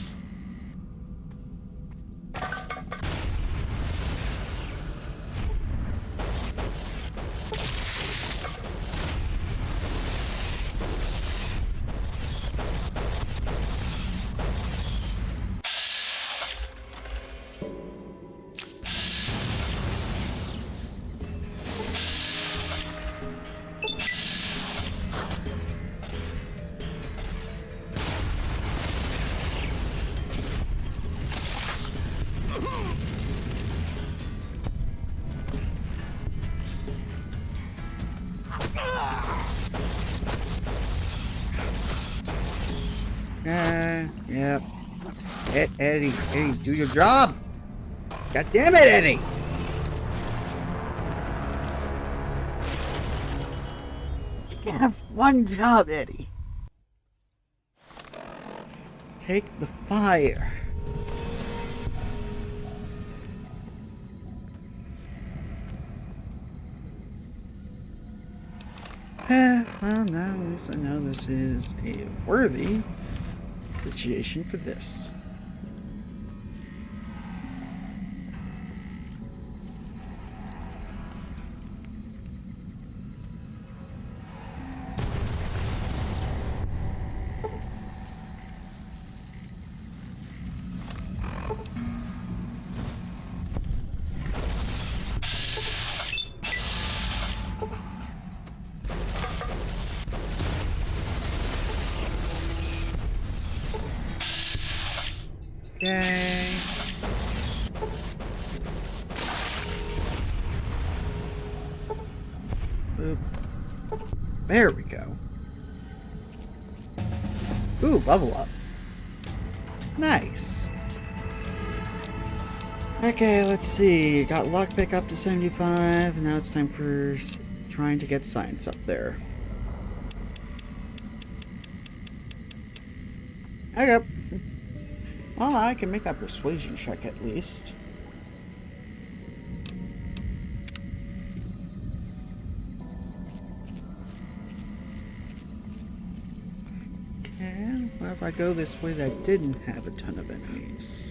Yep. Eddie, do your job. God damn it, Eddie. You can have one job, Eddie. Take the fire. Well, now at least I know this is a worthy situation for this. Okay. Boop. There we go. Ooh, level up. Nice. Okay, let's see. Got lockpick up to 75. Now it's time for trying to get science up there. Okay. Well, I can make that persuasion check at least. Okay, well, if I go this way, that didn't have a ton of enemies.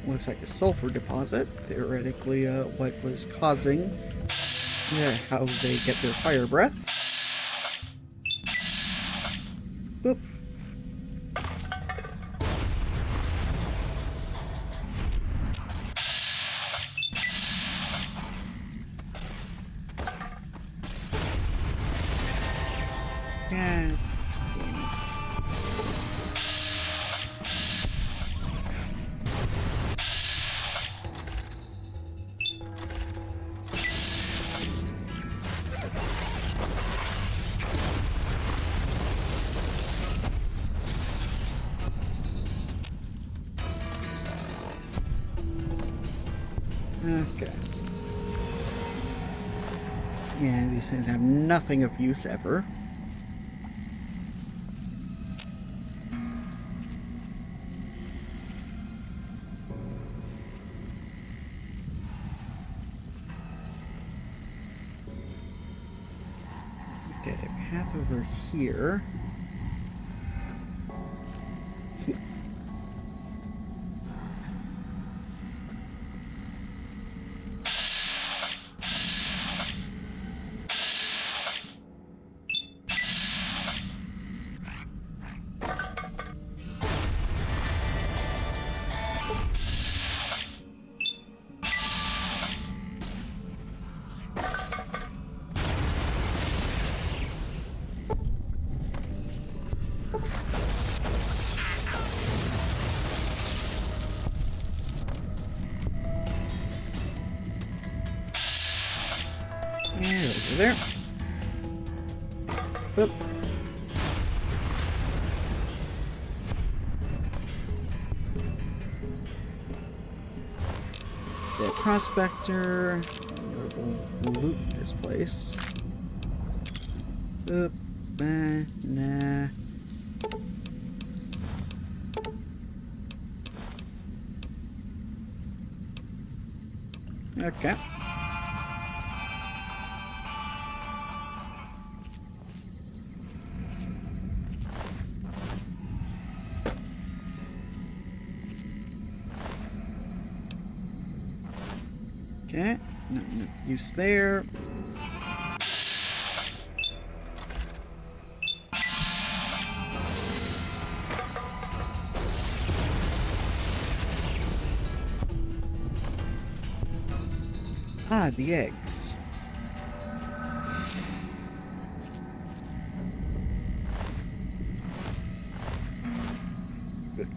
Looks like a sulfur deposit. Theoretically, what was causing how they get their fire breath. Boop. Yeah. Okay. Yeah, these things have nothing of use ever. Okay, path over here. And over there. Oop. The prospector. We'll loot this place. Oop. Nah. Okay. Okay, no use there. Ah, the eggs.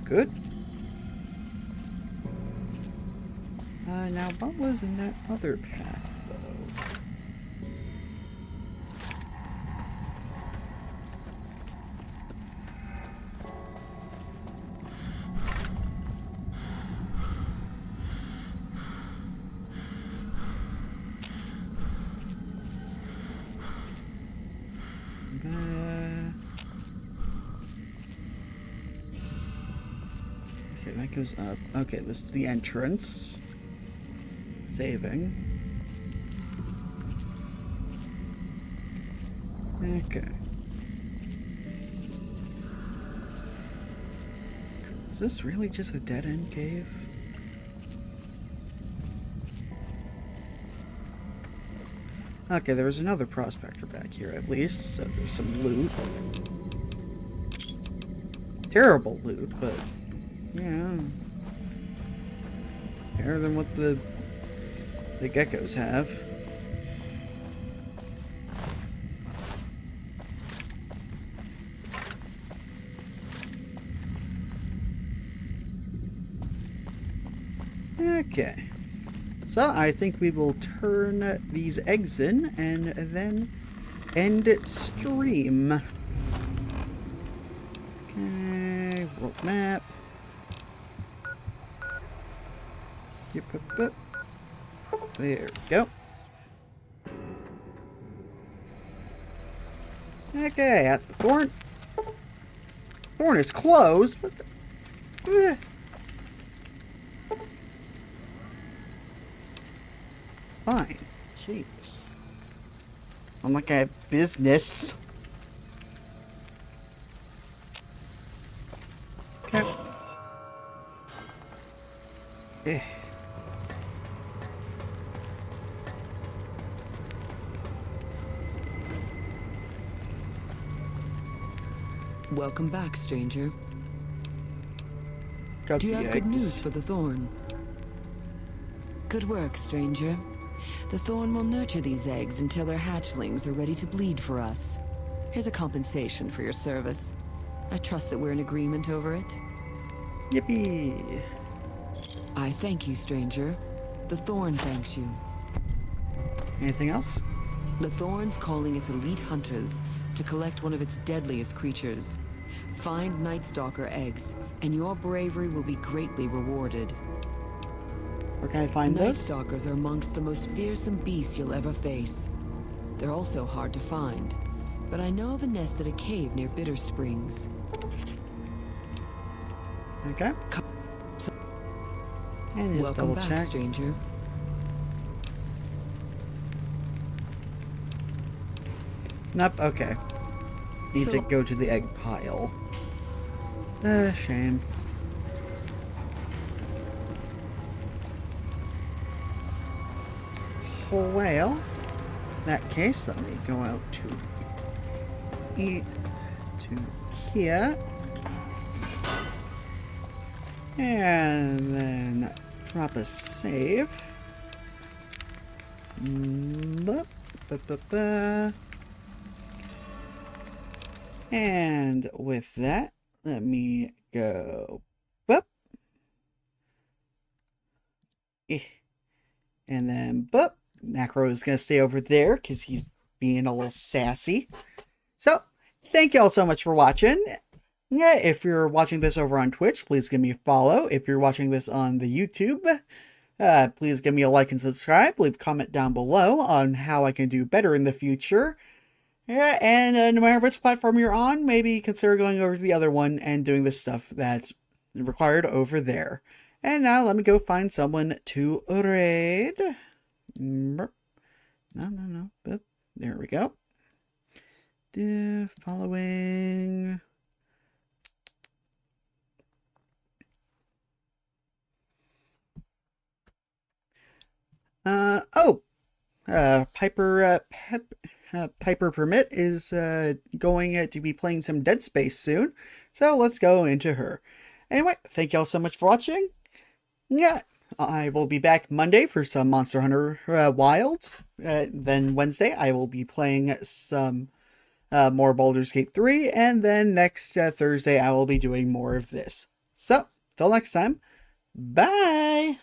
Good. Now what was in that other path, though? Okay, that goes up. Okay, this is the entrance. Saving. Okay. Is this really just a dead-end cave? Okay, there was another prospector back here at least, so there's some loot. Terrible loot, but yeah. Better than what the geckos have. Okay. So I think we will turn these eggs in and then end stream. Okay, world map. Yep. There we go. Okay, at the thorn. Thorn is closed. What the? Fine. Jeez. I'm like I have business. Okay. Eh. Welcome back, stranger. Got Do you the have good eggs. news for the Thorn? Good work, stranger. The Thorn will nurture these eggs until their hatchlings are ready to bleed for us. Here's a compensation for your service. I trust that we're in agreement over it. Yippee! I thank you, stranger. The Thorn thanks you. Anything else? The Thorn's calling its elite hunters to collect one of its deadliest creatures. Find Night Stalker eggs, and your bravery will be greatly rewarded. Where can I find Night those? Stalkers are amongst the most fearsome beasts you'll ever face. They're also hard to find, but I know of a nest at a cave near Bitter Springs. Okay. And just Welcome double back, check. stranger. Nope, okay. Need to go to the egg pile. Shame. Well, in that case, let me go out to eat to here. And then drop a save. And with that, let me go. Boop. And then boop. Macro is going to stay over there because he's being a little sassy. So, thank you all so much for watching. Yeah, if you're watching this over on Twitch, please give me a follow. If you're watching this on the YouTube, please give me a like and subscribe. Leave a comment down below on how I can do better in the future. Yeah, and no matter which platform you're on, maybe consider going over to the other one and doing the stuff that's required over there. And now let me go find someone to raid. No. Boop. There we go. Following. Piper Permit is going to be playing some Dead Space soon, so let's go into her. Anyway, thank y'all so much for watching. Yeah, I will be back Monday for some Monster Hunter Wilds. Then Wednesday, I will be playing some more Baldur's Gate 3, and then next Thursday, I will be doing more of this. So, till next time, bye!